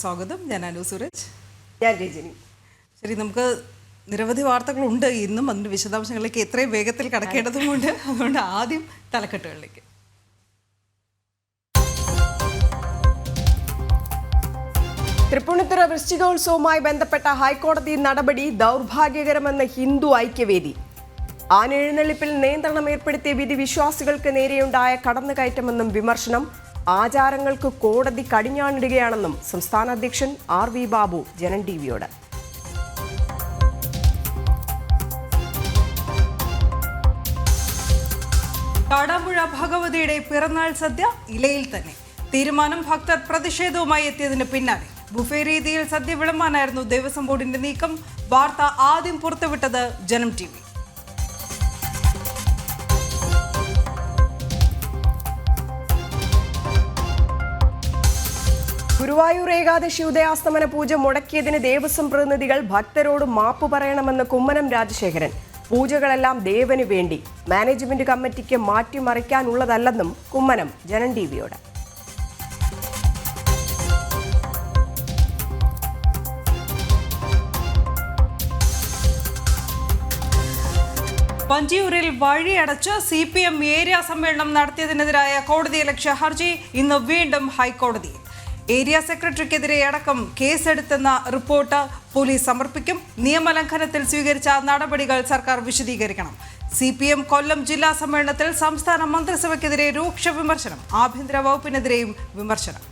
സ്വാഗതം. ഞാൻ അനു സൂരജ്. ഞാൻ രജനി. ശരി, നമുക്ക് നിരവധി വാർത്തകളുണ്ട് ഇന്നും. അതിൻ്റെ വിശദാംശങ്ങളിലേക്ക് എത്രയും വേഗത്തിൽ കടക്കേണ്ടതുമുണ്ട്. അതുകൊണ്ട് ആദ്യം തലക്കെട്ടുകളിലേക്ക്. തൃപ്പൂണിത്തുറ വൃശ്ചികോത്സവവുമായി ബന്ധപ്പെട്ട ഹൈക്കോടതി നടപടി ദൗർഭാഗ്യകരമെന്ന് ഹിന്ദു ഐക്യവേദി. ആനെഴുന്നള്ളിപ്പിൽ നിയന്ത്രണം ഏർപ്പെടുത്തിയ വിധി വിശ്വാസികൾക്ക് നേരെയുണ്ടായ കടന്നുകയറ്റമെന്നും വിമർശനം. ആചാരങ്ങൾക്ക് കോടതി കടിഞ്ഞാണിടുകയാണെന്നും സംസ്ഥാന അധ്യക്ഷൻ RV ബാബു ജനൻ ടിവിയോട്. കാടാമ്പുഴ ഭഗവതിയുടെ പിറന്നാൾ സദ്യ ഇലയിൽ തന്നെ. തീരുമാനം ഭക്തർ പ്രതിഷേധവുമായി എത്തിയതിന് പിന്നാലെ ബുഫേ രീതിയിൽ സദ്യ വിളമ്പാനായിരുന്നു ദേവസ്വം ബോർഡിന്റെ നീക്കം. വാർത്ത ആദ്യം പുറത്തുവിട്ടത് ജനം TV. ഗുരുവായൂർ ഏകാദശി ഉദയാസ്തമന പൂജ മുടക്കിയതിന് ദേവസ്വം പ്രതിനിധികൾ ഭക്തരോട് മാപ്പ് പറയണമെന്ന് കുമ്മനം രാജശേഖരൻ. പൂജകളെല്ലാം ദേവന് വേണ്ടി, മാനേജ്മെന്റ് കമ്മിറ്റിക്ക് മാറ്റിമറിക്കാനുള്ളതല്ലെന്നും കുമ്മനം ജനൻ ടിവിയോട്. വഞ്ചിയൂരിൽ വഴിയടച്ച് CPM ഏരിയ സമ്മേളനം നടത്തിയതിനെതിരായ കോടതിയലക്ഷ്യ ഹർജി ഇന്ന് വീണ്ടും ഹൈക്കോടതിയിൽ. ഏരിയ സെക്രട്ടറിക്കെതിരെ അടക്കം കേസെടുത്തെന്ന റിപ്പോർട്ട് പോലീസ് സമർപ്പിക്കും. നിയമലംഘനത്തിൽ സ്വീകരിച്ച നടപടികൾ സർക്കാർ വിശദീകരിക്കണം. CPM കൊല്ലം ജില്ലാ സമ്മേളനത്തിൽ സംസ്ഥാന മന്ത്രിസഭയ്ക്കെതിരെ രൂക്ഷ വിമർശനം. ആഭ്യന്തര വകുപ്പിനെതിരെയും വിമർശനം.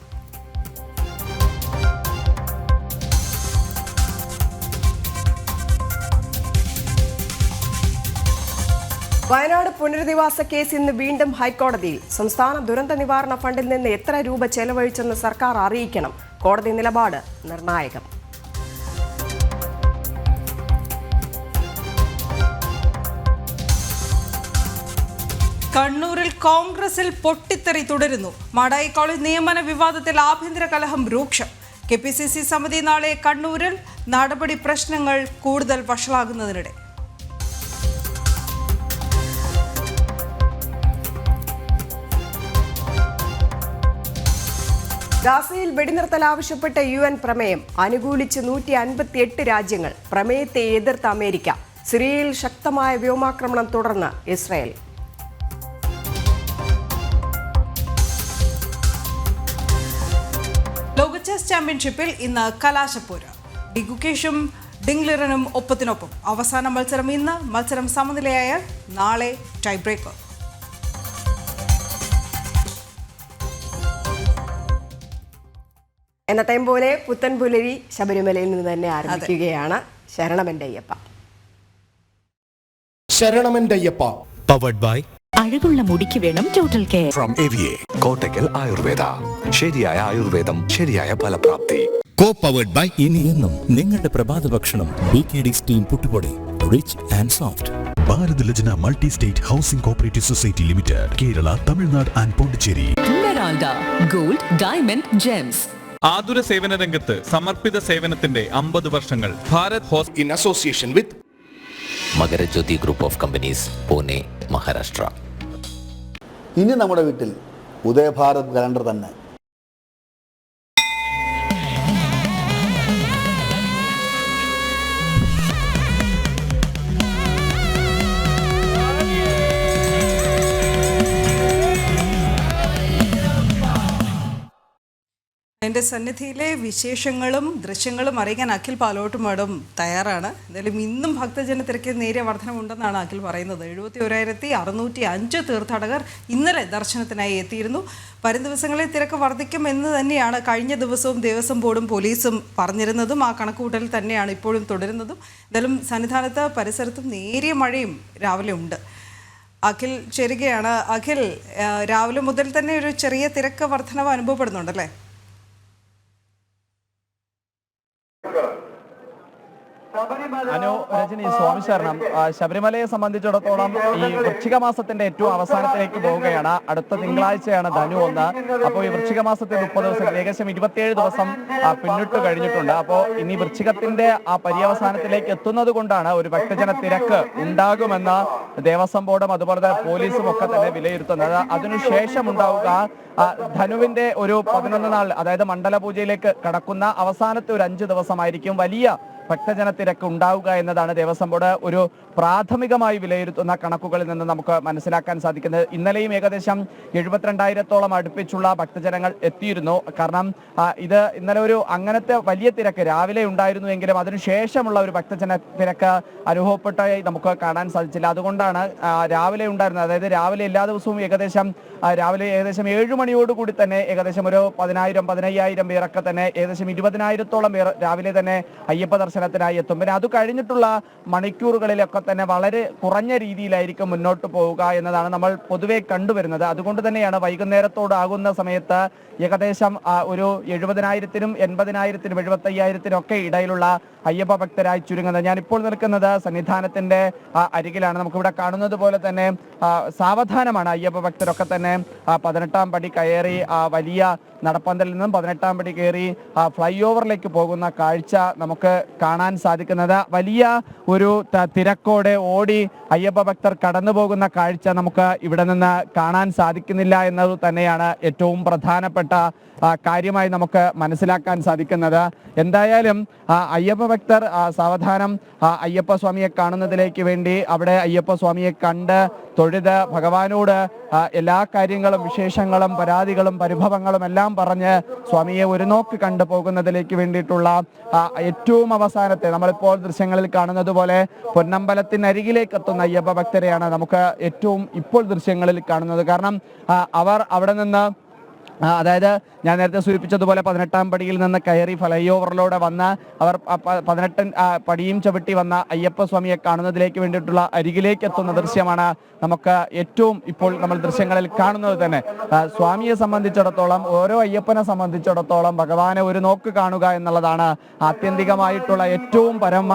വയനാട് പുനരധിവാസ കേസ് ഇന്ന് വീണ്ടും ഹൈക്കോടതിയിൽ. സംസ്ഥാന ദുരന്ത നിവാരണ ഫണ്ടിൽ നിന്ന് എത്ര രൂപ ചെലവഴിച്ചെന്ന് സർക്കാർ അറിയിക്കണം. കോടതി നിലപാട് നിർണായകം. കണ്ണൂരിൽ കോൺഗ്രസിൽ പൊട്ടിത്തെറി തുടരുന്നു. മാടായി കോളേജ് നിയമന വിവാദത്തിൽ ആഭ്യന്തര കലഹം രൂക്ഷം. KPCC സമിതി നാളെ കണ്ണൂരിൽ. നടപടി പ്രശ്നങ്ങൾ കൂടുതൽ വഷളാകുന്നതിനിടെ ഗാസയിൽ വെടിനിർത്തൽ ആവശ്യപ്പെട്ട UN പ്രമേയം അനുകൂലിച്ച് 158 രാജ്യങ്ങൾ. പ്രമേയത്തെ എതിർത്ത അമേരിക്ക. സിറിയയിൽ ശക്തമായ വ്യോമാക്രമണം തുടർന്ന് ഇസ്രായേൽ. ലോക ചെസ് ചാമ്പ്യൻഷിപ്പിൽ ഇന്ന് കലാശപ്പോര്. ഡിഗുകേഷും ഡിംഗ്ലിറനും ഒപ്പത്തിനൊപ്പം. അവസാന മത്സരം ഇന്ന്. മത്സരം സമനിലയായാൽ നാളെ ടൈ ബ്രേക്കർ. എന്നത്തെയും പോലെ പുത്തൻ പുലരി ശബരിമലയിൽ നിന്ന് തന്നെ ആരംഭിക്കുകയാണ്. ശരണമെന്റെ അയ്യപ്പ. ശരണമെന്റെ അയ്യപ്പ പവർഡ് ബൈ അഴകുള്ള മുടിക്ക് വേണം total care from AVA Kottakkal Ayurveda. ശരിയായ ആയുർവേദം, ശരിയായ ഫലപ്രാപ്തി. കോ പവർഡ് ബൈ ഇനി എന്നും നിങ്ങളുടെ പ്രഭാത ഭക്ഷണം BKD സ്റ്റീം പുട്ടുപൊടി, റിച്ച് ആൻഡ് സോഫ്റ്റ്. ഭാരത് ലജ്ന multi state housing cooperative society limited, Kerala, Tamil Nadu and Pondicherry. Gold diamond gems. ആതുര സേവന രംഗത്ത് സമർപ്പിത സേവനത്തിന്റെ 50 വർഷങ്ങൾ. ഭാരത് ഹോസ് in association with Makarajyothi group of companies, Pune, Maharashtra. ഇനി നമ്മുടെ വീട്ടിൽ ഉദയഭാരത് കലണ്ടർ തന്നെ. എൻ്റെ സന്നിധിയിലെ വിശേഷങ്ങളും ദൃശ്യങ്ങളും അറിയിക്കാൻ അഖിൽ പാലോട്ടുമേടും തയ്യാറാണ്. എന്തായാലും ഇന്നും ഭക്തജന തിരക്കിൽ നേരിയ വർധനമുണ്ടെന്നാണ് അഖിൽ പറയുന്നത്. 71,605 തീർത്ഥാടകർ ഇന്നലെ ദർശനത്തിനായി എത്തിയിരുന്നു. വരും ദിവസങ്ങളിൽ തിരക്ക് വർദ്ധിക്കും എന്ന് തന്നെയാണ് കഴിഞ്ഞ ദിവസവും ദേവസ്വം ബോർഡും പോലീസും പറഞ്ഞിരുന്നതും. ആ കണക്കുകൂട്ടൽ തന്നെയാണ് ഇപ്പോഴും തുടരുന്നതും. എന്തായാലും സന്നിധാനത്ത് പരിസരത്തും നേരിയ മഴയും രാവിലെ ഉണ്ട്. അഖിൽ ചേരുകയാണ്. അഖിൽ, രാവിലെ മുതൽ തന്നെ ഒരു ചെറിയ തിരക്ക് വർധനവ് അനുഭവപ്പെടുന്നുണ്ടല്ലേ? രജനി, സ്വാമി ശരണം. ശബരിമലയെ സംബന്ധിച്ചിടത്തോളം ഈ വൃശ്ചിക മാസത്തിന്റെ ഏറ്റവും അവസാനത്തിലേക്ക് പോവുകയാണ്. അടുത്ത തിങ്കളാഴ്ചയാണ് ധനു 1. അപ്പോൾ ഈ വൃശ്ചിക മാസത്തിൽ 30 ദിവസം, ഏകദേശം 27 ദിവസം പിന്നിട്ട് കഴിഞ്ഞിട്ടുണ്ട്. അപ്പോൾ ഇനി വൃശ്ചികത്തിന്റെ ആ പര്യവസാനത്തിലേക്ക് എത്തുന്നത് കൊണ്ടാണ് ഒരു ഭക്തജന തിരക്ക് ഉണ്ടാകുമെന്ന് ദേവസ്വം ബോർഡും അതുപോലെ തന്നെ പോലീസും ഒക്കെ തന്നെ വിലയിരുത്തുന്നത്. അതിനുശേഷം ഉണ്ടാവുക ധനുവിന്റെ ഒരു 11 നാൾ, അതായത് മണ്ഡലപൂജയിലേക്ക് കടക്കുന്ന അവസാനത്തെ ഒരു 5 ദിവസമായിരിക്കും വലിയ ഭക്തജന തിരക്ക് ഉണ്ടാവുക എന്നതാണ് ദേവസ്വം ബോർഡ് ഒരു പ്രാഥമികമായി വിലയിരുത്തുന്ന കണക്കുകളിൽ നിന്ന് നമുക്ക് മനസ്സിലാക്കാൻ സാധിക്കുന്നത്. ഇന്നലെയും ഏകദേശം 72,000-ഓളം അടുപ്പിച്ചുള്ള ഭക്തജനങ്ങൾ എത്തിയിരുന്നു. കാരണം ഇത് ഇന്നലെ ഒരു അങ്ങനത്തെ വലിയ തിരക്ക് രാവിലെ ഉണ്ടായിരുന്നുവെങ്കിലും അതിനുശേഷമുള്ള ഒരു ഭക്തജന തിരക്ക് അനുഭവപ്പെട്ടായി നമുക്ക് കാണാൻ സാധിച്ചില്ല. അതുകൊണ്ടാണ് രാവിലെ ഉണ്ടായിരുന്നത്, അതായത് രാവിലെ എല്ലാ ദിവസവും രാവിലെ ഏകദേശം 7 മണിയോടുകൂടി തന്നെ ഏകദേശം ഒരു 10,000-15,000 പേരൊക്കെ തന്നെ ഏകദേശം 20,000-ഓളം പേർ രാവിലെ തന്നെ അയ്യപ്പ ദർശനത്തിനായി എത്തും. പിന്നെ അത് കഴിഞ്ഞിട്ടുള്ള മണിക്കൂറുകളിലൊക്കെ തന്നെ വളരെ കുറഞ്ഞ രീതിയിലായിരിക്കും മുന്നോട്ട് പോവുക എന്നതാണ് നമ്മൾ പൊതുവെ കണ്ടുവരുന്നത്. അതുകൊണ്ട് തന്നെയാണ് വൈകുന്നേരത്തോടാകുന്ന സമയത്ത് ഏകദേശം ഒരു 70,000-നും 80,000-നും 75,000-നും ഒക്കെ ഇടയിലുള്ള അയ്യപ്പ ഭക്തരായി ചുരുങ്ങുന്നത്. ഞാനിപ്പോൾ നിൽക്കുന്നത് സന്നിധാനത്തിന്റെ അരികിലാണ്. നമുക്കിവിടെ കാണുന്നത് പോലെ തന്നെ സാവധാനമാണ് അയ്യപ്പ ഭക്തരൊക്കെ തന്നെ 18-ാം പടി കയറി വലിയ നടപ്പന്തലിൽ നിന്നും 18-ാം പടി കയറി ഫ്ലൈ ഓവറിലേക്ക് പോകുന്ന കാഴ്ച നമുക്ക് കാണാൻ സാധിക്കുന്നത്. വലിയ ഒരു തിരക്കോടെ ഓടി അയ്യപ്പ ഭക്തർ കടന്നു പോകുന്ന കാഴ്ച നമുക്ക് ഇവിടെ നിന്ന് കാണാൻ സാധിക്കുന്നില്ല എന്നത് തന്നെയാണ് ഏറ്റവും പ്രധാനപ്പെട്ട കാര്യമായി നമുക്ക് മനസ്സിലാക്കാൻ സാധിക്കുന്നത്. എന്തായാലും അയ്യപ്പ ഭക്തർ സാവധാനം അയ്യപ്പ സ്വാമിയെ കാണുന്നതിലേക്ക് വേണ്ടി അവിടെ അയ്യപ്പ സ്വാമിയെ കണ്ട് തൊഴുത് ഭഗവാനോട് എല്ലാ കാര്യങ്ങളും വിശേഷങ്ങളും പരാതികളും പരിഭവങ്ങളും എല്ലാം പറഞ്ഞ് സ്വാമിയെ ഒരു നോക്ക് കണ്ടു പോകുന്നതിലേക്ക് വേണ്ടിയിട്ടുള്ള ഏറ്റവും അവസാനത്തെ നമ്മളിപ്പോൾ ദൃശ്യങ്ങളിൽ കാണുന്നത് പോലെ പൊന്നമ്പലത്തിനരികിലേക്ക് എത്തുന്ന അയ്യപ്പ ഭക്തരെയാണ് നമുക്ക് ഏറ്റവും ഇപ്പോൾ ദൃശ്യങ്ങളിൽ കാണുന്നത്. കാരണം അവർ അവിടെ നിന്ന് അതായത് ഞാൻ നേരത്തെ സൂചിപ്പിച്ചതുപോലെ 18-ാം പടിയിൽ നിന്ന് കയറി ഫ്ലൈ ഓവറിലൂടെ വന്ന് അവർ 18 പടിയും ചവിട്ടി വന്ന അയ്യപ്പ സ്വാമിയെ കാണുന്നതിലേക്ക് വേണ്ടിയിട്ടുള്ള അരികിലേക്ക് എത്തുന്ന ദൃശ്യമാണ് നമുക്ക് ഏറ്റവും ഇപ്പോൾ നമ്മൾ ദൃശ്യങ്ങളിൽ കാണുന്നത് തന്നെ. സ്വാമിയെ സംബന്ധിച്ചിടത്തോളം, ഓരോ അയ്യപ്പനെ സംബന്ധിച്ചിടത്തോളം ഭഗവാനെ ഒരു നോക്ക് കാണുക എന്നുള്ളതാണ് ആത്യന്തികമായിട്ടുള്ള ഏറ്റവും പരമ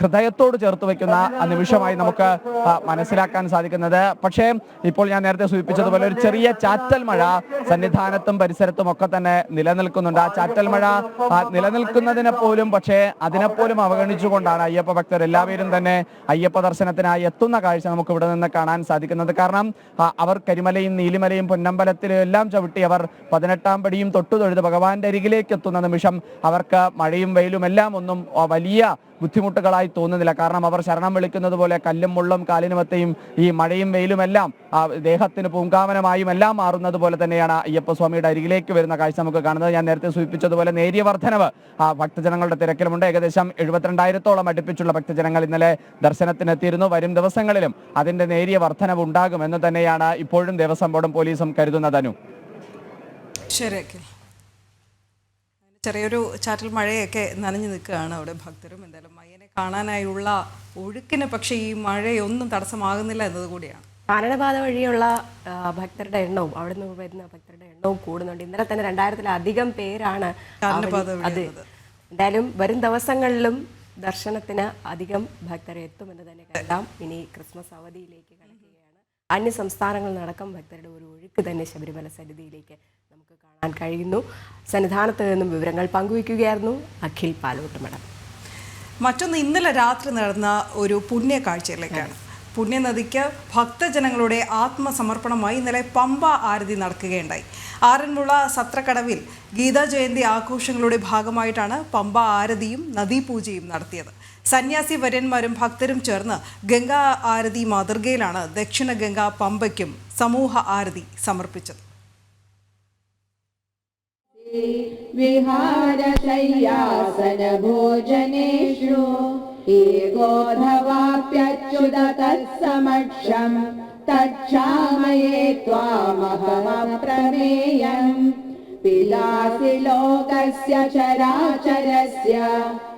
ഹൃദയത്തോട് ചേർത്ത് വയ്ക്കുന്ന നിമിഷമായി നമുക്ക് മനസ്സിലാക്കാൻ സാധിക്കുന്നത്. പക്ഷേ ഇപ്പോൾ ഞാൻ നേരത്തെ സൂചിപ്പിച്ചതുപോലെ ഒരു ചെറിയ ചാറ്റൽ മഴ സന്നിധാനത്തും പരിസരത്തും ഒക്കെ തന്നെ നിലനിൽക്കുന്നുണ്ട്. ആ ചാറ്റൽ മഴ നിലനിൽക്കുന്നതിനെ പോലും പക്ഷേ അതിനെപ്പോലും അവഗണിച്ചുകൊണ്ടാണ് അയ്യപ്പ ഭക്തർ എല്ലാവരും തന്നെ അയ്യപ്പ ദർശനത്തിനായി എത്തുന്ന കാഴ്ച നമുക്ക് ഇവിടെ നിന്ന് കാണാൻ സാധിക്കുന്നത്. കാരണം അവർ കരിമലയും നീലിമലയും പൊന്നമ്പലത്തിലും എല്ലാം ചവിട്ടി അവർ 18-ാം പടിയും തൊഴുത് ഭഗവാന്റെ അരികിലേക്ക് എത്തുന്ന നിമിഷം അവർക്ക് മഴയും വെയിലും എല്ലാം ഒന്നും വലിയ ബുദ്ധിമുട്ടുകളായി തോന്നുന്നില്ല. കാരണം അവർ ശരണം വിളിക്കുന്നത് പോലെ കല്ലും മുള്ളും കാലിനുമത്തെയും ഈ മഴയും വെയിലും എല്ലാം ദേഹത്തിന് പൂങ്കാവനമായും എല്ലാം മാറുന്നത് പോലെ തന്നെയാണ് അയ്യപ്പസ്വാമിയുടെ അരികിലേക്ക് വരുന്ന കാഴ്ച നമുക്ക് കാണുന്നത്. ഞാൻ നേരത്തെ സൂചിപ്പിച്ചതുപോലെ നേരിയ വർധനവ് ഭക്തജനങ്ങളുടെ തിരക്കിലുമുണ്ട്. ഏകദേശം 72,000-ഓളം അടുപ്പിച്ചുള്ള ഭക്തജനങ്ങൾ ഇന്നലെ ദർശനത്തിനെത്തിയിരുന്നു. വരും ദിവസങ്ങളിലും അതിന്റെ നേരിയ വർധനവ് ഉണ്ടാകും എന്ന് തന്നെയാണ് ഇപ്പോഴും ദേവസ്വം ബോർഡും പോലീസും കരുതുന്നതനു. ശരി, ചെറിയൊരു ചാറ്റൽ മഴയൊക്കെ നനഞ്ഞു നിൽക്കുകയാണ് അവിടെ ഭക്തരും. എന്തായാലും അയ്യനെ കാണാനായുള്ള ഒഴുക്കിന് പക്ഷേ ഈ മഴയൊന്നും തടസ്സമാകുന്നില്ല എന്നതുകൂടിയാണ്. കാനനപാത വഴിയുള്ള ഭക്തരുടെ എണ്ണവും അവിടെ നിന്ന് വരുന്ന ഭക്തരുടെ എണ്ണവും കൂടുന്നുണ്ട്. ഇന്നലെ തന്നെ 2,000-ലധികം പേരാണ്. എന്തായാലും വരും ദിവസങ്ങളിലും ദർശനത്തിന് അധികം ഭക്തരെ എത്തുമെന്ന് തന്നെ കരുതാം. ഇനി ക്രിസ്മസ് അവധിയിലേക്ക് കടക്കുകയാണ്. അന്യ സംസ്ഥാനങ്ങളിൽ നടക്കം ഭക്തരുടെ ഒരു ഒഴുക്ക് തന്നെ ശബരിമല സന്നിധിയിലേക്ക് നമുക്ക് കാണാൻ കഴിയുന്നു. സന്നിധാനത്ത് നിന്നും വിവരങ്ങൾ പങ്കുവയ്ക്കുകയായിരുന്നു അഖിൽ പാലോട്ടുമഠം. മറ്റൊന്ന്, ഇന്നലെ രാത്രി നടന്ന ഒരു പുണ്യകാഴ്ചയിലേക്കാണ്. പുണ്യനദിക്ക് ഭക്തജനങ്ങളുടെ ആത്മസമർപ്പണമായി ഇന്നലെ പമ്പ ആരതി നടക്കുകയുണ്ടായി. ആറന്മുള സത്രക്കടവിൽ ഗീതാജയന്തി ആഘോഷങ്ങളുടെ ഭാഗമായിട്ടാണ് പമ്പ ആരതിയും നദീപൂജയും നടത്തിയത്. സന്യാസി വര്യന്മാരും ഭക്തരും ചേർന്ന് ഗംഗാ ആരതി മാതൃകയിലാണ് ദക്ഷിണ ഗംഗ പമ്പയ്ക്കും സമൂഹ ആരതി സമർപ്പിച്ചത്. വിഹാരശയ്യാസന ഭോജനേഷു ഏകോധവാപ്യച്യുത തത്സമക്ഷം തക്ഷാമയേ ത്വാമഹമപ്രമേയം പിതാസി ലോകസ്യ ചരാചരസ്യ.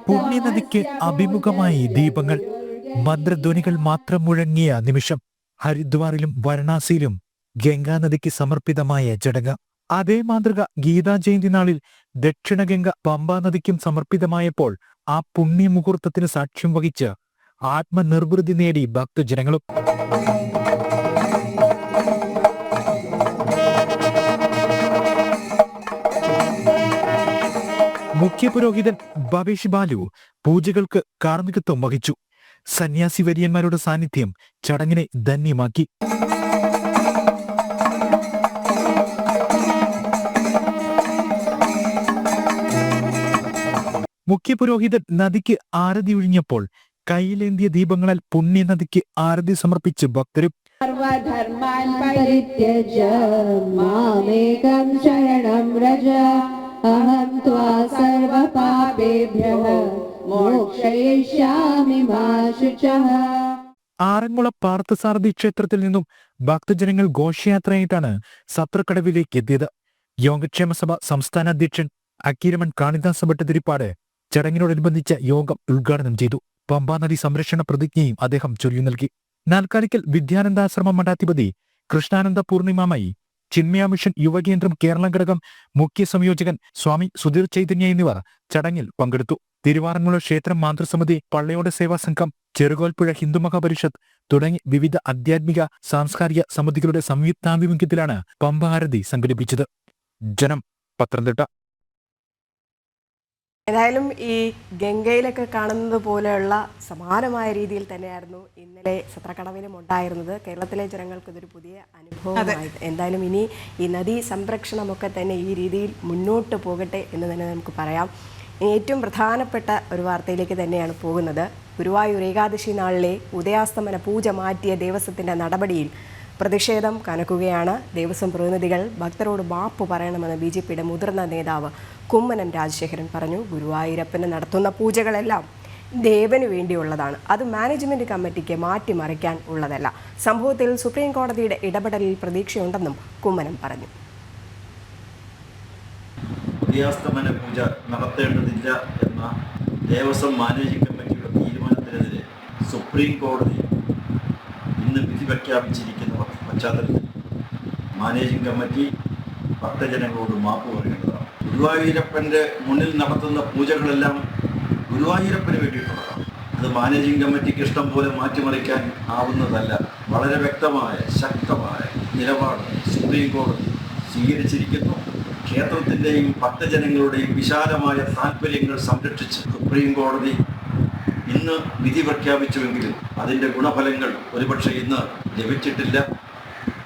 പുണ്യനദിക്ക് അഭിമുഖമായി ദീപങ്ങൾ, മന്ത്രധ്വനികൾ മാത്രം മുഴങ്ങിയ നിമിഷം. ഹരിദ്വാറിലും വാരണാസിയിലും ഗംഗാനദിക്ക് സമർപ്പിതമായ ചടങ്ങ്. അതേ മാതൃക ഗീതാജയന്തി നാളിൽ ദക്ഷിണഗംഗ പമ്പാ നദിക്കും സമർപ്പിതമായപ്പോൾ ആ പുണ്യമുഹൂർത്തത്തിന് സാക്ഷ്യം വഹിച്ച് ആത്മനിർവൃതി നേടി ഭക്തജനങ്ങളും. മുഖ്യപുരോഹിതൻ ഭവേഷ് ബാലു പൂജകൾക്ക് കാർമ്മികത്വം വഹിച്ചു. സന്യാസി വര്യന്മാരുടെ സാന്നിധ്യം ചടങ്ങിനെ ധന്യമാക്കി. മുഖ്യപുരോഹിതൻ നദിക്ക് ആരതി ഒഴിഞ്ഞപ്പോൾ കയ്യിലേന്തിയ ദീപങ്ങളാൽ പുണ്യനദിക്ക് ആരതി സമർപ്പിച്ച് ഭക്തരും. സർവധർമാൻ പരിത്യജ്യ മാമേകം ശരണം വ്രജ അഹം ത്വാ സർവപാപേഭ്യഃ മോക്ഷയിഷ്യാമി മാ ശുചഃ. ആറന്മുള പാർത്ഥസാരഥി ക്ഷേത്രത്തിൽ നിന്നും ഭക്തജനങ്ങൾ ഘോഷയാത്രയായിട്ടാണ് സത്രക്കടവിലേക്ക് എത്തിയത്. യോഗക്ഷേമ സഭ സംസ്ഥാന അധ്യക്ഷൻ അക്കീരമൺ കാളിദാസ ഭട്ടതിരിപ്പാട് ചടങ്ങിനോടനുബന്ധിച്ച യോഗം ഉദ്ഘാടനം ചെയ്തു. പമ്പാനദി സംരക്ഷണ പ്രതിജ്ഞയും അദ്ദേഹം ചൊല്ലി നൽകി. നാൽക്കാലിക്കൽ വിദ്യാനന്ദാശ്രമ മഠാധിപതി കൃഷ്ണാനന്ദ പൂർണിമാമായി, ചിന്മയ മിഷൻ യുവകേന്ദ്രം കേരള ഘടകം മുഖ്യ സംയോജകൻ സ്വാമി സുധീർ ചൈതന്യ എന്നിവർ ചടങ്ങിൽ പങ്കെടുത്തു. തിരുവാറന്മുള ക്ഷേത്രം മാതൃസമിതി, പള്ളയോട് സേവാ സംഘം, ചെറുകോൽപ്പുഴ ഹിന്ദുമഹാപരിഷത്ത് തുടങ്ങി വിവിധ ആധ്യാത്മിക സാംസ്കാരിക സമിതികളുടെ സംയുക്താഭിമുഖ്യത്തിലാണ് പമ്പ ആരതി സംഘടിപ്പിച്ചത്. ജനം, പത്തനംതിട്ട. ഏതായാലും ഈ ഗംഗയിലൊക്കെ കാണുന്നത് പോലെയുള്ള സമാനമായ രീതിയിൽ തന്നെയായിരുന്നു ഇന്നലെ സത്രക്കടവിലും ഉണ്ടായിരുന്നത്. കേരളത്തിലെ ജനങ്ങൾക്ക് ഇതൊരു പുതിയ അനുഭവമായി. എന്തായാലും ഇനി ഈ നദീ സംരക്ഷണമൊക്കെ തന്നെ ഈ രീതിയിൽ മുന്നോട്ട് പോകട്ടെ എന്ന് തന്നെ നമുക്ക് പറയാം. ഇനി ഏറ്റവും പ്രധാനപ്പെട്ട ഒരു വാർത്തയിലേക്ക് തന്നെയാണ് പോകുന്നത്. ഗുരുവായൂർ ഏകാദശി നാളിലെ ഉദയാസ്തമന പൂജ മാറ്റിയ ദേവസ്വത്തിൻ്റെ നടപടിയിൽ പ്രതിഷേധം കനക്കുകയാണ്. ദേവസ്വം പ്രതിനിധികൾ ഭക്തരോട് മാപ്പ് പറയണമെന്ന് BJPയുടെ മുതിർന്ന നേതാവ് കുമ്മനം രാജശേഖരൻ പറഞ്ഞു. ഗുരുവായൂരപ്പന് നടത്തുന്ന പൂജകളെല്ലാം ദേവന് വേണ്ടിയുള്ളതാണ്, അത് മാനേജ്മെന്റ് കമ്മിറ്റിക്ക് മാറ്റിമറിക്കാൻ ഉള്ളതല്ല. സംഭവത്തിൽ സുപ്രീം കോടതിയുടെ ഇടപെടലിൽ പ്രതീക്ഷയുണ്ടെന്നും കുമ്മനം പറഞ്ഞു. ഉദയാസ്തമന പൂജ നടത്തേണ്ടതില്ല എന്ന ദേവസ്വം മാനേജിംഗ് കമ്മിറ്റിയുടെ തീരുമാനത്തിനെതിരെ സുപ്രീം കോടതി ഇന്ന് വിധി പ്രഖ്യാപിച്ചിരിക്കുന്ന പശ്ചാത്തലത്തിൽ മാനേജിംഗ് കമ്മിറ്റി ഭക്തജനങ്ങളോട് മാപ്പ് പറയേണ്ടതാണ്. ഗുരുവായൂരപ്പൻ്റെ മുന്നിൽ നടത്തുന്ന പൂജകളെല്ലാം ഗുരുവായൂരപ്പന് വേണ്ടിയിട്ടുള്ളതാണ്. അത് മാനേജിംഗ് കമ്മിറ്റിക്ക് ഇഷ്ടം പോലെ മാറ്റിമറിക്കാൻ ആവുന്നതല്ല. വളരെ വ്യക്തമായ ശക്തമായ നിലപാട് സുപ്രീം കോടതി സ്വീകരിച്ചിരിക്കുന്നു. ക്ഷേത്രത്തിൻ്റെയും ഭക്തജനങ്ങളുടെയും വിശാലമായ താല്പര്യങ്ങൾ സംരക്ഷിച്ച് സുപ്രീം കോടതി ഇന്ന് വിധി പ്രഖ്യാപിച്ചുവെങ്കിലും അതിൻ്റെ ഗുണഫലങ്ങൾ ഒരുപക്ഷെ ഇന്ന് ലഭിച്ചിട്ടില്ല.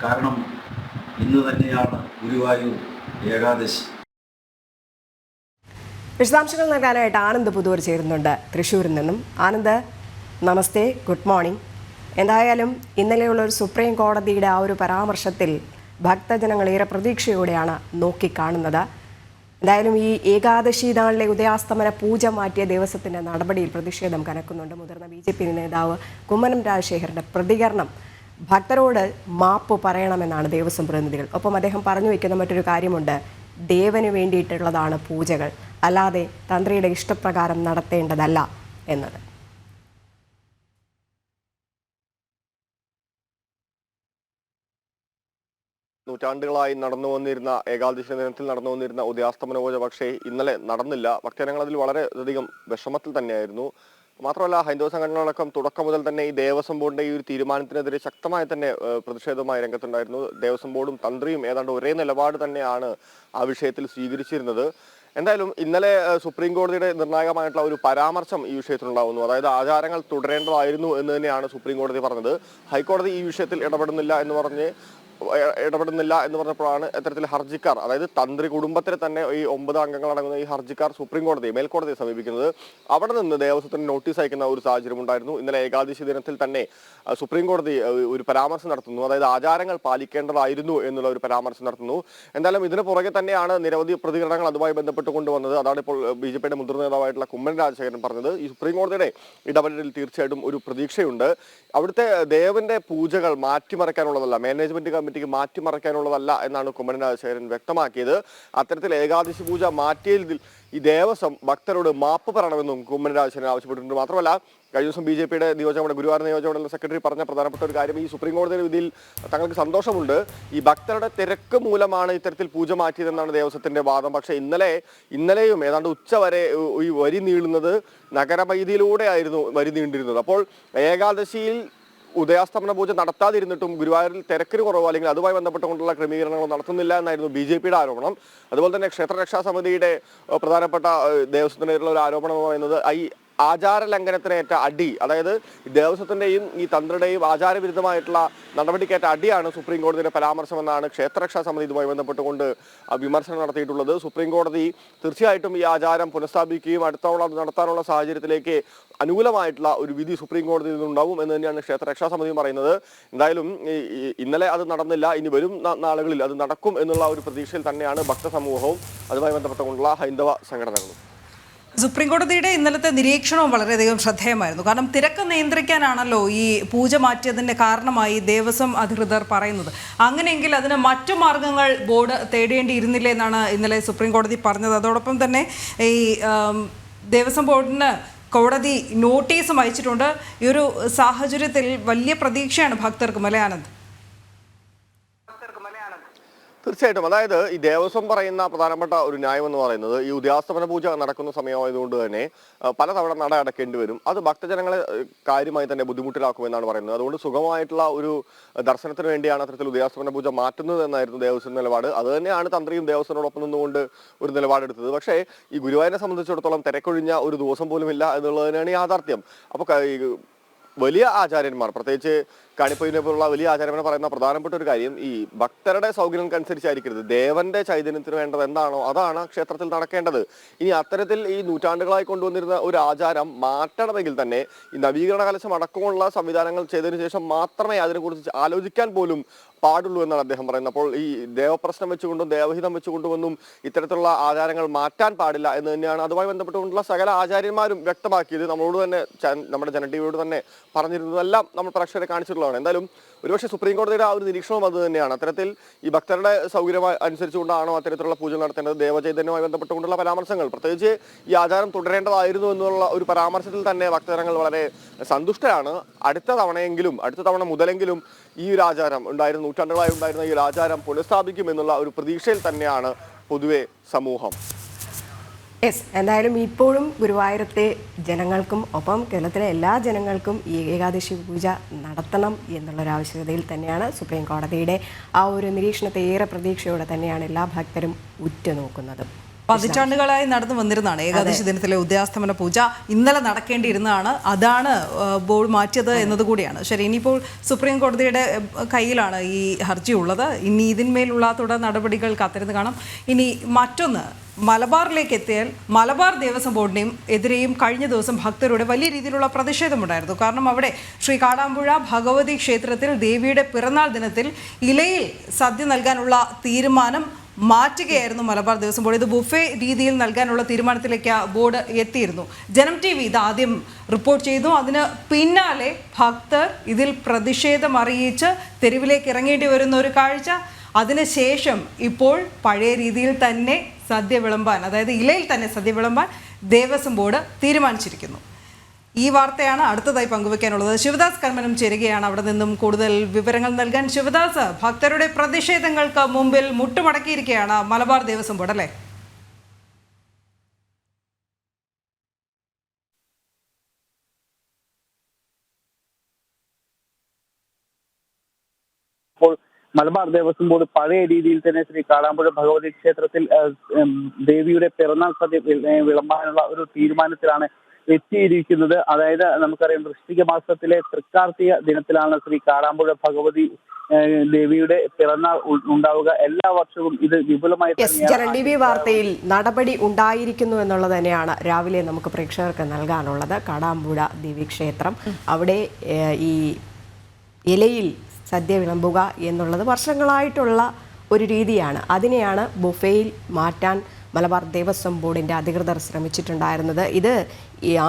കാരണം ഇന്ന് തന്നെയാണ് ഗുരുവായൂർ ഏകാദശി. വിശദാംശങ്ങൾ നൽകാനായിട്ട് ആനന്ദ് പുതൂർ ചേരുന്നുണ്ട് തൃശ്ശൂരിൽ നിന്നും. ആനന്ദ്, നമസ്തേ, ഗുഡ് മോർണിംഗ്. എന്തായാലും ഇന്നലെയുള്ള ഒരു സുപ്രീം കോടതിയുടെ ആ ഒരു പരാമർശത്തിൽ ഭക്തജനങ്ങൾ ഏറെ പ്രതീക്ഷയോടെയാണ് നോക്കിക്കാണുന്നത്. എന്തായാലും ഈ ഏകാദശി നാളിലെ ഉദയാസ്തമന പൂജ മാറ്റിയ ദേവസ്വത്തിൻ്റെ നടപടിയിൽ പ്രതിഷേധം കനക്കുന്നുണ്ട്. മുതിർന്ന BJP നേതാവ് കുമ്മനം രാജശേഖരൻ്റെ പ്രതികരണം ഭക്തരോട് മാപ്പ് പറയണമെന്നാണ് ദേവസ്വം പ്രതിനിധികൾ. ഒപ്പം അദ്ദേഹം പറഞ്ഞു വയ്ക്കുന്ന മറ്റൊരു കാര്യമുണ്ട്, ദേവന് വേണ്ടിയിട്ടുള്ളതാണ് പൂജകൾ, അല്ലാതെ തന്ത്രിയുടെ ഇഷ്ടപ്രകാരം നടത്തേണ്ടതല്ല എന്നത്. നൂറ്റാണ്ടുകളായി നടന്നു വന്നിരുന്ന ഏകാദശി ദിനത്തിൽ നടന്നു വന്നിരുന്ന ഉദയാസ്തമന പൂജ പക്ഷേ ഇന്നലെ നടന്നില്ല. ഭക്തജനങ്ങൾ അതിൽ വളരെയധികം വിഷമത്തിൽ തന്നെയായിരുന്നു. മാത്രമല്ല, ഹൈന്ദവ സംഘടനകളടക്കം തുടക്കം മുതൽ തന്നെ ഈ ദേവസ്വം ബോർഡിന്റെ ഈ ഒരു തീരുമാനത്തിനെതിരെ ശക്തമായി തന്നെ പ്രതിഷേധവുമായി രംഗത്തുണ്ടായിരുന്നു. ദേവസ്വം ബോർഡും തന്ത്രിയും ഏതാണ്ട് ഒരേ നിലപാട് തന്നെയാണ് ആ വിഷയത്തിൽ സ്വീകരിച്ചിരുന്നത്. എന്തായാലും ഇന്നലെ സുപ്രീം കോടതിയുടെ നിർണായകമായിട്ടുള്ള ഒരു പരാമർശം ഈ വിഷയത്തിലുണ്ടാവുന്നു. അതായത് ആചാരങ്ങൾ തുടരേണ്ടതായിരുന്നു എന്ന് തന്നെയാണ് സുപ്രീം കോടതി പറഞ്ഞത്. ഹൈക്കോടതി ഈ വിഷയത്തിൽ ഇടപെടുന്നില്ല എന്ന് പറഞ്ഞപ്പോഴാണ് ഇത്തരത്തിൽ ഹർജിക്കാർ, അതായത് തന്ത്രി കുടുംബത്തിലെ തന്നെ ഈ 9 അംഗങ്ങളടങ്ങുന്ന ഈ ഹർജിക്കാർ സുപ്രീം കോടതിയെ, മേൽക്കോടതിയെ സമീപിക്കുന്നത്. അവിടെ നിന്ന് ദേവസ്വത്തിന് നോട്ടീസ് അയക്കുന്ന ഒരു സാഹചര്യം ഉണ്ടായിരുന്നു. ഇന്നലെ ഏകാദശി ദിനത്തിൽ തന്നെ സുപ്രീം കോടതി ഒരു പരാമർശം നടത്തുന്നു. അതായത് ആചാരങ്ങൾ പാലിക്കേണ്ടതായിരുന്നു എന്നുള്ള ഒരു പരാമർശം നടത്തുന്നു. എന്തായാലും ഇതിന് പുറകെ തന്നെയാണ് നിരവധി പ്രതികരണങ്ങൾ അതുമായി ബന്ധപ്പെട്ട് കൊണ്ടുവന്നത്. അതാണ് ഇപ്പോൾ BJPയുടെ മുതിർന്ന നേതാവായിട്ടുള്ള കുമ്മനം രാജശേഖരൻ പറഞ്ഞത്. ഈ സുപ്രീം കോടതിയുടെ ഇടപെടലിൽ തീർച്ചയായിട്ടും ഒരു പ്രതീക്ഷയുണ്ട്. അവിടുത്തെ ദേവന്റെ പൂജകൾ മാറ്റിമറിക്കാനുള്ളതല്ല, മാനേജ്മെന്റ് കമ്മിറ്റിക്ക് മാറ്റിമറിക്കാനുള്ളതല്ല എന്നാണ് കുമ്മനം രാജശേഖരൻ വ്യക്തമാക്കിയത്. അത്തരത്തിൽ ഏകാദശി പൂജ മാറ്റിയതിൽ ഈ ദേവസ്വം ഭക്തരോട് മാപ്പ് പറയണമെന്നും കുമ്മനം രാജശേഖരൻ ആവശ്യപ്പെട്ടിട്ടുണ്ട്. മാത്രമല്ല, കഴിഞ്ഞ ദിവസം BJPയുടെ ഗുരുവായൂർ നിയോജകമണ്ഡലം സെക്രട്ടറി പറഞ്ഞ പ്രധാനപ്പെട്ട ഒരു കാര്യം, ഈ സുപ്രീം കോടതിയുടെ വിധിയിൽ തങ്ങൾക്ക് സന്തോഷമുണ്ട്. ഈ ഭക്തരുടെ തിരക്ക് മൂലമാണ് ഇത്തരത്തിൽ പൂജ മാറ്റിയതെന്നാണ് ദേവസ്വത്തിന്റെ വാദം. പക്ഷേ ഇന്നലെയും ഏതാണ്ട് ഉച്ച വരെ ഈ വരി നീളുന്നത് നഗരവീതിയിലൂടെ ആയിരുന്നു വരി നീണ്ടിരുന്നത്. അപ്പോൾ ഏകാദശിയിൽ ഉദയാസ്തമന പൂജ നടത്താതിരുന്നിട്ടും ഗുരുവായൂരിൽ തിരക്കിന് കുറവ് അല്ലെങ്കിൽ അതുമായി ബന്ധപ്പെട്ടുകൊണ്ടുള്ള ക്രമീകരണങ്ങൾ നടത്തുന്നില്ല എന്നായിരുന്നു BJPയുടെ ആരോപണം. അതുപോലെ തന്നെ ക്ഷേത്രരക്ഷാ സമിതിയുടെ പ്രധാനപ്പെട്ട ദേവസ്വത്തിനെതിരെയുള്ള ഒരു ആരോപണം എന്ന് പറയുന്നത് ഈ ആചാര ലംഘനത്തിനേറ്റ അടി, അതായത് ദേവസ്വത്തിന്റെയും ഈ തന്ത്രിയുടെയും ആചാരവിരുദ്ധമായിട്ടുള്ള നടപടിക്കേറ്റ അടിയാണ് സുപ്രീം കോടതിയുടെ പരാമർശമെന്നാണ് ക്ഷേത്രരക്ഷാ സമിതി ഇതുമായി ബന്ധപ്പെട്ടുകൊണ്ട് വിമർശനം നടത്തിയിട്ടുള്ളത്. സുപ്രീം കോടതി തീർച്ചയായിട്ടും ഈ ആചാരം പുനഃസ്ഥാപിക്കുകയും അടുത്ത തവണ അത് നടത്താനുള്ള സാഹചര്യത്തിലേക്ക് അനുകൂലമായിട്ടുള്ള ഒരു വിധി സുപ്രീം കോടതിയിൽ നിന്നുണ്ടാവും എന്ന് തന്നെയാണ് ക്ഷേത്രരക്ഷാ സമിതി പറയുന്നത്. എന്തായാലും ഇന്നലെ അത് നടന്നില്ല, ഇനി വരും നാളുകളിൽ അത് നടക്കും എന്നുള്ള ഒരു പ്രതീക്ഷയിൽ തന്നെയാണ് ഭക്തസമൂഹവും അതുമായി ബന്ധപ്പെട്ടുകൊണ്ടുള്ള ഹൈന്ദവ സംഘടനകളും. സുപ്രീം കോടതിയുടെ ഇന്നലത്തെ നിരീക്ഷണവും വളരെയധികം ശ്രദ്ധേയമായിരുന്നു. കാരണം തിരക്ക് നിയന്ത്രിക്കാനാണല്ലോ ഈ പൂജ മാറ്റിയതിൻ്റെ കാരണമായി ദേവസ്വം അധികൃതർ പറയുന്നത്. അങ്ങനെയെങ്കിൽ അതിന് മറ്റു മാർഗങ്ങൾ ബോർഡ് തേടേണ്ടിയിരുന്നില്ല എന്നാണ് ഇന്നലെ സുപ്രീം കോടതി പറഞ്ഞത്. അതോടൊപ്പം തന്നെ ഈ ദേവസ്വം ബോർഡിന് കോടതി നോട്ടീസും അയച്ചിട്ടുണ്ട്. ഈ ഒരു സാഹചര്യത്തിൽ വലിയ പ്രതീക്ഷയാണ് ഭക്തർക്ക്. മലയാനന്ദ്, തീർച്ചയായിട്ടും, അതായത് ഈ ദേവസ്വം പറയുന്ന പ്രധാനപ്പെട്ട ഒരു ന്യായം എന്ന് പറയുന്നത് ഈ ഉദയാസ്തമന പൂജ നടക്കുന്ന സമയമായതുകൊണ്ട് തന്നെ പലതവണ നട അടക്കേണ്ടി വരും. അത് ഭക്തജനങ്ങളെ കാര്യമായി തന്നെ ബുദ്ധിമുട്ടിലാക്കുമെന്നാണ് പറയുന്നത്. അതുകൊണ്ട് സുഗമമായിട്ടുള്ള ഒരു ദർശനത്തിന് വേണ്ടിയാണ് അത്തരത്തിൽ ഉദയാസ്തമന പൂജ മാറ്റുന്നത് എന്നായിരുന്നു ദേവസ്വം നിലപാട്. അത് തന്നെയാണ് തന്ത്രിയും ദേവസ്വത്തിനോടൊപ്പം നിന്നുകൊണ്ട് ഒരു നിലപാടെടുത്തത്. പക്ഷേ ഈ ഗുരുവായൂരിനെ സംബന്ധിച്ചിടത്തോളം തിരക്കൊഴിഞ്ഞ ഒരു ദിവസം പോലും ഇല്ല എന്നുള്ളത് തന്നെയാണ് യാഥാർത്ഥ്യം. അപ്പോൾ വലിയ ആചാര്യന്മാർ, പ്രത്യേകിച്ച് കാണിപ്പയ്യനെ പോലുള്ള വലിയ ആചാര്യന്മാർ പറയുന്ന പ്രധാനപ്പെട്ട ഒരു കാര്യം ഈ ഭക്തരുടെ സൗകര്യങ്ങൾക്കനുസരിച്ചായിരിക്കരുത്. ദേവന്റെ ചൈതന്യത്തിന് വേണ്ടത് എന്താണോ അതാണ് ക്ഷേത്രത്തിൽ നടക്കേണ്ടത്. ഇനി അത്തരത്തിൽ ഈ നൂറ്റാണ്ടുകളായി കൊണ്ടുവന്നിരുന്ന ഒരു ആചാരം മാറ്റണമെങ്കിൽ തന്നെ ഈ നവീകരണ കലശം അടക്കമുള്ള സംവിധാനങ്ങൾ ചെയ്തതിനു ശേഷം മാത്രമേ അതിനെക്കുറിച്ച് ആലോചിക്കാൻ പോലും പാടുള്ളൂ എന്നാണ് അദ്ദേഹം പറയുന്നത്. അപ്പോൾ ഈ ദേവപ്രശ്നം വെച്ചുകൊണ്ടും ദേവഹിതം വെച്ചുകൊണ്ടുമൊന്നും ഇത്തരത്തിലുള്ള ആചാരങ്ങൾ മാറ്റാൻ പാടില്ല എന്ന് തന്നെയാണ് അതുമായി ബന്ധപ്പെട്ടുകൊണ്ടുള്ള സകല ആചാര്യന്മാരും വ്യക്തമാക്കിയത്. നമ്മളോട് തന്നെ നമ്മുടെ ജന ടിവിയോട് തന്നെ പറഞ്ഞിരുന്നതെല്ലാം നമ്മൾ പ്രേക്ഷകരെ കാണിച്ചിട്ടുള്ളതാണ്. എന്തായാലും ഒരുപക്ഷെ സുപ്രീം കോടതിയുടെ ആ ഒരു നിരീക്ഷണവും അത് തന്നെയാണ്. അത്തരത്തിൽ ഈ ഭക്തരുടെ സൗകര്യം അനുസരിച്ചുകൊണ്ടാണോ അത്തരത്തിലുള്ള പൂജ നടത്തേണ്ടത്, ദേവചൈതന്യവുമായി ബന്ധപ്പെട്ടുകൊണ്ടുള്ള പരാമർശങ്ങൾ, പ്രത്യേകിച്ച് ഈ ആചാരം തുടരേണ്ടതായിരുന്നു എന്നുള്ള ഒരു പരാമർശത്തിൽ തന്നെ ഭക്തജനങ്ങൾ വളരെ സന്തുഷ്ടരാണ്. അടുത്ത തവണ മുതലെങ്കിലും ഈ ഒരു ആചാരം ഉണ്ടായിരുന്ന നൂറ്റാണ്ടുകളായി ഉണ്ടായിരുന്ന ഈ ഒരു ആചാരം പുനഃസ്ഥാപിക്കും എന്നുള്ള ഒരു പ്രതീക്ഷയിൽ തന്നെയാണ് പൊതുവെ സമൂഹം. എന്തായാലും ഇപ്പോഴും ഗുരുവായൂരത്തെ ജനങ്ങൾക്കും ഒപ്പം കേരളത്തിലെ എല്ലാ ജനങ്ങൾക്കും ഈ ഏകാദശി പൂജ നടത്തണം എന്നുള്ളൊരാവശ്യകതയിൽ തന്നെയാണ് സുപ്രീം കോടതിയുടെ ആ ഒരു നിരീക്ഷണത്തെ ഏറെ പ്രതീക്ഷയോടെ തന്നെയാണ് എല്ലാ ഭക്തരും ഉറ്റുനോക്കുന്നത്. പതിറ്റാണ്ടുകളായി നടന്നു വന്നിരുന്നതാണ് ഏകാദശി ദിനത്തിലെ ഉദയാസ്തമന പൂജ. ഇന്നലെ നടക്കേണ്ടിയിരുന്നതാണ്, അതാണ് ബോർഡ് മാറ്റിയത് എന്നതുകൂടിയാണ്. ശരി, ഇനിയിപ്പോൾ സുപ്രീം കോടതിയുടെ കയ്യിലാണ് ഈ ഹർജി ഉള്ളത്. ഇനി ഇതിന്മേലുള്ള തുടർ നടപടികൾ കാത്തിരുന്ന് കാണാം. ഇനി മറ്റൊന്ന്, മലബാറിലേക്ക് എത്തിയാൽ മലബാർ ദേവസ്വം ബോർഡിനെയും എതിരെയും കഴിഞ്ഞ ദിവസം ഭക്തരുടെ വലിയ രീതിയിലുള്ള പ്രതിഷേധമുണ്ടായിരുന്നു. കാരണം അവിടെ ശ്രീ കാടാമ്പുഴ ഭഗവതി ക്ഷേത്രത്തിൽ ദേവിയുടെ പിറന്നാൾ ദിനത്തിൽ ഇലയിൽ സദ്യ നൽകാനുള്ള തീരുമാനം മാറ്റുകയായിരുന്നു മലബാർ ദേവസ്വം ബോർഡ്. ഇത് ബുഫേ രീതിയിൽ നൽകാനുള്ള തീരുമാനത്തിലേക്ക് ബോർഡ് എത്തിയിരുന്നു. ജനം TV ഇത് ആദ്യം റിപ്പോർട്ട് ചെയ്തു. അതിന് പിന്നാലെ ഭക്തർ ഇതിൽ പ്രതിഷേധം അറിയിച്ച് തെരുവിലേക്ക് ഇറങ്ങേണ്ടി വരുന്ന ഒരു കാഴ്ച. അതിനുശേഷം ഇപ്പോൾ പഴയ രീതിയിൽ തന്നെ സദ്യ വിളമ്പാൻ, അതായത് ഇലയിൽ തന്നെ സദ്യ വിളമ്പാൻ ദേവസ്വം ബോർഡ് തീരുമാനിച്ചിരിക്കുന്നു. ഈ വാർത്തയാണ് അടുത്തതായി പങ്കുവെക്കാനുള്ളത്. ശിവദാസ് കർമ്മനം ചേരുകയാണ് അവിടെ നിന്നും കൂടുതൽ വിവരങ്ങൾ നൽകാൻ. ശിവദാസ്, ഭക്തരുടെ പ്രതിഷേധങ്ങൾക്ക് മുമ്പിൽ മുട്ടുമടക്കിയിരിക്കുകയാണ് മലബാർ ദേവസ്വം ബോർഡ്, അല്ലേ? മലബാർ ദേവസ്വം ബോർഡ് പഴയ രീതിയിൽ തന്നെ ശ്രീ കാടാമ്പുഴ ഭഗവതി ക്ഷേത്രത്തിൽ ദേവിയുടെ പിറന്നാൾ സദ്യ വിളമ്പാനുള്ള ഒരു തീരുമാനത്തിലാണ് എത്തിയിരിക്കുന്നത്. അതായത് നമുക്കറിയാം, വൃശ്ചിക മാസത്തിലെ തൃക്കാർത്തിക ദിനത്തിലാണ് ശ്രീ കാടാമ്പുഴ ഭഗവതി ദേവിയുടെ പിറന്നാൾ ഉണ്ടാവുക. എല്ലാ വർഷവും ഇത് വിപുലമായി ജനം TV വാർത്തയിൽ നടപടി ഉണ്ടായിരിക്കുന്നു എന്നുള്ളത് തന്നെയാണ് രാവിലെ നമുക്ക് പ്രേക്ഷകർക്ക് നൽകാനുള്ളത്. കാടാമ്പുഴ ദേവി ക്ഷേത്രം, അവിടെ ഈ ഇലയിൽ സദ്യ വിളമ്പുക എന്നുള്ളത് വർഷങ്ങളായിട്ടുള്ള ഒരു രീതിയാണ്. അതിനെയാണ് ബുഫേയിൽ മാറ്റാൻ മലബാർ ദേവസ്വം ബോർഡിൻ്റെ അധികൃതർ ശ്രമിച്ചിട്ടുണ്ടായിരുന്നത്. ഇത്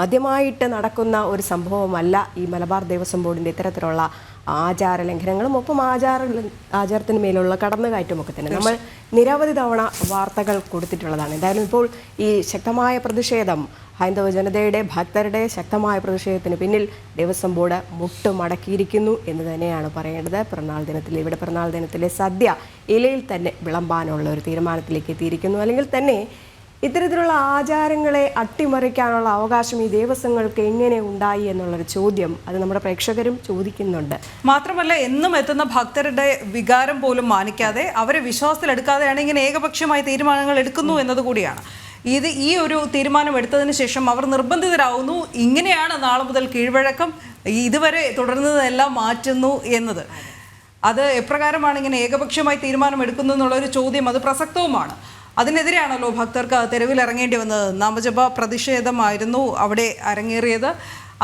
ആദ്യമായിട്ട് നടക്കുന്ന ഒരു സംഭവമല്ല. ഈ മലബാർ ദേവസ്വം ബോർഡിൻ്റെ ഇത്തരത്തിലുള്ള ആചാര ലംഘനങ്ങളും ഒപ്പം ആചാരത്തിന് മേലുള്ള കടന്നുകയറ്റമൊക്കെ തന്നെ നമ്മൾ നിരവധി തവണ വാർത്തകൾ കൊടുത്തിട്ടുള്ളതാണ്. എന്തായാലും ഇപ്പോൾ ഈ ശക്തമായ പ്രതിഷേധം, ഹൈന്ദവ ജനതയുടെ ഭക്തരുടെ ശക്തമായ പ്രതിഷേധത്തിന് പിന്നിൽ ദേവസ്വം ബോർഡ് മുട്ടുമടക്കിയിരിക്കുന്നു എന്ന് തന്നെയാണ് പറയേണ്ടത്. പിറന്നാൾ ദിനത്തിലെ സദ്യ ഇലയിൽ തന്നെ വിളമ്പാനുള്ള ഒരു തീരുമാനത്തിലേക്ക് എത്തിയിരിക്കുന്നു. അല്ലെങ്കിൽ തന്നെ ഇത്തരത്തിലുള്ള ആചാരങ്ങളെ അട്ടിമറിക്കാനുള്ള അവകാശം ഈ ദേവസ്വങ്ങൾക്ക് എങ്ങനെ ഉണ്ടായി എന്നുള്ളൊരു ചോദ്യം അത് നമ്മുടെ പ്രേക്ഷകരും ചോദിക്കുന്നുണ്ട്. മാത്രമല്ല, എന്നും എത്തുന്ന ഭക്തരുടെ വികാരം പോലും മാനിക്കാതെ അവരെ വിശ്വാസത്തിലെടുക്കാതെയാണ് ഇങ്ങനെ ഏകപക്ഷീയമായ തീരുമാനങ്ങൾ എടുക്കുന്നു എന്നതുകൂടിയാണ്. ഈ ഒരു തീരുമാനം എടുത്തതിന് ശേഷം അവർ നിർബന്ധിതരാകുന്നു, ഇങ്ങനെയാണ് നാളെ മുതൽ കീഴ്വഴക്കം, ഇതുവരെ തുടർന്നതെല്ലാം മാറ്റുന്നു എന്നത്. അത് എപ്രകാരമാണ് ഇങ്ങനെ ഏകപക്ഷീയമായി തീരുമാനം എടുക്കുന്നു എന്നുള്ളൊരു ചോദ്യം അത് പ്രസക്തവുമാണ്. അതിനെതിരെയാണല്ലോ ഭക്തർക്ക് തെരുവിലിറങ്ങേണ്ടി വന്നത്. നാമജപ പ്രതിഷേധമായിരുന്നു അവിടെ അരങ്ങേറിയത്.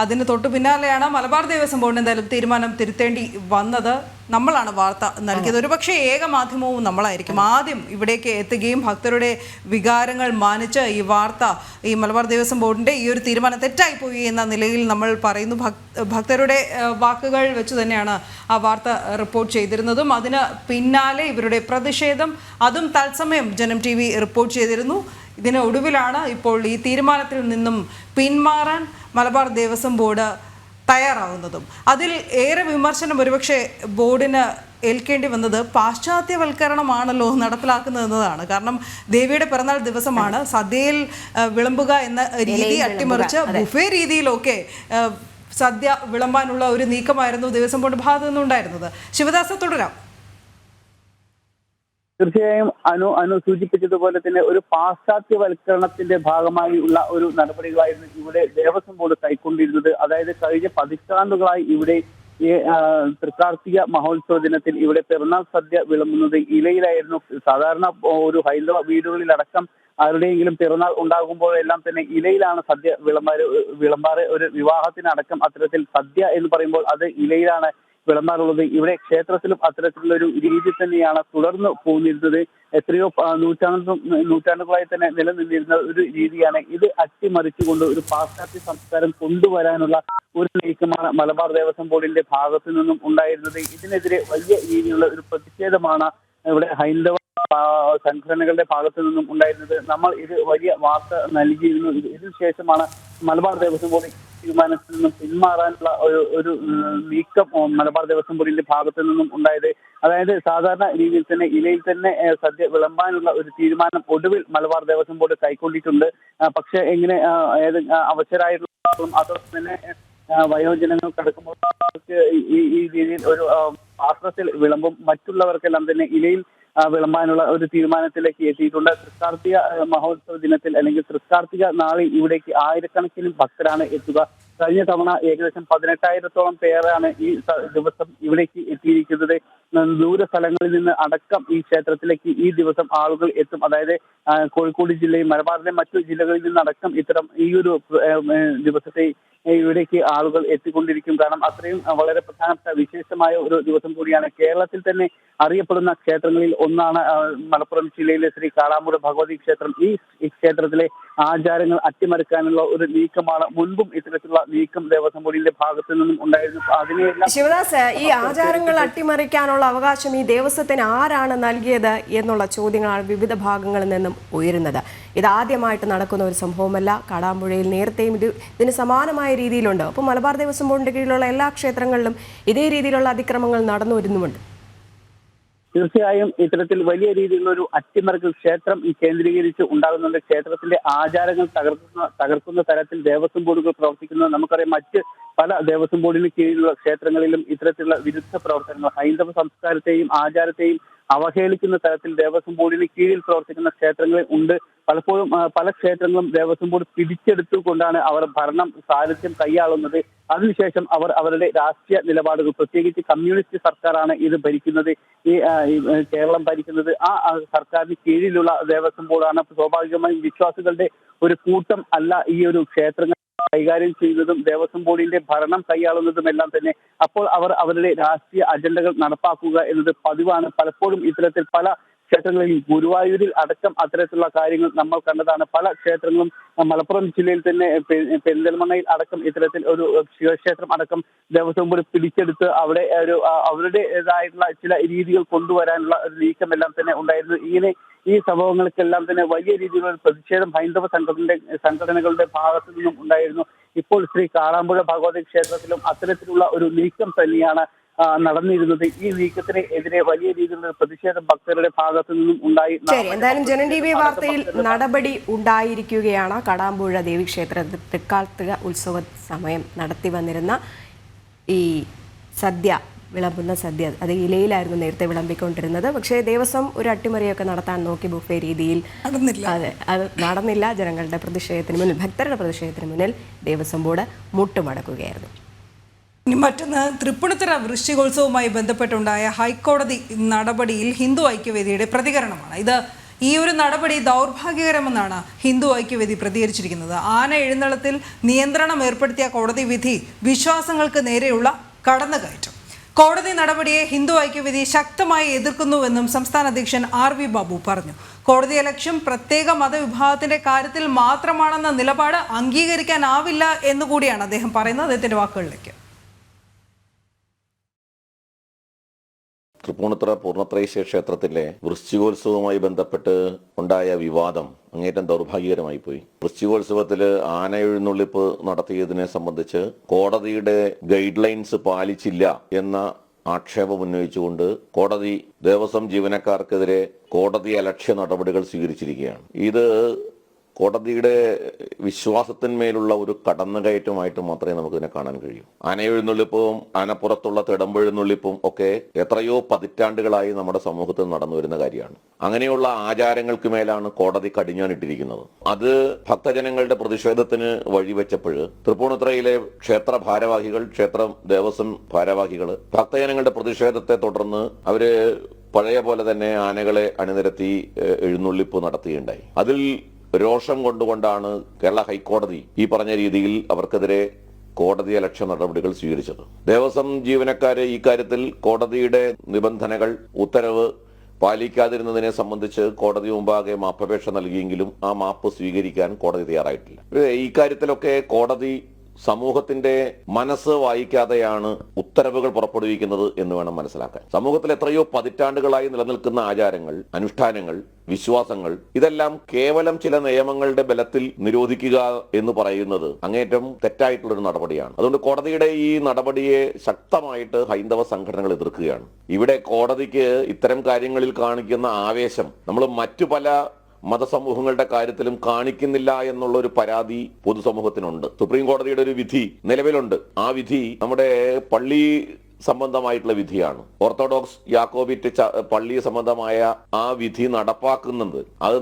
അതിന് തൊട്ടു പിന്നാലെയാണ് മലബാർ ദേവസ്വം ബോർഡ് എന്തായാലും തീരുമാനം തിരുത്തേണ്ടി വന്നത്. നമ്മളാണ് വാർത്ത നൽകിയത്. ഒരുപക്ഷെ ഏക മാധ്യമവും നമ്മളായിരിക്കും ആദ്യം ഇവിടേക്ക് എത്തുകയും ഭക്തരുടെ വികാരങ്ങൾ മാനിച്ച് ഈ വാർത്ത, ഈ മലബാർ ദേവസ്വം ബോർഡിൻ്റെ ഈ ഒരു തീരുമാനം തെറ്റായിപ്പോയി എന്ന നിലയിൽ നമ്മൾ പറയുന്നു. ഭക്തരുടെ വാക്കുകൾ വെച്ച് തന്നെയാണ് ആ വാർത്ത റിപ്പോർട്ട് ചെയ്തിരുന്നതും. അതിന് പിന്നാലെ ഇവരുടെ പ്രതിഷേധം, അതും തത്സമയം ജനം TV റിപ്പോർട്ട് ചെയ്തിരുന്നു. ഇതിന് ഒടുവിലാണ് ഇപ്പോൾ ഈ തീരുമാനത്തിൽ നിന്നും പിന്മാറാൻ മലബാർ ദേവസ്വം ബോർഡ് തയ്യാറാവുന്നതും. അതിൽ ഏറെ വിമർശനം ഒരുപക്ഷെ ബോർഡിന് ഏൽക്കേണ്ടി വന്നത് പാശ്ചാത്യവൽക്കരണമാണല്ലോ നടപ്പിലാക്കുന്നതെന്നതാണ്. കാരണം ദേവിയുടെ പിറന്നാൾ ദിവസമാണ്, സദ്യയിൽ വിളമ്പുക എന്ന രീതി അട്ടിമറിച്ച് ബുഫേ രീതിയിലൊക്കെ സദ്യ വിളമ്പാനുള്ള ഒരു നീക്കമായിരുന്നു ദേവസ്വം ബോർഡ് ഭാഗത്തു നിന്നുണ്ടായിരുന്നത്. ശിവദാസ തുടരാം. തീർച്ചയായും അനു സൂചിപ്പിച്ചതുപോലെ തന്നെ ഒരു പാശ്ചാത്യവൽക്കരണത്തിന്റെ ഭാഗമായി ഉള്ള ഒരു നടപടികളായിരുന്നു ഇവിടെ ദേവസ്വം ബോർഡ് കൈക്കൊണ്ടിരുന്നത്. അതായത് കഴിഞ്ഞ പതിറ്റാണ്ടുകളായി ഇവിടെ ഈ തൃക്കാർത്തിക മഹോത്സവ ദിനത്തിൽ ഇവിടെ പിറന്നാൾ സദ്യ വിളമ്പുന്നത് ഇലയിലായിരുന്നു. സാധാരണ ഒരു ഹൈന്ദവ വീടുകളിലടക്കം ആരുടെയെങ്കിലും പിറന്നാൾ ഉണ്ടാകുമ്പോഴെല്ലാം തന്നെ ഇലയിലാണ് സദ്യ വിളമ്പാറ്. ഒരു വിവാഹത്തിനടക്കം അത്തരത്തിൽ സദ്യ എന്ന് പറയുമ്പോൾ അത് ഇലയിലാണ് വിളമ്പാറുള്ളത്. ഇവിടെ ക്ഷേത്രത്തിലും അത്തരത്തിലുള്ള ഒരു രീതി തന്നെയാണ് തുടർന്ന് പോന്നിരുന്നത്. എത്രയോ നൂറ്റാണ്ടുകളായി തന്നെ നിലനിന്നിരുന്ന ഒരു രീതിയാണ്. ഇത് അട്ടിമറിച്ചുകൊണ്ട് ഒരു പാശ്ചാത്യ സംസ്കാരം കൊണ്ടുവരാനുള്ള ഒരു നീക്കമാണ് മലബാർ ദേവസ്വം ബോർഡിന്റെ ഭാഗത്തു നിന്നും ഉണ്ടായിരുന്നത്. ഇതിനെതിരെ വലിയ രീതിയിലുള്ള ഒരു പ്രതിഷേധമാണ് ഇവിടെ ഹൈന്ദവ സംഘടനകളുടെ ഭാഗത്തു നിന്നും ഉണ്ടായിരുന്നത്. നമ്മൾ ഇത് വലിയ വാർത്ത നൽകിയിരുന്നു. ഇതിനുശേഷമാണ് മലബാർ ദേവസ്വം ബോർഡ് തീരുമാനത്തിൽ നിന്നും പിന്മാറാനുള്ള ഒരു നീക്കം മലബാർ ദേവസ്വം ബോർഡിന്റെ ഭാഗത്തു നിന്നും ഉണ്ടായത്. അതായത് സാധാരണ രീതിയിൽ തന്നെ ഇലയിൽ തന്നെ സദ്യ വിളമ്പാനുള്ള ഒരു തീരുമാനം ഒടുവിൽ മലബാർ ദേവസ്വം ബോർഡ് കൈക്കൊണ്ടിട്ടുണ്ട്. പക്ഷെ എങ്ങനെ അവശരായിട്ടുള്ള അതോടൊപ്പം തന്നെ വയോജനങ്ങൾ കടക്കുമ്പോൾ ഈ രീതിയിൽ ഒരു പാത്രത്തിൽ വിളമ്പും, മറ്റുള്ളവർക്കെല്ലാം തന്നെ ഇലയിൽ വിളമ്പാനുള്ള ഒരു തീരുമാനത്തിലേക്ക് എത്തിയിട്ടുണ്ട്. തൃക്കാർത്തിക മഹോത്സവ ദിനത്തിൽ അല്ലെങ്കിൽ തൃക്കാർത്തിക നാളിൽ ഇവിടേക്ക് ആയിരക്കണക്കിന് ഭക്തരാണ് എത്തുക. കഴിഞ്ഞ തവണ ഏകദേശം 18,000-ഓളം പേരാണ് ഈ ദിവസം ഇവിടേക്ക് എത്തിയിരിക്കുന്നത്. ദൂര സ്ഥലങ്ങളിൽ നിന്ന് അടക്കം ഈ ക്ഷേത്രത്തിലേക്ക് ഈ ദിവസം ആളുകൾ എത്തും. അതായത് കോഴിക്കോട് ജില്ലയും മലബാറിലെ മറ്റു ജില്ലകളിൽ നിന്നടക്കം ഇത്തരം ഈ ഒരു ദിവസത്തെ ഇവിടേക്ക് ആളുകൾ എത്തിക്കൊണ്ടിരിക്കും. കാരണം അത്രയും വളരെ പ്രധാനപ്പെട്ട വിശേഷമായ ഒരു ദിവസം കൂടിയാണ്. കേരളത്തിൽ തന്നെ അറിയപ്പെടുന്ന ക്ഷേത്രങ്ങളിൽ ഒന്നാണ് മലപ്പുറം ജില്ലയിലെ ശ്രീ കാളാമ്പുഴ ഭഗവതി ക്ഷേത്രം. ഈ ക്ഷേത്രത്തിലെ ആചാരങ്ങൾ അട്ടിമറിക്കാനുള്ള ഒരു നീക്കമാണ് മുൻപും ഇത്തരത്തിലുള്ള നീക്കം ദേവസ്വം ബോർഡിന്റെ ഭാഗത്തു നിന്നും ഉണ്ടായിരുന്നു. അതിനെല്ലാം ശിവദാസ്, ഈ ആചാരങ്ങൾ അട്ടിമറിക്കാനുള്ള അവകാശം ഈ ദേവസ്വത്തിന് ആരാണ് നൽകിയത് എന്നുള്ള ചോദ്യങ്ങളാണ് വിവിധ ഭാഗങ്ങളിൽ നിന്നും ഉയരുന്നത്. ഇതാദ്യമായിട്ട് നടക്കുന്ന ഒരു സംഭവമല്ല. കാടാമ്പുഴയിൽ നേരത്തെയും ഇതിന് സമാനമായ രീതിയിലുണ്ട്. അപ്പോൾ മലബാർ ദേവസ്വം ബോർഡിന്റെ കീഴിലുള്ള എല്ലാ ക്ഷേത്രങ്ങളിലും ഇതേ രീതിയിലുള്ള അതിക്രമങ്ങൾ നടന്നു വരുന്നുമുണ്ട്. തീർച്ചയായും ഇത്തരത്തിൽ വലിയ രീതിയിലുള്ള ഒരു അട്ടിമറിക്കൽ ക്ഷേത്രം കേന്ദ്രീകരിച്ച് ഉണ്ടാകുന്നുണ്ട്. ക്ഷേത്രത്തിന്റെ ആചാരങ്ങൾ തകർക്കുന്ന തരത്തിൽ ദേവസ്വം ബോർഡുകൾ പ്രവർത്തിക്കുന്നത് നമുക്കറിയാം. മറ്റ് പല ദേവസ്വം ബോർഡിന് കീഴിലുള്ള ക്ഷേത്രങ്ങളിലും ഇത്തരത്തിലുള്ള വിരുദ്ധ പ്രവർത്തനങ്ങൾ, ഹൈന്ദവ സംസ്കാരത്തെയും ആചാരത്തെയും അവഹേളിക്കുന്ന തരത്തിൽ ദേവസ്വം ബോർഡിന് കീഴിൽ പ്രവർത്തിക്കുന്ന ക്ഷേത്രങ്ങളിൽ ഉണ്ട്. പലപ്പോഴും പല ക്ഷേത്രങ്ങളും ദേവസ്വം ബോർഡ് പിടിച്ചെടുത്തുകൊണ്ടാണ് അവർ ഭരണം സാരഥ്യം കൈയാളുന്നത്. അതിനുശേഷം അവർ അവരുടെ രാഷ്ട്രീയ നിലപാടുകൾ, പ്രത്യേകിച്ച് കമ്മ്യൂണിസ്റ്റ് സർക്കാരാണ് ഇത് ഭരിക്കുന്നത്, ഈ കേരളം ഭരിക്കുന്നത്. ആ സർക്കാരിന് കീഴിലുള്ള ദേവസ്വം ബോർഡാണ്. സ്വാഭാവികമായും വിശ്വാസികളുടെ ഒരു കൂട്ടം അല്ല ഈ ഒരു ക്ഷേത്രങ്ങൾ കൈകാര്യം ചെയ്യുന്നതും ദേവസ്വം ബോർഡിന്റെ ഭരണം കൈയാളുന്നതുമെല്ലാം തന്നെ. അപ്പോൾ അവർ അവരുടെ രാഷ്ട്രീയ അജണ്ടകൾ നടപ്പാക്കുക എന്നത് പതിവാണ്. പലപ്പോഴും ഇത്തരത്തിൽ പല ക്ഷേത്രങ്ങളിൽ, ഗുരുവായൂരിൽ അടക്കം അത്തരത്തിലുള്ള കാര്യങ്ങൾ നമ്മൾ കണ്ടതാണ്. പല ക്ഷേത്രങ്ങളും മലപ്പുറം ജില്ലയിൽ തന്നെ പെരിന്തൽമണ്ണയിൽ അടക്കം ഇത്തരത്തിൽ ഒരു ശിവക്ഷേത്രം അടക്കം ദേവസ്വം ബോർഡ് പിടിച്ചെടുത്ത് അവിടെ അവരുടേതായിട്ടുള്ള ചില രീതികൾ കൊണ്ടുവരാനുള്ള ഒരു നീക്കമെല്ലാം തന്നെ ഉണ്ടായിരുന്നു. ഇങ്ങനെ ഈ സംഭവങ്ങൾക്കെല്ലാം തന്നെ വലിയ രീതിയിലുള്ള പ്രതിഷേധം ഹൈന്ദവ സംഘടനകളുടെ ഭാഗത്തു നിന്നും ഉണ്ടായിരുന്നു. ഇപ്പോൾ ശ്രീ കാളാമ്പുഴ ഭഗവതി ക്ഷേത്രത്തിലും അത്തരത്തിലുള്ള ഒരു നീക്കം തന്നെയാണ് നടന്നിരുന്നത്. ഈ നീക്കത്തിന് എതിരെ വലിയ രീതിയിലുള്ള പ്രതിഷേധം ഭക്തരുടെ ഭാഗത്തു നിന്നും ഉണ്ടായി. എന്തായാലും ജനം TV വാർത്തയിൽ നടപടി ഉണ്ടായിരിക്കുകയാണ്. കാടാമ്പുഴ ദേവീക്ഷേത്രത്തിൽ തൃക്കാർത്തിക ഉത്സവ സമയം നടത്തി വന്നിരുന്ന ഈ സദ്യ വിളമ്പുന്ന സദ്യ അത് ഇലയിലായിരുന്നു നേരത്തെ വിളമ്പിക്കൊണ്ടിരുന്നത്. പക്ഷേ ദേവസ്വം ഒരു അട്ടിമറിയൊക്കെ നടത്താൻ നോക്കി ബുഫേ രീതിയിൽ. അതെ, അത് നടന്നില്ല. ജനങ്ങളുടെ പ്രതിഷേധത്തിന് മുന്നിൽ, ഭക്തരുടെ പ്രതിഷേധത്തിന് മുന്നിൽ ദേവസ്വം ബോർഡ് മുട്ടുമടക്കുകയായിരുന്നു. ഇനി മറ്റൊന്ന്, തൃപ്പൂണിത്തുറ വൃശ്ചികോത്സവവുമായി ബന്ധപ്പെട്ടുണ്ടായ ഹൈക്കോടതി നടപടിയിൽ ഹിന്ദു ഐക്യവേദിയുടെ പ്രതികരണമാണ്. ഈ ഒരു നടപടി ദൗർഭാഗ്യകരമെന്നാണ് ഹിന്ദു ഐക്യവേദി പ്രതികരിച്ചിരിക്കുന്നത്. ആന എഴുന്നള്ളത്തിൽ നിയന്ത്രണം ഏർപ്പെടുത്തിയ കോടതി വിധി വിശ്വാസങ്ങൾക്ക് നേരെയുള്ള കടന്നുകയറ്റം. കോടതി നടപടിയെ ഹിന്ദു ഐക്യവേദി ശക്തമായി എതിർക്കുന്നുവെന്നും സംസ്ഥാന അധ്യക്ഷൻ RV ബാബു പറഞ്ഞു. കോടതിയെ ലക്ഷ്യം പ്രത്യേക മതവിഭാഗത്തിന്റെ കാര്യത്തിൽ മാത്രമാണെന്ന നിലപാട് അംഗീകരിക്കാനാവില്ല എന്നുകൂടിയാണ് അദ്ദേഹം പറയുന്നത്. അദ്ദേഹത്തിന്റെ വാക്കുകളിലേക്ക്. തൃപ്പൂണിത്തുറ പൂർണ്ണത്രയീശ ക്ഷേത്രത്തിലെ വൃശ്ചികോത്സവവുമായി ബന്ധപ്പെട്ട് ഉണ്ടായ വിവാദം അങ്ങേറ്റം ദൗർഭാഗ്യകരമായി പോയി. വൃശ്ചികോത്സവത്തിൽ ആന എഴുന്നള്ളിപ്പ് നടത്തിയതിനെ സംബന്ധിച്ച് കോടതിയുടെ ഗൈഡ് ലൈൻസ് പാലിച്ചില്ല എന്ന ആക്ഷേപം ഉന്നയിച്ചുകൊണ്ട് കോടതി ദേവസ്വം ജീവനക്കാർക്കെതിരെ കോടതി അലക്ഷ്യ നടപടികൾ സ്വീകരിച്ചിരിക്കുകയാണ്. ഇത് കോടതിയുടെ വിശ്വാസത്തിന്മേലുള്ള ഒരു കടന്നുകയറ്റമായിട്ട് മാത്രമേ നമുക്കിതിനെ കാണാൻ കഴിയൂ. ആനയെഴുന്നള്ളിപ്പും ആനപ്പുറത്തുള്ള തിടമ്പെഴുന്നള്ളിപ്പും ഒക്കെ എത്രയോ പതിറ്റാണ്ടുകളായി നമ്മുടെ സമൂഹത്തിൽ നടന്നു വരുന്ന കാര്യമാണ്. അങ്ങനെയുള്ള ആചാരങ്ങൾക്ക് മേലാണ് കോടതി കടിഞ്ഞാണിട്ടിരിക്കുന്നത്. അത് ഭക്തജനങ്ങളുടെ പ്രതിഷേധത്തിന് വഴിവെച്ചപ്പോൾ തൃപ്പൂണിത്തുറയിലെ ക്ഷേത്ര ഭാരവാഹികൾ, ക്ഷേത്രം ദേവസ്വം ഭാരവാഹികൾ ഭക്തജനങ്ങളുടെ പ്രതിഷേധത്തെ തുടർന്ന് അവര് പഴയ പോലെ തന്നെ ആനകളെ അണിനിരത്തി എഴുന്നള്ളിപ്പ് നടത്തുകയുണ്ടായി. അതിൽ രോഷം കൊണ്ടുകൊണ്ടാണ് കേരള ഹൈക്കോടതി ഈ പറഞ്ഞ രീതിയിൽ അവർക്കെതിരെ കോടതി അലക്ഷ്യ നടപടികൾ സ്വീകരിച്ചത്. ദേവസ്വം ജീവനക്കാരെ ഈ കാര്യത്തിൽ കോടതിയുടെ നിബന്ധനകൾ, ഉത്തരവ് പാലിക്കാതിരുന്നതിനെ സംബന്ധിച്ച് കോടതി മുമ്പാകെ മാപ്പപേക്ഷ നൽകിയെങ്കിലും ആ മാപ്പ് സ്വീകരിക്കാൻ കോടതി തയ്യാറായിട്ടില്ല. ഈ കാര്യത്തിലൊക്കെ കോടതി സമൂഹത്തിന്റെ മനസ്സ് വായിക്കാതെയാണ് ഉത്തരവുകൾ പുറപ്പെടുവിക്കുന്നത് എന്ന് വേണം മനസ്സിലാക്കാൻ. സമൂഹത്തിൽ എത്രയോ പതിറ്റാണ്ടുകളായി നിലനിൽക്കുന്ന ആചാരങ്ങൾ, അനുഷ്ഠാനങ്ങൾ, വിശ്വാസങ്ങൾ ഇതെല്ലാം കേവലം ചില നിയമങ്ങളുടെ ബലത്തിൽ നിരോധിക്കുക എന്ന് പറയുന്നത് അങ്ങേറ്റം തെറ്റായിട്ടുള്ളൊരു നടപടിയാണ്. അതുകൊണ്ട് കോടതിയുടെ ഈ നടപടിയെ ശക്തമായിട്ട് ഹൈന്ദവ സംഘടനകൾ എതിർക്കുകയാണ്. ഇവിടെ കോടതിക്ക് ഇത്തരം കാര്യങ്ങളിൽ കാണിക്കുന്ന ആവേശം നമ്മൾ മറ്റു പല മതസമൂഹങ്ങളുടെ കാര്യത്തിലും കാണിക്കുന്നില്ല എന്നുള്ള ഒരു പരാതി പൊതുസമൂഹത്തിനുണ്ട്. സുപ്രീം കോടതിയുടെ ഒരു വിധി നിലവിലുണ്ട്. ആ വിധി നമ്മുടെ പള്ളി സംബന്ധമായിട്ടുള്ള വിധിയാണ്. ഓർത്തഡോക്സ് യാക്കോബിറ്റ് പള്ളി സംബന്ധമായ ആ വിധി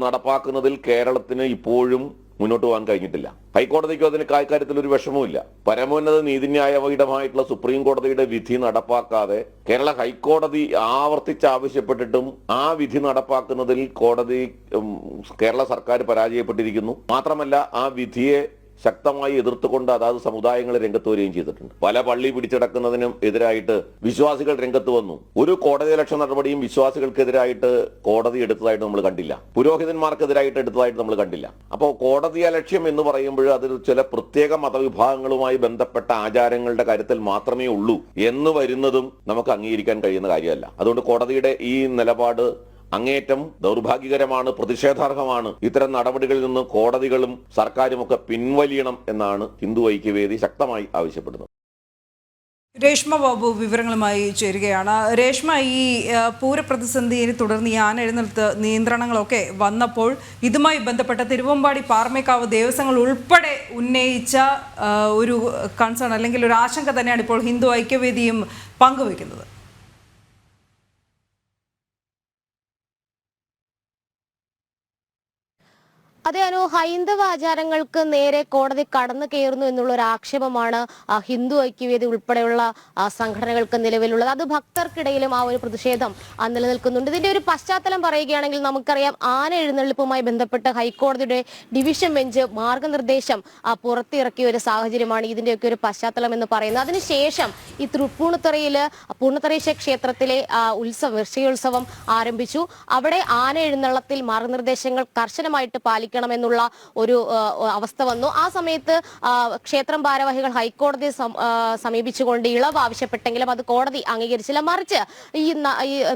നടപ്പാക്കുന്നതിൽ കേരളത്തിന് ഇപ്പോഴും മുന്നോട്ട് പോകാൻ കഴിഞ്ഞിട്ടില്ല. ഹൈക്കോടതിക്കും അതിന് കാര്യത്തിൽ ഒരു വിഷമവുമില്ല. പരമോന്നത നീതിന്യായപീഠമായിട്ടുള്ള സുപ്രീം കോടതിയുടെ വിധി നടപ്പാക്കാതെ കേരള ഹൈക്കോടതി ആവർത്തിച്ച് ആവശ്യപ്പെട്ടിട്ടും ആ വിധി നടപ്പാക്കുന്നതിൽ കേരള സർക്കാർ പരാജയപ്പെട്ടിരിക്കുന്നു. മാത്രമല്ല ആ വിധിയെ ശക്തമായി എതിർത്തുകൊണ്ട് അതാത് സമുദായങ്ങൾ രംഗത്ത് വരികയും ചെയ്തിട്ടുണ്ട്. പല പള്ളി പിടിച്ചടക്കുന്നതിനും എതിരായിട്ട് വിശ്വാസികൾ രംഗത്ത് വന്നു. ഒരു കോടതി അലക്ഷ്യ നടപടിയും വിശ്വാസികൾക്കെതിരായിട്ട് കോടതി എടുത്തതായിട്ട് നമ്മൾ കണ്ടില്ല. പുരോഹിതന്മാർക്കെതിരായിട്ട് എടുത്തതായിട്ട് നമ്മൾ കണ്ടില്ല. അപ്പോൾ കോടതി അലക്ഷ്യം എന്ന് പറയുമ്പോൾ അതിൽ ചില പ്രത്യേക മതവിഭാഗങ്ങളുമായി ബന്ധപ്പെട്ട ആചാരങ്ങളുടെ കാര്യത്തിൽ മാത്രമേ ഉള്ളൂ എന്ന് വരുന്നതും നമുക്ക് അംഗീകരിക്കാൻ കഴിയുന്ന കാര്യമല്ല. അതുകൊണ്ട് കോടതിയുടെ ഈ നിലപാട് അങ്ങേറ്റം ദൗർഭാഗ്യകരമാണ്, പ്രതിഷേധാർഹമാണ്. ഇത്തരം നടപടികളിൽ നിന്ന് കോടതികളും സർക്കാരും ഒക്കെ പിൻവലിയണം എന്നാണ് ഹിന്ദു ഐക്യവേദി ശക്തമായി ആവശ്യപ്പെടുന്നത്. രേഷ്മ ബാബു വിവരങ്ങളുമായി ചേരുകയാണ്. രേഷ്മ, ഈ പൂരപ്രതിസന്ധിയെ തുടർന്ന് ഈ ആന എഴുന്നള്ളത്ത് നിയന്ത്രണങ്ങളൊക്കെ വന്നപ്പോൾ ഇതുമായി ബന്ധപ്പെട്ട തിരുവമ്പാടി പാറമേക്കാവ് ദേവസ്വങ്ങൾ ഉൾപ്പെടെ ഉന്നയിച്ച ഒരു കൺസേൺ അല്ലെങ്കിൽ ഒരു ആശങ്ക തന്നെയാണ് ഇപ്പോൾ ഹിന്ദു ഐക്യവേദിയും പങ്കുവയ്ക്കുന്നത്. അതെ അനു, ഹൈന്ദവ ആചാരങ്ങൾക്ക് നേരെ കോടതി കടന്നു കയറുന്നു എന്നുള്ള ഒരു ആക്ഷേപമാണ് ഹിന്ദു ഐക്യവേദി ഉൾപ്പെടെയുള്ള സംഘടനകൾക്ക് നിലവിലുള്ളത്. അത് ഭക്തർക്കിടയിലും ആ ഒരു പ്രതിഷേധം നിലനിൽക്കുന്നുണ്ട്. ഇതിന്റെ ഒരു പശ്ചാത്തലം പറയുകയാണെങ്കിൽ നമുക്കറിയാം, ആന എഴുന്നള്ളിപ്പുമായി ബന്ധപ്പെട്ട് ഹൈക്കോടതിയുടെ ഡിവിഷൻ ബെഞ്ച് മാർഗനിർദ്ദേശം പുറത്തിറക്കിയ ഒരു സാഹചര്യമാണ് ഇതിന്റെയൊക്കെ ഒരു പശ്ചാത്തലം എന്ന് പറയുന്നത്. അതിനുശേഷം ഈ പൂർണ്ണത്രയീശ ക്ഷേത്രത്തിലെ വൃശ്ചികോത്സവം ആരംഭിച്ചു. അവിടെ ആന എഴുന്നള്ളത്തിൽ മാർഗനിർദ്ദേശങ്ങൾ കർശനമായിട്ട് പാലിക്കണമെന്നുള്ള ഒരു അവസ്ഥ വന്നു. ആ സമയത്ത് ക്ഷേത്രം ഭാരവാഹികൾ ഹൈക്കോടതിയെ സമീപിച്ചുകൊണ്ട് ഇളവ് ആവശ്യപ്പെട്ടെങ്കിലും അത് കോടതി അംഗീകരിച്ചില്ല. മറിച്ച് ഈ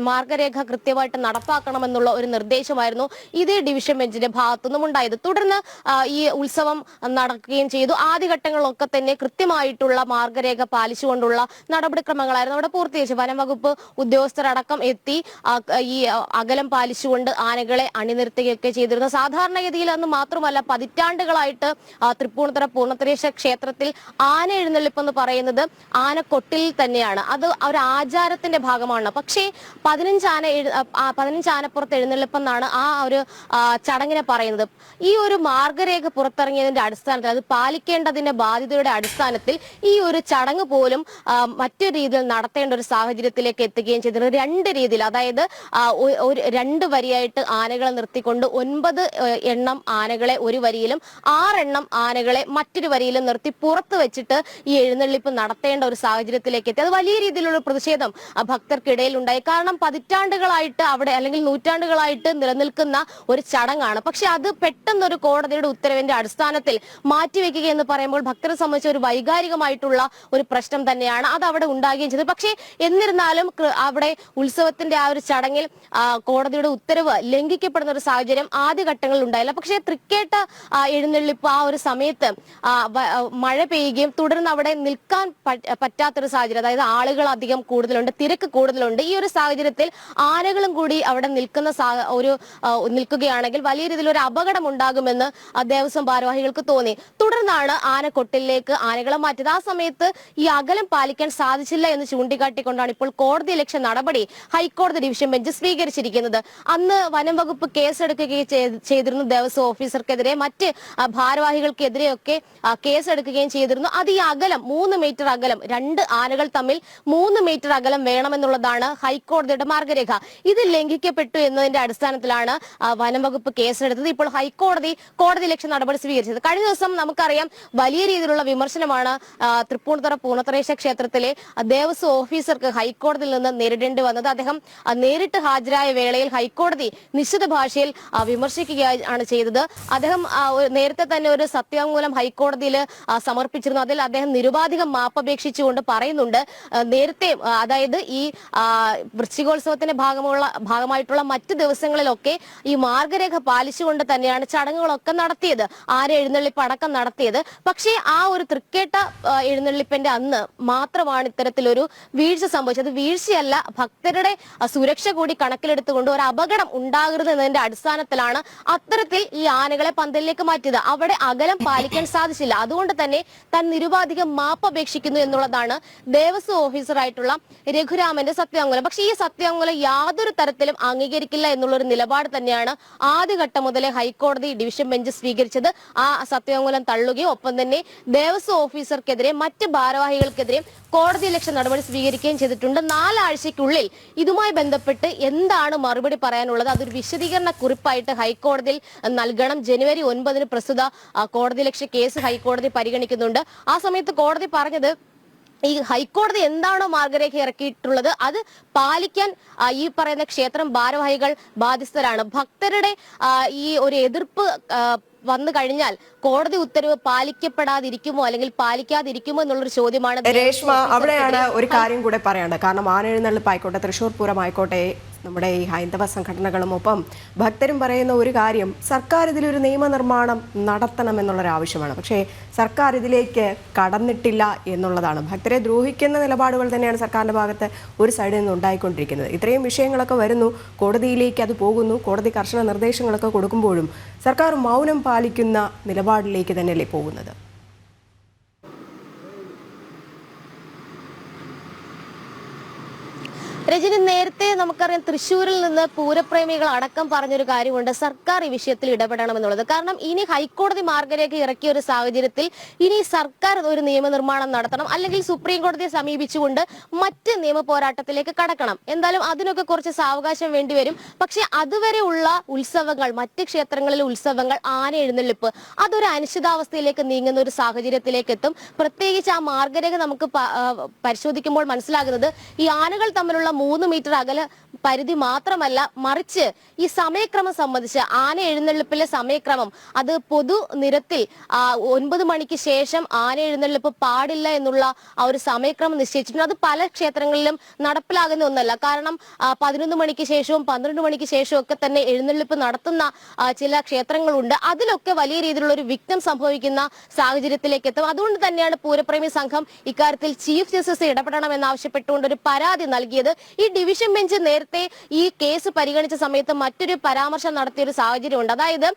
മാർഗരേഖ കൃത്യമായിട്ട് നടപ്പാക്കണമെന്നുള്ള ഒരു നിർദ്ദേശമായിരുന്നു ഇതേ ഡിവിഷൻ ബെഞ്ചിന്റെ ഭാഗത്തുനിന്നും ഉണ്ടായത്. തുടർന്ന് ഈ ഉത്സവം നടക്കുകയും ചെയ്തു. ആദ്യഘട്ടങ്ങളിലൊക്കെ തന്നെ കൃത്യമായിട്ടുള്ള മാർഗരേഖ പാലിച്ചുകൊണ്ടുള്ള നടപടിക്രമങ്ങളായിരുന്നു അവിടെ പൂർത്തീകരിച്ചു. വനം വകുപ്പ് ഉദ്യോഗസ്ഥരടക്കം എത്തി ഈ അകലം പാലിച്ചുകൊണ്ട് ആനകളെ അണിനിർത്തുകയൊക്കെ ചെയ്തിരുന്നു. സാധാരണഗതിയിൽ എന്ന് മാത്രമല്ല പതിറ്റാണ്ടുകളായിട്ട് തൃപ്പൂണിത്തുറ പൂർണ്ണത്രയീശ ക്ഷേത്രത്തിൽ ആന എഴുന്നള്ളിപ്പ് എന്ന് പറയുന്നത് ആനക്കൊട്ടിൽ തന്നെയാണ്. അത് ഒരു ആചാരത്തിന്റെ ഭാഗമാണ്. പക്ഷേ 15 ആനപ്പുറത്ത് എഴുന്നള്ളിപ്പെന്നാണ് ആ ഒരു ചടങ്ങിനെ പറയുന്നത്. ഈ ഒരു മാർഗരേഖ പുറത്തിറങ്ങിയതിന്റെ അടിസ്ഥാനത്തിൽ, അത് പാലിക്കേണ്ടതിന്റെ ബാധ്യതയുടെ അടിസ്ഥാനത്തിൽ ഈ ഒരു ചടങ്ങ് പോലും മറ്റൊരു രീതിയിൽ നടത്തേണ്ട ഒരു സാഹചര്യത്തിലേക്ക് എത്തുകയും ചെയ്തിരുന്നു. 2 രീതിയിൽ, അതായത് 2 വരിയായിട്ട് ആനകളെ നിർത്തിക്കൊണ്ട് 9 എണ്ണം ആനകളെ ഒരു വരിയിലും 6 എണ്ണം ആനകളെ മറ്റൊരു വരിയിലും നിർത്തി പുറത്ത് വെച്ചിട്ട് ഈ എഴുന്നള്ളിപ്പ് നടത്തേണ്ട ഒരു സാഹചര്യത്തിലേക്ക് എത്തി. അത് വലിയ രീതിയിലുള്ള പ്രതിഷേധം ഭക്തർക്കിടയിൽ ഉണ്ടായി. കാരണം പതിറ്റാണ്ടുകളായിട്ട് അവിടെ, അല്ലെങ്കിൽ നൂറ്റാണ്ടുകളായിട്ട് നിലനിൽക്കുന്ന ഒരു ചടങ്ങാണ്. പക്ഷെ അത് പെട്ടെന്നൊരു കോടതിയുടെ ഉത്തരവിന്റെ അടിസ്ഥാനത്തിൽ മാറ്റിവെക്കുക എന്ന് പറയുമ്പോൾ ഭക്തരെ സംബന്ധിച്ച് ഒരു വൈകാരികമായിട്ടുള്ള ഒരു പ്രശ്നം തന്നെയാണ്. അത് അവിടെ ഉണ്ടാകുകയും ചെയ്തത്. പക്ഷേ എന്നിരുന്നാലും അവിടെ ഉത്സവത്തിന്റെ ആ ഒരു ചടങ്ങിൽ കോടതിയുടെ ഉത്തരവ് ലംഘിക്കപ്പെടുന്ന ഒരു സാഹചര്യം ആദ്യഘട്ടങ്ങളിൽ ഉണ്ടായില്ല. പക്ഷേ തൃക്കേട്ട എഴുന്നള്ളിപ്പ് ആ ഒരു സമയത്ത് മഴ പെയ്യുകയും തുടർന്ന് അവിടെ നിൽക്കാൻ പറ്റാത്തൊരു സാഹചര്യം, അതായത് ആളുകൾ അധികം കൂടുതലുണ്ട്, തിരക്ക് കൂടുതലുണ്ട്. ഈ ഒരു സാഹചര്യത്തിൽ ആനകളും കൂടി അവിടെ നിൽക്കുകയാണെങ്കിൽ വലിയ രീതിയിലൊരു അപകടം ഉണ്ടാകുമെന്ന് ദേവസ്വം ഭാരവാഹികൾക്ക് തോന്നി. തുടർന്നാണ് ആനക്കൊട്ടിലേക്ക് ആനകളെ മാറ്റിയത്. ആ സമയത്ത് ഈ അകലം പാലിക്കാൻ സാധിച്ചില്ല എന്ന് ചൂണ്ടിക്കാട്ടിക്കൊണ്ടാണ് ഇപ്പോൾ കോടതിയലക്ഷ്യ നടപടി ഹൈക്കോടതി ഡിവിഷൻ ബെഞ്ച് സ്വീകരിച്ചിരിക്കുന്നത്. അന്ന് വനം വകുപ്പ് കേസെടുക്കുകയും ചെയ്തിരുന്നു. ദേവസ്വം ഓഫീസർക്കെതിരെ, മറ്റ് ഭാരവാഹികൾക്കെതിരെയൊക്കെ കേസെടുക്കുകയും ചെയ്തിരുന്നു. അത് ഈ അകലം 3 മീറ്റർ അകലം, 2 ആനകൾ തമ്മിൽ 3 മീറ്റർ അകലം വേണമെന്നുള്ളതാണ് ഹൈക്കോടതിയുടെ മാർഗരേഖ. ഇത് ലംഘിക്കപ്പെട്ടു എന്നതിന്റെ അടിസ്ഥാനത്തിലാണ് വനം വകുപ്പ് കേസെടുത്തത്. ഇപ്പോൾ കോടതിയലക്ഷ്യ നടപടി സ്വീകരിച്ചത്. കഴിഞ്ഞ ദിവസം നമുക്കറിയാം വലിയ രീതിയിലുള്ള വിമർശനമാണ് തൃപ്പൂണിത്തുറ പൂർണ്ണത്രയീശ ക്ഷേത്രത്തിലെ ദേവസ്വം ഓഫീസർക്ക് ഹൈക്കോടതിയിൽ നിന്ന് നേരിടേണ്ടി വന്നത്. അദ്ദേഹം നേരിട്ട് ഹാജരായ വേളയിൽ ഹൈക്കോടതി നിശ്ചിത ഭാഷയിൽ വിമർശിക്കുകയാണ് ചെയ്തത്. അദ്ദേഹം നേരത്തെ തന്നെ ഒരു സത്യവാങ്മൂലം ഹൈക്കോടതിയിൽ സമർപ്പിച്ചിരുന്നു. അതിൽ അദ്ദേഹം നിരുപാധികം മാപ്പപേക്ഷിച്ചുകൊണ്ട് പറയുന്നുണ്ട്, നേരത്തെ അതായത് ഈ വൃശ്ചികോത്സവത്തിന്റെ ഭാഗമായിട്ടുള്ള മറ്റു ദിവസങ്ങളിലൊക്കെ ഈ മാർഗരേഖ പാലിച്ചുകൊണ്ട് തന്നെയാണ് ചടങ്ങുകളൊക്കെ നടത്തിയത്, ആന എഴുന്നള്ളിപ്പ് അടക്കം നടത്തിയത്. പക്ഷേ ആ ഒരു തൃക്കേട്ട എഴുന്നള്ളിപ്പിന്റെ അന്ന് മാത്രമാണ് ഇത്തരത്തിലൊരു വീഴ്ച സംഭവിച്ചത്. വീഴ്ചയല്ല, ഭക്തരുടെ സുരക്ഷ കൂടി കണക്കിലെടുത്തുകൊണ്ട് ഒരു അപകടം ഉണ്ടാകരുത് എന്നതിന്റെ അടിസ്ഥാനത്തിലാണ് അത്തരത്തിൽ ഈ ആനകളെ പന്തലിലേക്ക് മാറ്റിയത്. അവിടെ അകലം പാലിക്കാൻ സാധിച്ചില്ല. അതുകൊണ്ട് തന്നെ താൻ നിരുപാധികം മാപ്പപേക്ഷിക്കുന്നു എന്നുള്ളതാണ് ദേവസ്വം ഓഫീസറായിട്ടുള്ള രഘുരാമന്റെ സത്യവാങ്മൂലം. പക്ഷേ ഈ സത്യവാങ്മൂലം യാതൊരു തരത്തിലും അംഗീകരിക്കില്ല എന്നുള്ളൊരു നിലപാട് തന്നെയാണ് ആദ്യഘട്ടം മുതലേ ഹൈക്കോടതി ഡിവിഷൻ ബെഞ്ച് സ്വീകരിച്ചത്. ആ സത്യവാങ്മൂലം തള്ളുകയും ഒപ്പം തന്നെ ദേവസ്വം ഓഫീസർക്കെതിരെ മറ്റ് ഭാരവാഹികൾക്കെതിരെ കോടതിയലക്ഷ്യ നടപടി സ്വീകരിക്കുകയും ചെയ്തിട്ടുണ്ട്. 4 ആഴ്ചയ്ക്കുള്ളിൽ ഇതുമായി ബന്ധപ്പെട്ട് എന്താണ് മറുപടി പറയാനുള്ളത്, അതൊരു വിശദീകരണ കുറിപ്പായിട്ട് ഹൈക്കോടതിയിൽ നൽകണം. ജനുവരി 9 പ്രസ്തുത കോടതിയലക്ഷ്യ കേസ് ഹൈക്കോടതി പരിഗണിക്കുന്നുണ്ട്. ആ സമയത്ത് കോടതി പറഞ്ഞത്, ഈ ഹൈക്കോടതി എന്താണോ മാർഗരേഖ ഇറക്കിയിട്ടുള്ളത് അത് പാലിക്കാൻ ഈ പറയുന്ന ക്ഷേത്രം ഭാരവാഹികൾ ബാധ്യസ്ഥരാണ്. ഭക്തരുടെ ഈ ഒരു എതിർപ്പ് വന്നു കഴിഞ്ഞാൽ കോടതി ഉത്തരവ് പാലിക്കപ്പെടാതിരിക്കുമോ അല്ലെങ്കിൽ പാലിക്കാതിരിക്കുമോ എന്നുള്ളൊരു ചോദ്യമാണ്. രേഷ്മ, അവിടെയാണ് ഒരു കാര്യം കൂടെ പറയേണ്ടത്. കാരണം ആനയെഴുന്നള്ളിപ്പ് ആയിക്കോട്ടെ, തൃശ്ശൂർ പൂരം ആയിക്കോട്ടെ, നമ്മുടെ ഈ ഹൈന്ദവ സംഘടനകളും ഒപ്പം ഭക്തരും പറയുന്ന ഒരു കാര്യം, സർക്കാർ ഇതിലൊരു നിയമനിർമ്മാണം നടത്തണം എന്നുള്ളൊരു ആവശ്യമാണ്. പക്ഷേ സർക്കാർ ഇതിലേക്ക് കടന്നിട്ടില്ല എന്നുള്ളതാണ്. ഭക്തരെ ദ്രോഹിക്കുന്ന നിലപാടുകൾ തന്നെയാണ് സർക്കാരിൻ്റെ ഭാഗത്ത് ഒരു സൈഡിൽ നിന്ന് ഉണ്ടായിക്കൊണ്ടിരിക്കുന്നത്. ഇത്രയും വിഷയങ്ങളൊക്കെ വരുന്നു, കോടതിയിലേക്ക് അത് പോകുന്നു, കോടതി കർശന നിർദ്ദേശങ്ങളൊക്കെ കൊടുക്കുമ്പോഴും സർക്കാർ മൗനം പാലിക്കുന്ന നിലപാടിലേക്ക് തന്നെയല്ലേ പോകുന്നത്? രജനി, നേരത്തെ നമുക്കറിയാം തൃശ്ശൂരിൽ നിന്ന് പൂരപ്രേമികൾ അടക്കം പറഞ്ഞൊരു കാര്യമുണ്ട്, സർക്കാർ ഈ വിഷയത്തിൽ ഇടപെടണമെന്നുള്ളത്. കാരണം ഇനി ഹൈക്കോടതി മാർഗരേഖ ഇറക്കിയ ഒരു സാഹചര്യത്തിൽ ഇനി സർക്കാർ ഒരു നിയമനിർമ്മാണം നടത്തണം, അല്ലെങ്കിൽ സുപ്രീം കോടതിയെ സമീപിച്ചുകൊണ്ട് മറ്റ് നിയമ പോരാട്ടത്തിലേക്ക് കടക്കണം. എന്തായാലും അതിനൊക്കെ കുറച്ച് സാവകാശം വേണ്ടിവരും. പക്ഷെ അതുവരെ ഉള്ള ഉത്സവങ്ങൾ, മറ്റ് ക്ഷേത്രങ്ങളിലെ ഉത്സവങ്ങൾ, ആന എഴുന്നള്ളിപ്പ്, അതൊരു അനിശ്ചിതാവസ്ഥയിലേക്ക് നീങ്ങുന്ന ഒരു സാഹചര്യത്തിലേക്ക് എത്തും. പ്രത്യേകിച്ച് ആ മാർഗരേഖ നമുക്ക് പരിശോധിക്കുമ്പോൾ മനസ്സിലാകുന്നത് ഈ ആനകൾ തമ്മിലുള്ള 3 മീറ്റർ അകല പരിധി മാത്രമല്ല, മറിച്ച് ഈ സമയക്രമം സംബന്ധിച്ച് ആന എഴുന്നള്ളിപ്പിലെ സമയക്രമം അത് പൊതു നിരത്തിൽ 9 മണിക്ക് ശേഷം ആന എഴുന്നള്ളിപ്പ് പാടില്ല എന്നുള്ള ആ ഒരു സമയക്രമം നിശ്ചയിച്ചിട്ടുണ്ട്. അത് പല ക്ഷേത്രങ്ങളിലും നടപ്പിലാകുന്ന ഒന്നല്ല. കാരണം 11 മണിക്ക് ശേഷവും 12 മണിക്ക് ശേഷവും ഒക്കെ തന്നെ എഴുന്നള്ളിപ്പ് നടത്തുന്ന ചില ക്ഷേത്രങ്ങളുണ്ട്. അതിലൊക്കെ വലിയ രീതിയിലുള്ള ഒരു വിഘ്നം സംഭവിക്കുന്ന സാഹചര്യത്തിലേക്ക് എത്തും. അതുകൊണ്ട് തന്നെയാണ് പൂരപ്രേമി സംഘം ഇക്കാര്യത്തിൽ ചീഫ് ജസ്റ്റിസ് ഇടപെടണമെന്നാവശ്യപ്പെട്ടുകൊണ്ട് ഒരു പരാതി നൽകിയത്. ഈ ഡിവിഷൻ ബെഞ്ച് നേരത്തെ ഈ കേസ് പരിഗണിച്ച സമയത്ത് മറ്റൊരു പരാമർശം നടത്തിയ ഒരു സാഹചര്യമുണ്ട്. അതായത്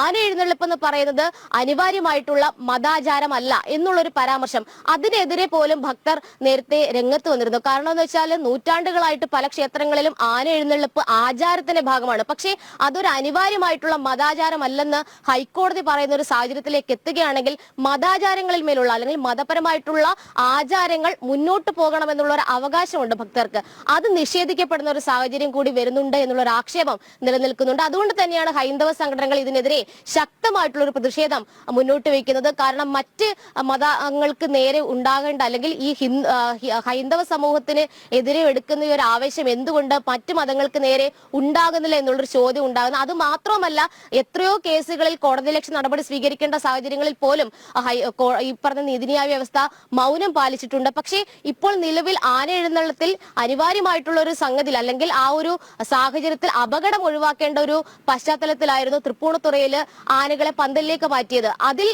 ആന എഴുന്നള്ളിപ്പ് എന്ന് പറയുന്നത് അനിവാര്യമായിട്ടുള്ള മതാചാരമല്ല എന്നുള്ളൊരു പരാമർശം. അതിനെതിരെ പോലും ഭക്തർ നേരത്തെ രംഗത്ത് വന്നിരുന്നു. കാരണം എന്ന് വെച്ചാൽ നൂറ്റാണ്ടുകളായിട്ട് പല ക്ഷേത്രങ്ങളിലും ആന എഴുന്നള്ളിപ്പ് ആചാരത്തിന്റെ ഭാഗമാണ്. പക്ഷേ അതൊരു അനിവാര്യമായിട്ടുള്ള മതാചാരമല്ലെന്ന് ഹൈക്കോടതി പറയുന്ന ഒരു സാഹചര്യത്തിലേക്ക് എത്തുകയാണെങ്കിൽ മതാചാരങ്ങളിൽ മേലുള്ള അല്ലെങ്കിൽ മതപരമായിട്ടുള്ള ആചാരങ്ങൾ മുന്നോട്ട് പോകണമെന്നുള്ള ഒരു അവകാശമുണ്ട് ഭക്തർക്ക്. അത് നിഷേധിക്കപ്പെടുന്ന ഒരു സാഹചര്യം കൂടി വരുന്നുണ്ട് എന്നുള്ള ഒരു ആക്ഷേപം നിലനിൽക്കുന്നുണ്ട്. അതുകൊണ്ട് തന്നെയാണ് ഹൈന്ദവ സംഘടനകൾ ഇതിനെതിരെ ശക്തമായിട്ടുള്ള ഒരു പ്രതിഷേധം മുന്നോട്ട് വയ്ക്കുന്നത്. കാരണം മറ്റ് മതങ്ങൾക്ക് നേരെ ഉണ്ടാകേണ്ട അല്ലെങ്കിൽ ഈ ഹൈന്ദവ സമൂഹത്തിന് എതിരെ എടുക്കുന്ന ഈ ഒരു ആവേശം എന്തുകൊണ്ട് മറ്റു മതങ്ങൾക്ക് നേരെ ഉണ്ടാകുന്നില്ല എന്നുള്ളൊരു ചോദ്യം ഉണ്ടാകുന്നു. അത് മാത്രമല്ല, എത്രയോ കേസുകളിൽ കോടതിയലക്ഷ്യ നടപടി സ്വീകരിക്കേണ്ട സാഹചര്യങ്ങളിൽ പോലും ഈ പറഞ്ഞ നീതിന്യായ വ്യവസ്ഥ മൗനം പാലിച്ചിട്ടുണ്ട്. പക്ഷേ ഇപ്പോൾ നിലവിൽ ആന എഴുന്നള്ളത്തിൽ അനിവാര്യമായിട്ടുള്ള ഒരു സംഗതി അല്ലെങ്കിൽ ആ ഒരു സാഹചര്യത്തിൽ അപകടം ഒഴിവാക്കേണ്ട ഒരു പശ്ചാത്തലത്തിലായിരുന്നു തൃപ്പൂണിത്തുറയിൽ ആനകളെ പന്തലിലേക്ക് മാറ്റിയത്. അതിൽ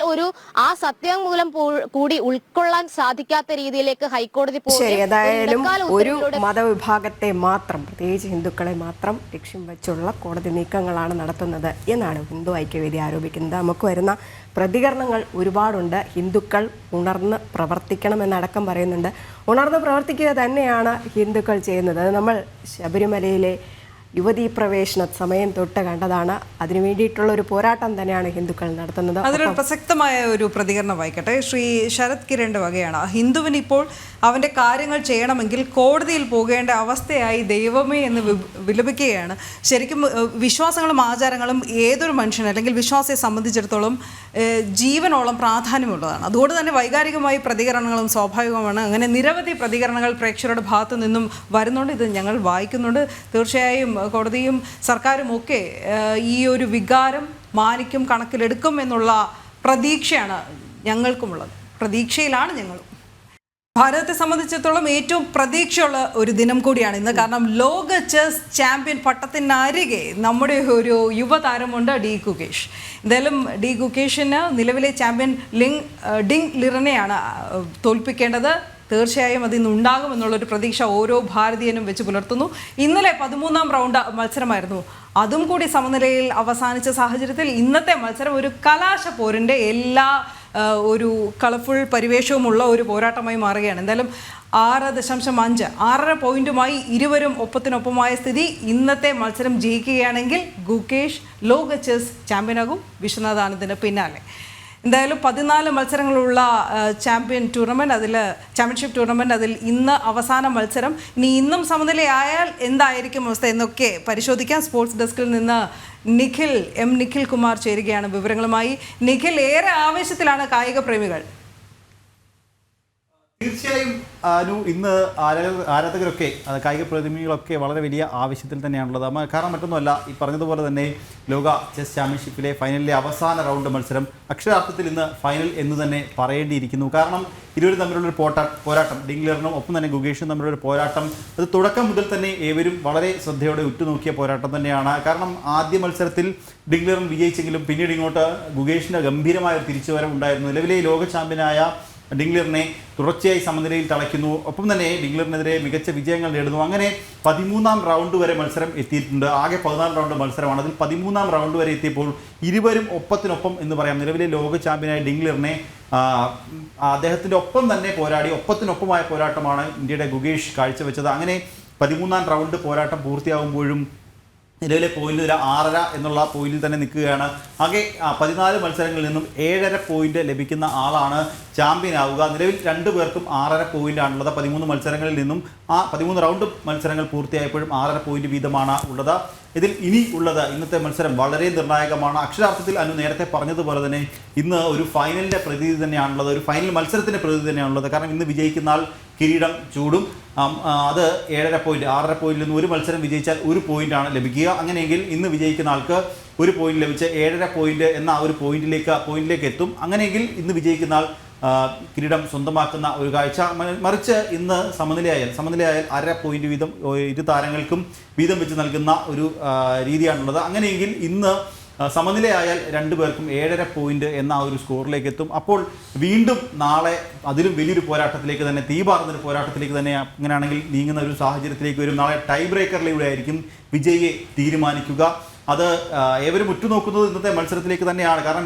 ആ സത്യവാങ്മൂലം കൂടി ഉൾക്കൊള്ളാൻ സാധിക്കാത്ത രീതിയിലേക്ക് ഹൈക്കോടതി ഏതായാലും ഒരു മതവിഭാഗത്തെ മാത്രം, പ്രത്യേകിച്ച് ഹിന്ദുക്കളെ മാത്രം ലക്ഷ്യം വെച്ചുള്ള കോടതി നീക്കങ്ങളാണ് നടത്തുന്നത് എന്നാണ് ഹിന്ദു ഐക്യവേദി ആരോപിക്കുന്നത്. നമുക്ക് വരുന്ന പ്രതികരണങ്ങൾ ഒരുപാടുണ്ട്. ഹിന്ദുക്കൾ ഉണർന്ന് പ്രവർത്തിക്കണമെന്നടക്കം പറയുന്നുണ്ട്. ഉണർന്ന് പ്രവർത്തിക്കുക തന്നെയാണ് ഹിന്ദുക്കൾ ചെയ്യുന്നത്. അത് നമ്മൾ ശബരിമലയിലെ യുവതീ പ്രവേശന സമയം തൊട്ട് കണ്ടതാണ്. അതിനു വേണ്ടിയിട്ടുള്ള ഒരു പോരാട്ടം തന്നെയാണ് ഹിന്ദുക്കൾ നടത്തുന്നത്. അതിലൊരു പ്രസക്തമായ ഒരു പ്രതികരണം വായിക്കട്ടെ. ശ്രീ ശരത് കിരണിന്റെ വകയാണ്. ഹിന്ദുവിന് ഇപ്പോൾ അവൻ്റെ കാര്യങ്ങൾ ചെയ്യണമെങ്കിൽ കോടതിയിൽ പോകേണ്ട അവസ്ഥയായി ദൈവമേ എന്ന് വിലപിക്കുകയാണ്. ശരിക്കും വിശ്വാസങ്ങളും ആചാരങ്ങളും ഏതൊരു മനുഷ്യൻ അല്ലെങ്കിൽ വിശ്വാസിയെ സംബന്ധിച്ചിടത്തോളം ജീവനോളം പ്രാധാന്യമുള്ളതാണ്. അതുകൊണ്ട് തന്നെ വൈകാരികമായി പ്രതികരണങ്ങളും സ്വാഭാവികമാണ്. അങ്ങനെ നിരവധി പ്രതികരണങ്ങൾ പ്രേക്ഷകരുടെ ഭാഗത്തു നിന്നും വരുന്നുണ്ട്. ഇത് ഞങ്ങൾ വായിക്കുന്നുണ്ട്. തീർച്ചയായും കോടതിയും സർക്കാരും ഒക്കെ ഈ ഒരു വികാരം മാനിക്കും, കണക്കിലെടുക്കും എന്നുള്ള പ്രതീക്ഷയാണ് ഞങ്ങൾക്കുമുള്ളത്. പ്രതീക്ഷയിലാണ് ഞങ്ങളും. ഭാരതത്തെ സംബന്ധിച്ചിടത്തോളം ഏറ്റവും പ്രതീക്ഷയുള്ള ഒരു ദിനം കൂടിയാണ് ഇന്ന്. കാരണം ലോക ചെസ് ചാമ്പ്യൻ പട്ടത്തിനരികെ നമ്മുടെ ഒരു യുവതാരമുണ്ട്, ഡി ഗുകേഷ്. എന്തായാലും ഡി ഗുകേഷിന് നിലവിലെ ചാമ്പ്യൻ ഡിങ് ലിറനെയാണ് തോൽപ്പിക്കേണ്ടത്. തീർച്ചയായും അത് ഇന്ന് ഉണ്ടാകുമെന്നുള്ളൊരു പ്രതീക്ഷ ഓരോ ഭാരതീയനും വെച്ച് പുലർത്തുന്നു. ഇന്നലെ 13ാം റൗണ്ട് മത്സരമായിരുന്നു. അതും കൂടി സമനിലയിൽ അവസാനിച്ച സാഹചര്യത്തിൽ ഇന്നത്തെ മത്സരം ഒരു കലാശപ്പോരിൻ്റെ എല്ലാ ഒരു കളർഫുൾ പരിവേഷവുമുള്ള ഒരു പോരാട്ടമായി മാറുകയാണ്. എന്തായാലും 6.5 6.5 പോയിന്റുമായി ഇരുവരും ഒപ്പത്തിനൊപ്പമായ സ്ഥിതി. ഇന്നത്തെ മത്സരം ജയിക്കുകയാണെങ്കിൽ ഗുകേഷ് ലോക ചെസ് ചാമ്പ്യനാകും വിശ്വനാഥ് ആനന്ദിന് പിന്നാലെ. എന്തായാലും 14 മത്സരങ്ങളുള്ള ചാമ്പ്യൻഷിപ്പ് ടൂർണമെൻറ്റ് അതിൽ ഇന്ന് അവസാന മത്സരം. ഇനി ഇന്നും സമനിലയായാൽ എന്തായിരിക്കും അവസ്ഥ എന്നൊക്കെ പരിശോധിക്കാൻ സ്പോർട്സ് ഡെസ്കിൽ നിന്ന് നിഖിൽ കുമാർ ചേരുകയാണ് വിവരങ്ങളുമായി. നിഖിൽ, ഏറെ ആവേശത്തിലാണ് കായിക പ്രേമികൾ. തീർച്ചയായും ഇന്ന് ആരാധകരൊക്കെ കായിക പ്രേമികളൊക്കെ വളരെ വലിയ ആവശ്യത്തിൽ തന്നെയാണുള്ളത്. കാരണം മറ്റൊന്നുമല്ല, ഈ പറഞ്ഞതുപോലെ തന്നെ ലോക ചെസ് ചാമ്പ്യൻഷിപ്പിലെ ഫൈനലിലെ അവസാന റൗണ്ട് മത്സരം അക്ഷരാർത്ഥത്തിൽ ഇന്ന് ഫൈനൽ എന്ന് തന്നെ പറയേണ്ടിയിരിക്കുന്നു. കാരണം ഇരുവരും തമ്മിലുള്ളൊരു പോരാട്ടം, ഡിങ് ലിറനും ഒപ്പം തന്നെ ഗുകേഷും തമ്മിലുള്ളൊരു പോരാട്ടം അത് തുടക്കം മുതൽ തന്നെ ഏവരും വളരെ ശ്രദ്ധയോടെ ഉറ്റുനോക്കിയ പോരാട്ടം തന്നെയാണ്. കാരണം ആദ്യ മത്സരത്തിൽ ഡിങ് ലിറൻ വിജയിച്ചെങ്കിലും പിന്നീട് ഇങ്ങോട്ട് ഗുകേഷിന് ഗംഭീരമായ ഒരു തിരിച്ചുവരവുണ്ടായിരുന്നു. നിലവിലെ ലോക ചാമ്പ്യനായ ഡിങ് ലിറനെ തുടർച്ചയായി സമനിലയിൽ തളയ്ക്കുന്നു. ഒപ്പം തന്നെ ഡിങ് ലിറനെതിരെ മികച്ച വിജയങ്ങൾ നേടുന്നു. അങ്ങനെ 13ാം റൗണ്ട് വരെ മത്സരം എത്തിയിട്ടുണ്ട്. ആകെ 14 റൗണ്ട് മത്സരമാണ്. അതിൽ 13ാം റൗണ്ട് വരെ എത്തിയപ്പോൾ ഇരുവരും ഒപ്പത്തിനൊപ്പം എന്ന് പറയാം. നിലവിലെ ലോക ചാമ്പ്യനായ ഡിങ് ലിറനെ അദ്ദേഹത്തിൻ്റെ ഒപ്പം തന്നെ പോരാടി ഒപ്പത്തിനൊപ്പമായ പോരാട്ടമാണ് ഇന്ത്യയുടെ ഗുകേഷ് കാഴ്ചവെച്ചത്. അങ്ങനെ 13ാം റൗണ്ട് പോരാട്ടം പൂർത്തിയാകുമ്പോഴും നിലവിലെ പോയിന്റ് 6.5 എന്നുള്ള പോയിന്റിൽ തന്നെ നിൽക്കുകയാണ്. ആകെ 14 മത്സരങ്ങളിൽ നിന്നും 7.5 പോയിന്റ് ലഭിക്കുന്ന ആളാണ് ചാമ്പ്യൻ ആവുക. നിലവിൽ 2 പേർക്കും 6.5 പോയിന്റാണുള്ളത്. 13 മത്സരങ്ങളിൽ നിന്നും 13 റൗണ്ട് മത്സരങ്ങൾ പൂർത്തിയായപ്പോഴും 6.5 പോയിന്റ് വീതമാണ് ഉള്ളത്. ഇതിൽ ഇനി ഉള്ളത് ഇന്നത്തെ മത്സരം വളരെ നിർണായകമാണ്. അക്ഷരാർത്ഥത്തിൽ അനു നേരത്തെ പറഞ്ഞതുപോലെ തന്നെ ഇന്ന് ഒരു ഫൈനലിൻ്റെ പ്രതീതി തന്നെയാണുള്ളത്, ഒരു ഫൈനൽ മത്സരത്തിൻ്റെ പ്രതീതി തന്നെയാണുള്ളത്. കാരണം ഇന്ന് വിജയിക്കുന്ന ആൾ കിരീടം ചൂടും. അത് 7.5 പോയിന്റ് 6.5 പോയിന്റിൽ നിന്ന് ഒരു മത്സരം വിജയിച്ചാൽ 1 പോയിന്റാണ് ലഭിക്കുക. അങ്ങനെയെങ്കിൽ ഇന്ന് വിജയിക്കുന്ന ആൾക്ക് 1 പോയിന്റ് ലഭിച്ച് 7.5 പോയിന്റ് എന്ന ആ ഒരു പോയിന്റിലേക്ക് എത്തും. അങ്ങനെയെങ്കിൽ ഇന്ന് വിജയിക്കുന്ന ആൾ കിരീടം സ്വന്തമാക്കുന്ന ഒരു കാഴ്ച. മറിച്ച് ഇന്ന് സമനിലയായാൽ 1.5 പോയിന്റ് വീതം ഇരു താരങ്ങൾക്കും വീതം വെച്ച് നൽകുന്ന ഒരു രീതിയാണുള്ളത്. അങ്ങനെയെങ്കിൽ ഇന്ന് സമനിലയായാൽ രണ്ടുപേർക്കും 7.5 പോയിന്റ് എന്ന ഒരു സ്കോറിലേക്ക് എത്തും. അപ്പോൾ വീണ്ടും നാളെ അതിലും വലിയൊരു പോരാട്ടത്തിലേക്ക് തന്നെ, തീപാറുന്നൊരു പോരാട്ടത്തിലേക്ക് തന്നെ അങ്ങനെയാണെങ്കിൽ നീങ്ങുന്ന ഒരു സാഹചര്യത്തിലേക്ക് വരും. നാളെ ടൈ ബ്രേക്കറിലൂടെ ആയിരിക്കും വിജയിയെ തീരുമാനിക്കുക. അത് ഏവരും ഉറ്റുനോക്കുന്നത് ഇന്നത്തെ മത്സരത്തിലേക്ക് തന്നെയാണ്. കാരണം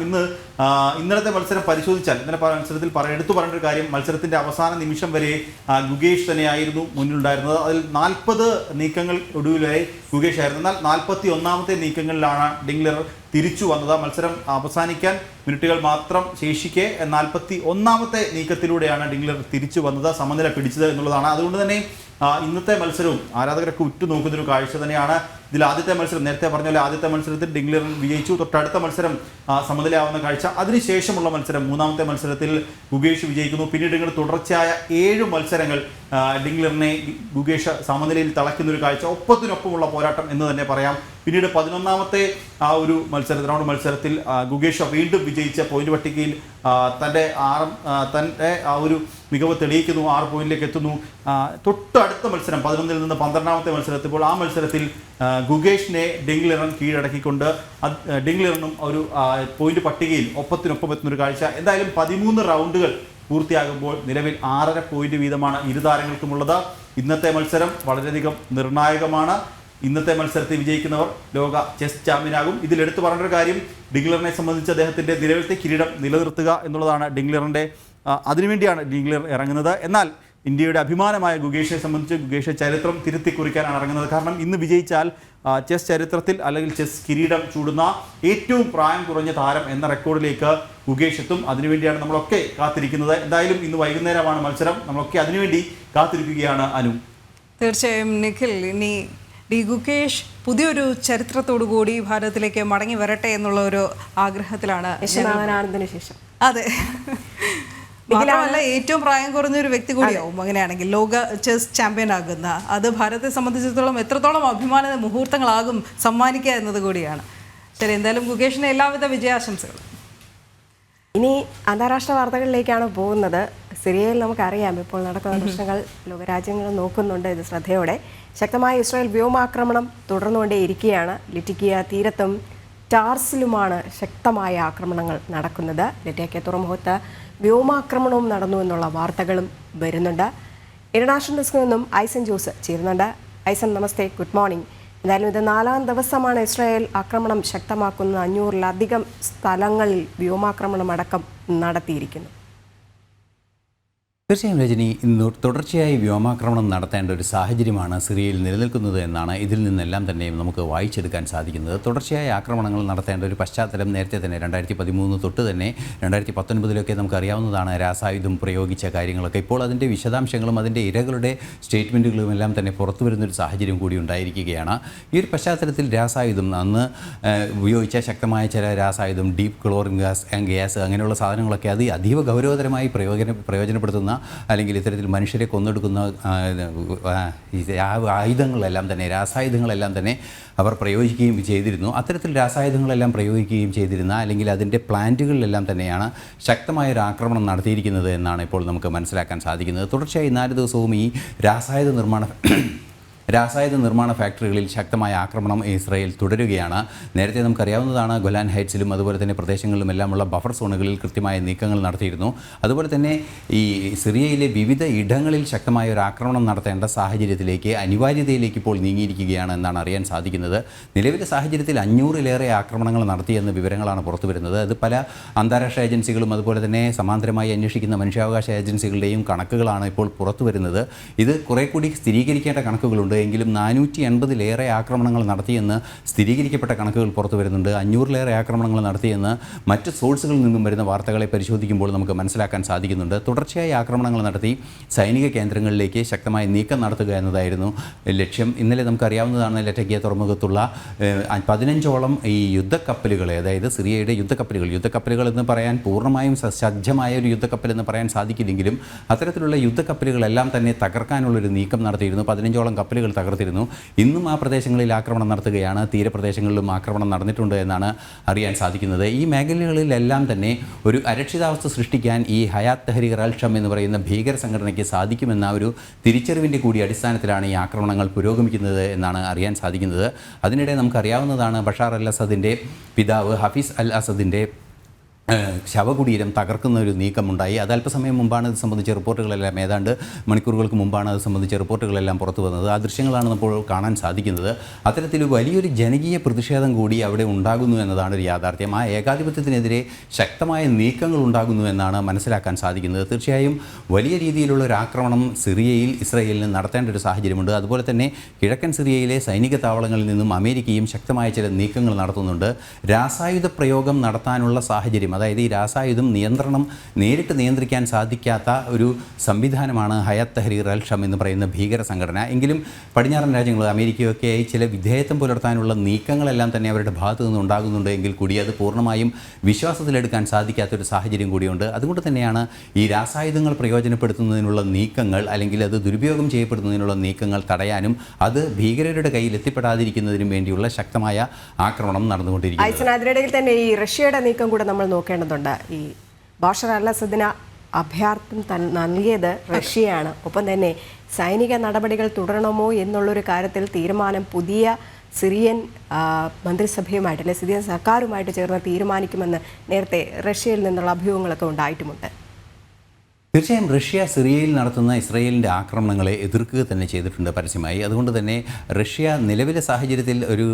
ഇന്നലത്തെ മത്സരം പരിശോധിച്ചാൽ, ഇന്നലെ മത്സരത്തിൽ എടുത്തു പറയേണ്ട ഒരു കാര്യം, മത്സരത്തിൻ്റെ അവസാന നിമിഷം വരെ ഗുകേഷ് തന്നെയായിരുന്നു മുന്നിലുണ്ടായിരുന്നത്. അതിൽ 40 നീക്കങ്ങൾ ഒടുവിൽ വരെ ഗുകേഷ് ആയിരുന്നു. എന്നാൽ 41ാമത്തെ നീക്കങ്ങളിലാണ് ഡിംഗ്ലർ തിരിച്ചു വന്നത്. മത്സരം അവസാനിക്കാൻ മിനിറ്റുകൾ മാത്രം ശേഷിക്കെ 41ാമത്തെ നീക്കത്തിലൂടെയാണ് ഡിംഗ്ലർ തിരിച്ചു വന്നത്, സമനില പിടിച്ചത് എന്നുള്ളതാണ്. അതുകൊണ്ട് തന്നെ ഇന്നത്തെ മത്സരവും ആരാധകരൊക്കെ ഉറ്റുനോക്കുന്നൊരു കാഴ്ച തന്നെയാണ്. ഇതിൽ ആദ്യത്തെ മത്സരം നേരത്തെ പറഞ്ഞ പോലെ ആദ്യത്തെ മത്സരത്തിൽ ഡിംഗ്ലർ വിജയിച്ചു. തൊട്ടടുത്ത മത്സരം സമനിലയാവുന്ന കാഴ്ച. അതിനുശേഷമുള്ള മത്സരം, മൂന്നാമത്തെ മത്സരത്തിൽ ഗുകേഷ് വിജയിക്കുന്നു. പിന്നീട് ഇങ്ങനെ തുടർച്ചയായ 7 മത്സരങ്ങൾ ഡിംഗ്ലറിനെ ഗുകേഷ് സമനിലയിൽ തളയ്ക്കുന്നൊരു കാഴ്ച. ഒപ്പത്തിനൊപ്പമുള്ള പോരാട്ടം എന്ന് തന്നെ പറയാം. പിന്നീട് 11ാമത്തെ ആ ഒരു റൗണ്ട് മത്സരത്തിൽ ഗുകേഷ് വീണ്ടും വിജയിച്ച പോയിന്റ് പട്ടികയിൽ തൻ്റെ ആ ഒരു മികവ് തെളിയിക്കുന്നു. 6 പോയിന്റിലേക്ക് എത്തുന്നു. തൊട്ടടുത്ത മത്സരം 11ൽ നിന്ന് 12ാമത്തെ മത്സരത്തിൽ ആ മത്സരത്തിൽ ഗുകേഷിനെ ഡിംഗ്ലറൻ കീഴടക്കിക്കൊണ്ട് ഡിംഗ്ലറിനും ഒരു പോയിന്റ് പട്ടികയിൽ ഒപ്പത്തിനൊപ്പം എത്തുന്നൊരു കാഴ്ച. എന്തായാലും 13 റൗണ്ടുകൾ പൂർത്തിയാകുമ്പോൾ നിലവിൽ 6.5 പോയിന്റ് വീതമാണ് ഇരു താരങ്ങൾക്കുമുള്ളത്. ഇന്നത്തെ മത്സരം വളരെയധികം നിർണായകമാണ്. ഇന്നത്തെ മത്സരത്തിൽ വിജയിക്കുന്നവർ ലോക ചെസ് ചാമ്പ്യനാകും. ഇതിൽ എടുത്തു പറഞ്ഞ ഒരു കാര്യം, ഡിംഗ്ലറിനെ സംബന്ധിച്ച് അദ്ദേഹത്തിൻ്റെ നിലവിലത്തെ കിരീടം നിലനിർത്തുക എന്നുള്ളതാണ്. അതിനുവേണ്ടിയാണ് ഡിംഗ്ലർ ഇറങ്ങുന്നത്. എന്നാൽ ഇന്ത്യയുടെ അഭിമാനമായ ഗുകേഷിനെ സംബന്ധിച്ച് ഗുകേഷ് ചരിത്രം തിരുത്തി കുറിക്കാനാണ് ഇറങ്ങുന്നത്. കാരണം ഇന്ന് വിജയിച്ചാൽ ചെസ് ചരിത്രത്തിൽ അല്ലെങ്കിൽ ചെസ് കിരീടം ചൂടുന്ന ഏറ്റവും പ്രായം കുറഞ്ഞ താരം എന്ന റെക്കോർഡിലേക്ക് ഗുകേഷ് എത്തും. അതിനുവേണ്ടിയാണ് നമ്മളൊക്കെ കാത്തിരിക്കുന്നത്. എന്തായാലും ഇന്ന് വൈകുന്നേരമാണ് മത്സരം. നമ്മളൊക്കെ അതിനുവേണ്ടി കാത്തിരിക്കുകയാണ്. അനു, തീർച്ചയായും നിഖിൽ, ഇനി ഗുകേഷ് പുതിയൊരു ചരിത്രത്തോടു കൂടി ഭാരതത്തിലേക്ക് മടങ്ങി വരട്ടെ എന്നുള്ള ഒരു ആഗ്രഹത്തിലാണ്. ശേഷം അതെ, മാത്രമല്ല ഏറ്റവും പ്രായം കുറഞ്ഞൊരു വ്യക്തി കൂടിയാവും അങ്ങനെയാണെങ്കിൽ ലോക ചെസ് ചാമ്പ്യൻ ആകുന്ന. അത് ഭാരതത്തെ സംബന്ധിച്ചിടത്തോളം എത്രത്തോളം അഭിമാന മുഹൂർത്തങ്ങളാകും സമ്മാനിക്കുക എന്നത് കൂടിയാണ്. ശരി, എന്തായാലും ഗുകേഷിന് എല്ലാവിധ വിജയാശംസകളും. ഇനി അന്താരാഷ്ട്ര വാർത്തകളിലേക്കാണ് പോകുന്നത്. സിറിയയിൽ നമുക്കറിയാം ഇപ്പോൾ നടക്കുന്ന പ്രശ്നങ്ങൾ ലോകരാജ്യങ്ങൾ നോക്കുന്നുണ്ട്. ഇത് ശ്രദ്ധയോടെ. ശക്തമായ ഇസ്രായേൽ വ്യോമാക്രമണം തുടർന്നുകൊണ്ടേയിരിക്കുകയാണ്. ലിറ്റിക്കിയ തീരത്തും ടാർസിലുമാണ് ശക്തമായ ആക്രമണങ്ങൾ നടക്കുന്നത്. ലിറ്റിക്കിയ തുറമുഖത്ത് വ്യോമാക്രമണവും നടന്നു എന്നുള്ള വാർത്തകളും വരുന്നുണ്ട്. ഇന്റർനാഷണൽ ഡെസ്കിൽ നിന്നും ഐസൻ ജോസ് ചേരുന്നുണ്ട്. ഐസൻ, നമസ്തേ, ഗുഡ് മോർണിംഗ്. എന്തായാലും ഇത് 4ാം ദിവസമാണ് ഇസ്രായേൽ ആക്രമണം ശക്തമാക്കുന്നത്. 500-ലധികം സ്ഥലങ്ങളിൽ വ്യോമാക്രമണം അടക്കം നടത്തിയിരിക്കുന്നു. തീർച്ചയായും രജനി, തുടർച്ചയായി വ്യോമാക്രമണം നടത്തേണ്ട ഒരു സാഹചര്യമാണ് സിറിയയിൽ നിലനിൽക്കുന്നത് എന്നാണ് ഇതിൽ നിന്നെല്ലാം തന്നെയും നമുക്ക് വായിച്ചെടുക്കാൻ സാധിക്കുന്നത്. തുടർച്ചയായ ആക്രമണങ്ങൾ നടത്തേണ്ട ഒരു പശ്ചാത്തലം നേരത്തെ തന്നെ 2013 തൊട്ട് തന്നെ 2019 നമുക്കറിയാവുന്നതാണ്. രാസായുധം പ്രയോഗിച്ച കാര്യങ്ങളൊക്കെ ഇപ്പോൾ അതിൻ്റെ വിശദാംശങ്ങളും അതിൻ്റെ ഇരകളുടെ സ്റ്റേറ്റ്മെൻറ്റുകളും എല്ലാം തന്നെ പുറത്തു വരുന്നൊരു സാഹചര്യം കൂടി ഉണ്ടായിരിക്കുകയാണ്. ഈ ഒരു പശ്ചാത്തലത്തിൽ രാസായുധം അന്ന് ഉപയോഗിച്ച ശക്തമായ ചില രാസായുധം, ഡീപ്പ് ക്ലോറിൻ ഗ്യാസ് അങ്ങനെയുള്ള സാധനങ്ങളൊക്കെ അത് അതീവ ഗൗരവതരമായി പ്രയോജനപ്പെടുത്തുന്ന അല്ലെങ്കിൽ ഇത്തരത്തിൽ മനുഷ്യരെ കൊന്നെടുക്കുന്ന ആയുധങ്ങളെല്ലാം തന്നെ, രാസായുധങ്ങളെല്ലാം തന്നെ അവർ പ്രയോഗിക്കുകയും ചെയ്തിരുന്നു. അത്തരത്തിൽ രാസായുധങ്ങളെല്ലാം പ്രയോഗിക്കുകയും ചെയ്തിരുന്ന അല്ലെങ്കിൽ അതിൻ്റെ പ്ലാന്റുകളിലെല്ലാം തന്നെയാണ് ശക്തമായൊരു ആക്രമണം നടത്തിയിരിക്കുന്നത് എന്നാണ് ഇപ്പോൾ നമുക്ക് മനസ്സിലാക്കാൻ സാധിക്കുന്നത്. തുടർച്ചയായി 4 ദിവസവും ഈ രാസായുധ നിർമ്മാണ ഫാക്ടറികളിൽ ശക്തമായ ആക്രമണം ഇസ്രായേൽ തുടരുകയാണ്. നേരത്തെ നമുക്കറിയാവുന്നതാണ്, ഗൊലാൻ ഹൈറ്റ്സിലും അതുപോലെ തന്നെ പ്രദേശങ്ങളിലുമെല്ലാമുള്ള ബഫർ സോണുകളിൽ കൃത്യമായ നീക്കങ്ങൾ നടത്തിയിരുന്നു. അതുപോലെ തന്നെ ഈ സിറിയയിലെ വിവിധ ഇടങ്ങളിൽ ശക്തമായ ഒരു ആക്രമണം നടത്തേണ്ട സാഹചര്യത്തിലേക്ക്, അനിവാര്യതയിലേക്ക് ഇപ്പോൾ നീങ്ങിയിരിക്കുകയാണ് എന്നാണ് അറിയാൻ സാധിക്കുന്നത്. നിലവിലെ സാഹചര്യത്തിൽ 500-ലേറെ ആക്രമണങ്ങൾ നടത്തിയെന്ന വിവരങ്ങളാണ് പുറത്തു വരുന്നത്. അത് പല അന്താരാഷ്ട്ര ഏജൻസികളും അതുപോലെ തന്നെ സമാന്തരമായി അന്വേഷിക്കുന്ന മനുഷ്യാവകാശ ഏജൻസികളുടെയും കണക്കുകളാണ് ഇപ്പോൾ പുറത്തു വരുന്നത്. ഇത് കുറെ കൂടി സ്ഥിരീകരിക്കേണ്ട കണക്കുകളുണ്ട്. എങ്കിലും 480-ലേറെ ആക്രമണങ്ങൾ നടത്തിയെന്ന് സ്ഥിരീകരിക്കപ്പെട്ട കണക്കുകൾ പുറത്തു വരുന്നുണ്ട്. 500-ലേറെ ആക്രമണങ്ങൾ നടത്തിയെന്ന് മറ്റ് സോഴ്സുകളിൽ നിന്നും വരുന്ന വാർത്തകളെ പരിശോധിക്കുമ്പോൾ നമുക്ക് മനസ്സിലാക്കാൻ സാധിക്കുന്നുണ്ട്. തുടർച്ചയായി ആക്രമണങ്ങൾ നടത്തി സൈനിക കേന്ദ്രങ്ങളിലേക്ക് ശക്തമായ നീക്കം നടത്തുക എന്നതായിരുന്നു ലക്ഷ്യം. ഇന്നലെ നമുക്കറിയാവുന്നതാണ്, ലറ്റിക്കിയ തുറമുഖത്തുള്ള 15ഓളം ഈ യുദ്ധക്കപ്പലുകളെ, അതായത് സിറിയയുടെ യുദ്ധക്കപ്പലുകൾ എന്ന് പറയാൻ പൂർണ്ണമായും സജ്ജമായ ഒരു യുദ്ധക്കപ്പൽ എന്ന് പറയാൻ സാധിക്കില്ലെങ്കിലും അത്തരത്തിലുള്ള യുദ്ധക്കപ്പലുകളെല്ലാം തന്നെ തകർക്കാനുള്ളൊരു നീക്കം നടത്തിയിരുന്നു. 15ഓളം കപ്പലുകൾ വീടുകൾ തകർത്തിരുന്നു. ഇന്നും ആ പ്രദേശങ്ങളിൽ ആക്രമണം നടത്തുകയാണ്. തീരപ്രദേശങ്ങളിലും ആക്രമണം നടന്നിട്ടുണ്ട് എന്നാണ് അറിയാൻ സാധിക്കുന്നത്. ഈ മേഖലകളിലെല്ലാം തന്നെ ഒരു അരക്ഷിതാവസ്ഥ സൃഷ്ടിക്കാൻ ഈ ഹയാത്ത് തഹ്രീർ അൽ ഷം എന്ന് പറയുന്ന ഭീകര സംഘടനയ്ക്ക് സാധിക്കുമെന്ന ഒരു തിരിച്ചറിവിൻ്റെ കൂടി അടിസ്ഥാനത്തിലാണ് ഈ ആക്രമണങ്ങൾ പുരോഗമിക്കുന്നത് എന്നാണ് അറിയാൻ സാധിക്കുന്നത്. അതിനിടെ നമുക്കറിയാവുന്നതാണ് ബഷാർ അൽ അസദിൻ്റെ പിതാവ് ഹഫീസ് അൽ അസദിൻ്റെ ശവകുടീരം തകർക്കുന്ന ഒരു നീക്കമുണ്ടായി. അത് അല്പസമയം മുമ്പാണ് ഇത് സംബന്ധിച്ച റിപ്പോർട്ടുകളെല്ലാം, ഏതാണ്ട് മണിക്കൂറുകൾക്ക് മുമ്പാണ് അത് സംബന്ധിച്ച റിപ്പോർട്ടുകളെല്ലാം പുറത്തു വന്നത്. ആ ദൃശ്യങ്ങളാണ് ഇപ്പോൾ കാണാൻ സാധിക്കുന്നത്. അത്തരത്തിൽ വലിയൊരു ജനകീയ പ്രതിഷേധം കൂടി അവിടെ ഉണ്ടാകുന്നു എന്നതാണ് ഒരു യാഥാർത്ഥ്യം. ആ ഏകാധിപത്യത്തിനെതിരെ ശക്തമായ നീക്കങ്ങൾ ഉണ്ടാകുന്നു എന്നാണ് മനസ്സിലാക്കാൻ സാധിക്കുന്നത്. തീർച്ചയായും വലിയ രീതിയിലുള്ള ഒരു ആക്രമണം സിറിയയിൽ ഇസ്രായേലിന് നടത്തേണ്ട ഒരു സാഹചര്യമുണ്ട്. അതുപോലെ തന്നെ കിഴക്കൻ സിറിയയിലെ സൈനിക താവളങ്ങളിൽ നിന്നും അമേരിക്കയും ശക്തമായ ചില നീക്കങ്ങൾ നടത്തുന്നുണ്ട്. രാസായുധ പ്രയോഗം നടത്താനുള്ള സാഹചര്യം, അതായത് ഈ രാസായുധം നേരിട്ട് നിയന്ത്രിക്കാൻ സാധിക്കാത്ത ഒരു സംവിധാനമാണ് ഹയാത്ത് തഹ്രീർ അൽ ഷം എന്ന് പറയുന്ന ഭീകര സംഘടന. എങ്കിലും പടിഞ്ഞാറൻ രാജ്യങ്ങൾ അമേരിക്കയൊക്കെയായി ചില വിധേയത്വം പുലർത്താനുള്ള നീക്കങ്ങളെല്ലാം തന്നെ അവരുടെ ഭാഗത്തു നിന്ന് ഉണ്ടാകുന്നുണ്ട് എങ്കിൽ കൂടി അത് പൂർണ്ണമായും വിശ്വാസത്തിലെടുക്കാൻ സാധിക്കാത്തൊരു സാഹചര്യം കൂടിയുണ്ട്. അതുകൊണ്ട് തന്നെയാണ് ഈ രാസായുധങ്ങൾ പ്രയോജനപ്പെടുത്തുന്നതിനുള്ള നീക്കങ്ങൾ, അല്ലെങ്കിൽ അത് ദുരുപയോഗം ചെയ്യപ്പെടുന്നതിനുള്ള നീക്കങ്ങൾ തടയാനും അത് ഭീകരരുടെ കയ്യിൽ എത്തിപ്പെടാതിരിക്കുന്നതിനും വേണ്ടിയുള്ള ശക്തമായ ആക്രമണം നടന്നുകൊണ്ടിരിക്കുന്നത്. അതിനിടയിൽ തന്നെ ഈ റഷ്യയുടെ നീക്കം കൂടെ നമ്മൾ നോക്കേണ്ടതുണ്ട്. ഈ ബഷാർ അൽ അസദിന് അഭയാർത്ഥം നൽകിയത് റഷ്യയാണ്. ഒപ്പം തന്നെ സൈനിക നടപടികൾ തുടരണമോ എന്നുള്ളൊരു കാര്യത്തിൽ തീരുമാനം പുതിയ സിറിയൻ മന്ത്രിസഭയുമായിട്ട്, അല്ലെങ്കിൽ സിറിയൻ സർക്കാരുമായിട്ട് ചേർന്ന് തീരുമാനിക്കുമെന്ന് നേരത്തെ റഷ്യയിൽ നിന്നുള്ള അഭ്യൂഹങ്ങളൊക്കെ ഉണ്ടായിട്ടുമുണ്ട്. തീർച്ചയായും റഷ്യ സിറിയയിൽ നടത്തുന്ന ഇസ്രായേലിൻ്റെ ആക്രമണങ്ങളെ എതിർക്കുക തന്നെ ചെയ്തിട്ടുണ്ട് പരസ്യമായി. അതുകൊണ്ട് തന്നെ റഷ്യ നിലവിലെ സാഹചര്യത്തിൽ ഒരു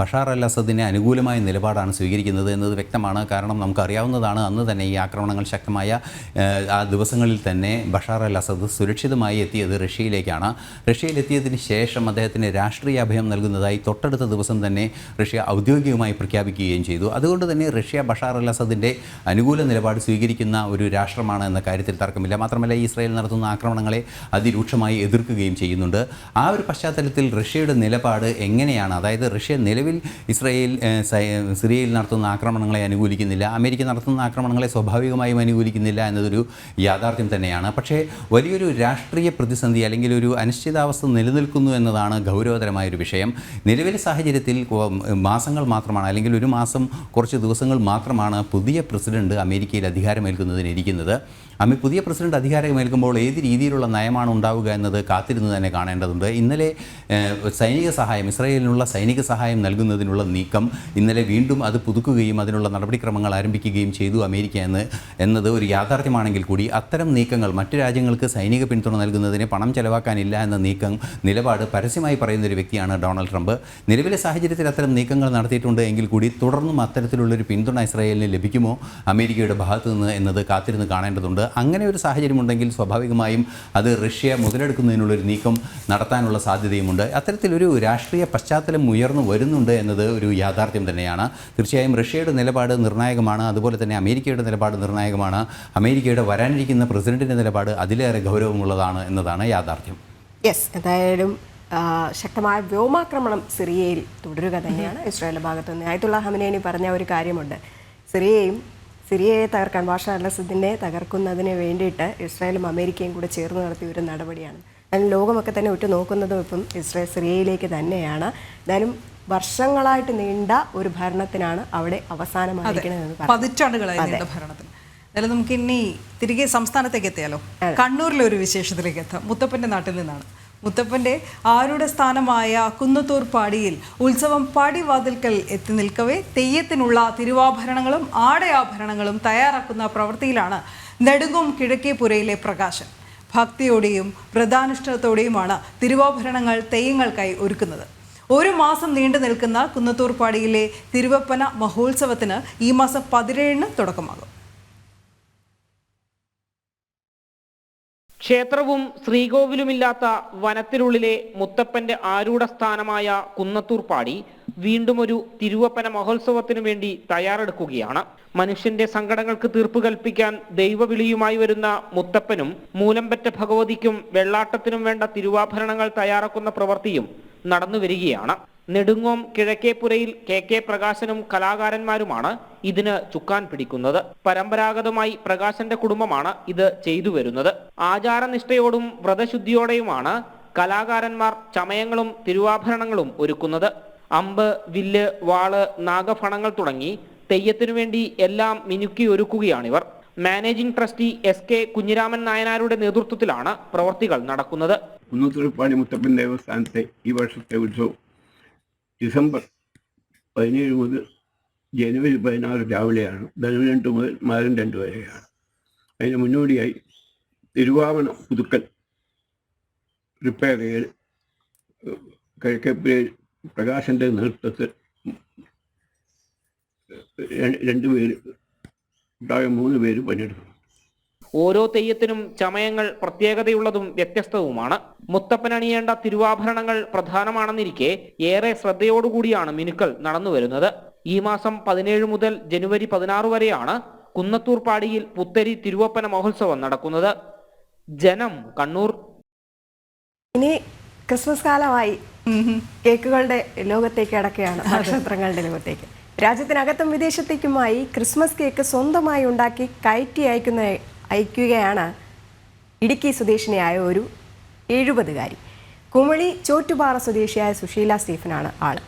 ബഷാർ അൽ അസദിന് അനുകൂലമായ നിലപാടാണ് സ്വീകരിക്കുന്നത് എന്നത് വ്യക്തമാണ്. കാരണം നമുക്കറിയാവുന്നതാണ്, അന്ന് തന്നെ ഈ ആക്രമണങ്ങൾ ശക്തമായ ആ ദിവസങ്ങളിൽ തന്നെ ബഷാർ അൽ അസദ് സുരക്ഷിതമായി എത്തിയത് റഷ്യയിലേക്കാണ്. റഷ്യയിലെത്തിയതിന് ശേഷം അദ്ദേഹത്തിന് രാഷ്ട്രീയ അഭയം നൽകുന്നതായി തൊട്ടടുത്ത ദിവസം തന്നെ റഷ്യ ഔദ്യോഗികമായി പ്രഖ്യാപിക്കുകയും ചെയ്തു. അതുകൊണ്ട് തന്നെ റഷ്യ ബഷാർ അൽ അസദിൻ്റെ അനുകൂല നിലപാട് സ്വീകരിക്കുന്ന ഒരു രാഷ്ട്രമാണ് എന്ന കാര്യത്തിൽ തർക്കമില്ല. മാത്രമല്ല ഇസ്രായേൽ നടത്തുന്ന ആക്രമണങ്ങളെ അതിരൂക്ഷമായി എതിർക്കുകയും ചെയ്യുന്നുണ്ട്. ആ ഒരു പശ്ചാത്തലത്തിൽ റഷ്യയുടെ നിലപാട് എങ്ങനെയാണ്? അതായത് റഷ്യ നിലവിൽ സിറിയയിൽ നടത്തുന്ന ആക്രമണങ്ങളെ അനുകൂലിക്കുന്നില്ല, അമേരിക്ക നടത്തുന്ന ആക്രമണങ്ങളെ സ്വാഭാവികമായും അനുകൂലിക്കുന്നില്ല എന്നതൊരു യാഥാർത്ഥ്യം തന്നെയാണ്. പക്ഷേ വലിയൊരു രാഷ്ട്രീയ പ്രതിസന്ധി അല്ലെങ്കിൽ ഒരു അനിശ്ചിതാവസ്ഥ നിലനിൽക്കുന്നു എന്നതാണ് ഗൗരവതരമായൊരു വിഷയം. നിലവിലെ സാഹചര്യത്തിൽ മാസങ്ങൾ മാത്രമാണ്, അല്ലെങ്കിൽ ഒരു മാസം കുറച്ച് ദിവസങ്ങൾ മാത്രമാണ് പുതിയ പ്രസിഡന്റ് അമേരിക്കയിൽ അധികാരമേൽക്കുന്നതിനിരിക്കുന്നത്. പുതിയ പ്രസിഡന്റ് അധികാരമേൽക്കുമ്പോൾ ഏത് രീതിയിലുള്ള നയമാണ് ഉണ്ടാവുക എന്നത് കാത്തിരുന്ന് തന്നെ കാണേണ്ടതുണ്ട്. ഇന്നലെ സൈനിക സഹായം, ഇസ്രായേലിനുള്ള സൈനിക സഹായം നൽകുന്നതിനുള്ള നീക്കം ഇന്നലെ വീണ്ടും അത് പുതുക്കുകയും അതിനുള്ള നടപടിക്രമങ്ങൾ ആരംഭിക്കുകയും ചെയ്തു അമേരിക്ക എന്നത് ഒരു യാഥാർത്ഥ്യമാണെങ്കിൽ കൂടി അത്തരം നീക്കങ്ങൾ, മറ്റു രാജ്യങ്ങൾക്ക് സൈനിക പിന്തുണ നൽകുന്നതിന് പണം ചെലവാക്കാനില്ല എന്ന നിലപാട് പരസ്യമായി പറയുന്ന ഒരു വ്യക്തിയാണ് ഡൊണാൾഡ് ട്രംപ്. നിലവിലെ സാഹചര്യത്തിൽ അത്തരം നീക്കങ്ങൾ നടത്തിയിട്ടുണ്ട് എങ്കിൽ കൂടി തുടർന്നും അത്തരത്തിലുള്ളൊരു പിന്തുണ ഇസ്രായേലിന് ലഭിക്കുമോ അമേരിക്കയുടെ ഭാഗത്തു നിന്ന് എന്നത് കാത്തിരുന്ന് കാണേണ്ടതുണ്ട്. അങ്ങനെ ഒരു സാഹചര്യമുണ്ടെങ്കിൽ സ്വാഭാവികമായും അത് റഷ്യ മുതലെടുക്കുന്നതിനുള്ളൊരു നീക്കം നടത്താനുള്ള സാധ്യതയുമുണ്ട്. അത്തരത്തിലൊരു രാഷ്ട്രീയ പശ്ചാത്തലം ഉയർന്നു വരുന്നുണ്ട് എന്നത് ഒരു യാഥാർത്ഥ്യം തന്നെയാണ്. തീർച്ചയായും റഷ്യയുടെ നിലപാട് നിർണായകമാണ്. അതുപോലെ തന്നെ അമേരിക്കയുടെ നിലപാട് നിർണായകമാണ്. അമേരിക്കയുടെ വരാനിരിക്കുന്ന പ്രസിഡന്റിൻ്റെ നിലപാട് അതിലേറെ ഗൗരവമുള്ളതാണ് എന്നതാണ് യാഥാർത്ഥ്യം. എന്തായാലും ശക്തമായ വ്യോമാക്രമണം സിറിയയിൽ തുടരുക തന്നെയാണ് ഇസ്രായേലിന്റെ ഭാഗത്തു നിന്ന്. ആയത്തുള്ള ഖമനേനി പറഞ്ഞ ഒരു കാര്യമുണ്ട്, സിറിയയെ തകർക്കാൻ, ബഷാർ അൽ അസദിനെ തകർക്കുന്നതിന് വേണ്ടിയിട്ട് ഇസ്രായേലും അമേരിക്കയും കൂടെ ചേർന്ന് നടത്തിയ ഒരു നടപടിയാണ്. അതിന് ലോകമൊക്കെ തന്നെ ഉറ്റുനോക്കുന്നതും ഇപ്പം സിറിയയിലേക്ക് തന്നെയാണ്. എന്തായാലും വർഷങ്ങളായിട്ട് നീണ്ട ഒരു ഭരണത്തിനാണ് അവിടെ അവസാനമായിരിക്കുന്നത്. പതിറ്റാണ്ടുകളായി നീണ്ട ഭരണത്തിന്. എന്നാലും നമുക്ക് ഇനി തിരികെ സംസ്ഥാനത്തേക്ക് എത്തിയാലോ. കണ്ണൂരിലെ ഒരു വിശേഷത്തിലേക്ക് എത്താം. മുത്തപ്പൻ്റെ നാട്ടിൽ നിന്നാണ്. മുത്തപ്പൻ്റെ ആരുടെ സ്ഥാനമായ കുന്നത്തൂർ പാടിയിൽ ഉത്സവം പാടിവാതിൽക്കൽ എത്തി നിൽക്കവേ തെയ്യത്തിനുള്ള തിരുവാഭരണങ്ങളും ആടയാഭരണങ്ങളും തയ്യാറാക്കുന്ന പ്രവൃത്തിയിലാണ് നെടുങ്കും കിഴക്കേപ്പുരയിലെ പ്രകാശൻ. ഭക്തിയോടെയും വ്രതാനുഷ്ഠാനത്തോടെയുമാണ് തിരുവാഭരണങ്ങൾ തെയ്യങ്ങൾക്കായി ഒരുക്കുന്നത്. ഒരു മാസം നീണ്ടു നിൽക്കുന്ന കുന്നത്തൂർ പാടിയിലെ തിരുവപ്പന മഹോത്സവത്തിന് ഈ മാസം 17-ന് തുടക്കമാകും. ക്ഷേത്രവും ശ്രീകോവിലുമില്ലാത്ത വനത്തിനുള്ളിലെ മുത്തപ്പന്റെ ആരൂഢ സ്ഥാനമായ കുന്നത്തൂർ പാടി വീണ്ടും ഒരു തിരുവപ്പന മഹോത്സവത്തിനു വേണ്ടി തയ്യാറെടുക്കുകയാണ്. മനുഷ്യന്റെ സങ്കടങ്ങൾക്ക് തീർപ്പ് കൽപ്പിക്കാൻ ദൈവവിളിയുമായി വരുന്ന മുത്തപ്പനും മൂലംപെറ്റ ഭഗവതിക്കും വെള്ളാട്ടത്തിനും വേണ്ട തിരുവാഭരണങ്ങൾ തയ്യാറാക്കുന്ന പ്രവൃത്തിയും നടന്നു വരികയാണ്. നെടുങ്ങോം കിഴക്കേപ്പുരയിൽ കെ പ്രകാശനും കലാകാരന്മാരുമാണ് ഇതിന് ചുക്കാൻ പിടിക്കുന്നത്. പരമ്പരാഗതമായി പ്രകാശന്റെ കുടുംബമാണ് ഇത് ചെയ്തു വരുന്നത്. ആചാരനിഷ്ഠയോടും വ്രതശുദ്ധിയോടെയുമാണ് കലാകാരന്മാർ ചമയങ്ങളും തിരുവാഭരണങ്ങളും ഒരുക്കുന്നത്. അമ്പ്, വില്ല്, വാള്, നാഗഫണങ്ങൾ തുടങ്ങി തെയ്യത്തിനു വേണ്ടി എല്ലാം മിനുക്കി ഒരുക്കുകയാണിവർ. മാനേജിംഗ് ട്രസ്റ്റി SK കുഞ്ഞിരാമൻ നായനാരുടെ നേതൃത്വത്തിലാണ് പ്രവർത്തികൾ നടക്കുന്നത്. കുന്നത്തൂർപ്പാടി മുത്തപ്പൻ ദേവസ്ഥാനത്തെ ഈ വർഷത്തെ ഉത്സവം ഡിസംബർ 17 മുതൽ ജനുവരി 16 രാവിലെയാണ്. ധനു 2 മുതൽ മാരം 2 വരെയാണ്. അതിന് മുന്നോടിയായി തിരുവാഭരണ പുതുക്കൽ റിപ്പയർ ചെയ്യൽ കിഴക്കേപ്പുഴയിൽ പ്രകാശൻ്റെ നേതൃത്വത്തിൽ 2 പേര് ഉണ്ടായ 3 പേര് പണിയെടുക്കും. ഓരോ തെയ്യത്തിനും ചമയങ്ങൾ പ്രത്യേകതയുള്ളതും വ്യത്യസ്തവുമാണ്. മുത്തപ്പൻ അണിയേണ്ട തിരുവാഭരണങ്ങൾ പ്രധാനമാണെന്നിരിക്കെ ഏറെ ശ്രദ്ധയോടുകൂടിയാണ് മിനുക്കൽ നടന്നുവരുന്നത്. ഈ മാസം 17 മുതൽ ജനുവരി 16 വരെയാണ് കുന്നത്തൂർപ്പാടിയിൽ പുത്തരി തിരുവപ്പന മഹോത്സവം നടക്കുന്നത്. ജനം, കണ്ണൂർ. ഇനി ക്രിസ്മസ് കാലമായി കേക്കുകളുടെ ലോകത്തേക്ക് അടക്കുകയാണ്, നക്ഷത്രങ്ങളുടെ ലോകത്തേക്ക്. രാജ്യത്തിനകത്തും വിദേശത്തേക്കുമായി ക്രിസ്മസ് കേക്ക് സ്വന്തമായി ഉണ്ടാക്കി കയറ്റി അയക്കുകയാണ് ഇടുക്കി സ്വദേശിനിയായ ഒരു 70-കാരി. കുമളി ചോറ്റുപാറ സ്വദേശിയായ സുശീല സ്റ്റീഫനാണ് ആള്.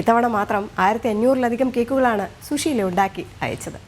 ഇത്തവണ മാത്രം 1500-ലധികം കേക്കുകളാണ് സുശീല ഉണ്ടാക്കി അയച്ചത്.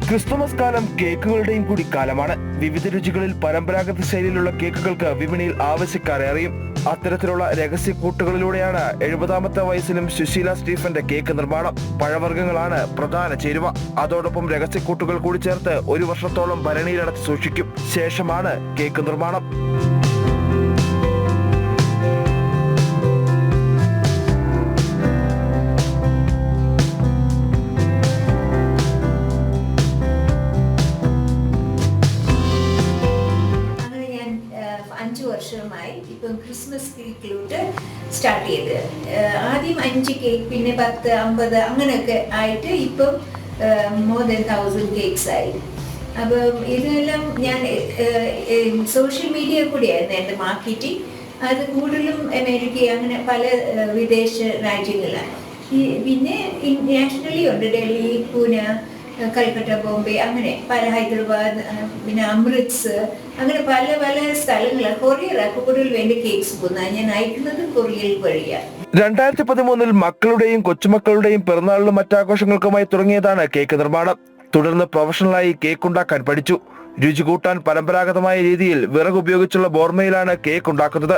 ക്രിസ്തുമസ് കാലം കേക്കുകളുടെയും കൂടി കാലമാണ്. വിവിധ രുചികളിൽ പരമ്പരാഗത ശൈലിയിലുള്ള കേക്കുകൾക്ക് വിപണിയിൽ ആവശ്യക്കാരെ അറിയും. അത്തരത്തിലുള്ള രഹസ്യ കൂട്ടുകളിലൂടെയാണ് 70-ാമത്തെ വയസ്സിലും സുശീല സ്റ്റീഫന്റെ കേക്ക് നിർമ്മാണം. പഴവർഗ്ഗങ്ങളാണ് പ്രധാന ചേരുവ. അതോടൊപ്പം രഹസ്യക്കൂട്ടുകൾ കൂടി ചേർത്ത് 1 വർഷത്തോളം ഭരണിയിലടച്ച് സൂക്ഷിക്കും. ശേഷമാണ് കേക്ക് നിർമ്മാണം. വർഷമായി ഇപ്പം ക്രിസ്മസ് കേക്കിലോട്ട് സ്റ്റാർട്ട് ചെയ്ത് ആദ്യം 5 കേക്ക്, പിന്നെ 10, 50 അങ്ങനെയൊക്കെ ആയിട്ട് ഇപ്പം മോർ ദാൻ 1000 കേക്ക്സ് ആയി. അപ്പം ഇതെല്ലാം ഞാൻ സോഷ്യൽ മീഡിയ കൂടിയായിരുന്നു എൻ്റെ മാർക്കറ്റിംഗ്. അത് കൂടുതലും അമേരിക്ക, അങ്ങനെ പല വിദേശ രാജ്യങ്ങളിലാണ്. പിന്നെ നാഷണലി ഉണ്ട്, ഡൽഹി, പൂനെ, കൽക്കട്ട, ബോംബെ, അങ്ങനെ പല, ഹൈദരാബാദ്, പിന്നെ അമൃത്സർ, അങ്ങനെ പല പല സ്ഥലങ്ങളാണ്. കൊറിയറാണ് കൂടുതൽ വേണ്ടി കേക്ക്സ് പോകുന്നത്. ഞാൻ അയക്കുന്നത് കൊറിയർ വഴിയാണ്. 2013 മക്കളുടെയും കൊച്ചുമക്കളുടെയും പിറന്നാളിലും മറ്റാഘോഷങ്ങൾക്കുമായി തുടങ്ങിയതാണ് കേക്ക് നിർമ്മാണം. തുടർന്ന് പ്രൊഫഷണലായി കേക്ക് ഉണ്ടാക്കാൻ പഠിച്ചു. രുചി കൂട്ടാൻ പരമ്പരാഗതമായ രീതിയിൽ വിറക് ഉപയോഗിച്ചുള്ള ബോർമയിലാണ് കേക്ക് ഉണ്ടാക്കുന്നത്.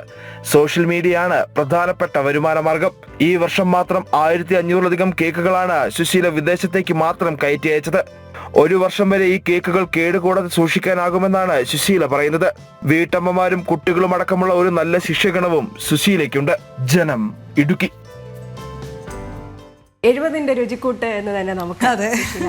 സോഷ്യൽ മീഡിയയാണ് പ്രധാനപ്പെട്ട വരുമാന മാർഗം. ഈ വർഷം മാത്രം 1500-ലധികം കേക്കുകളാണ് സുശീല വിദേശത്തേക്ക് മാത്രം കയറ്റി അയച്ചത്. 1 വർഷം വരെ ഈ കേക്കുകൾ കേടുകൂടാതെ സൂക്ഷിക്കാനാകുമെന്നാണ് സുശീല പറയുന്നത്. വീട്ടമ്മമാരും കുട്ടികളും അടക്കമുള്ള ഒരു നല്ല ശിഷ്യഗണവും സുശീലയ്ക്കുണ്ട്. ജനം, ഇടുക്കി. 70-ന്റെ രുചിക്കൂട്ട് എന്ന് തന്നെ നമുക്ക്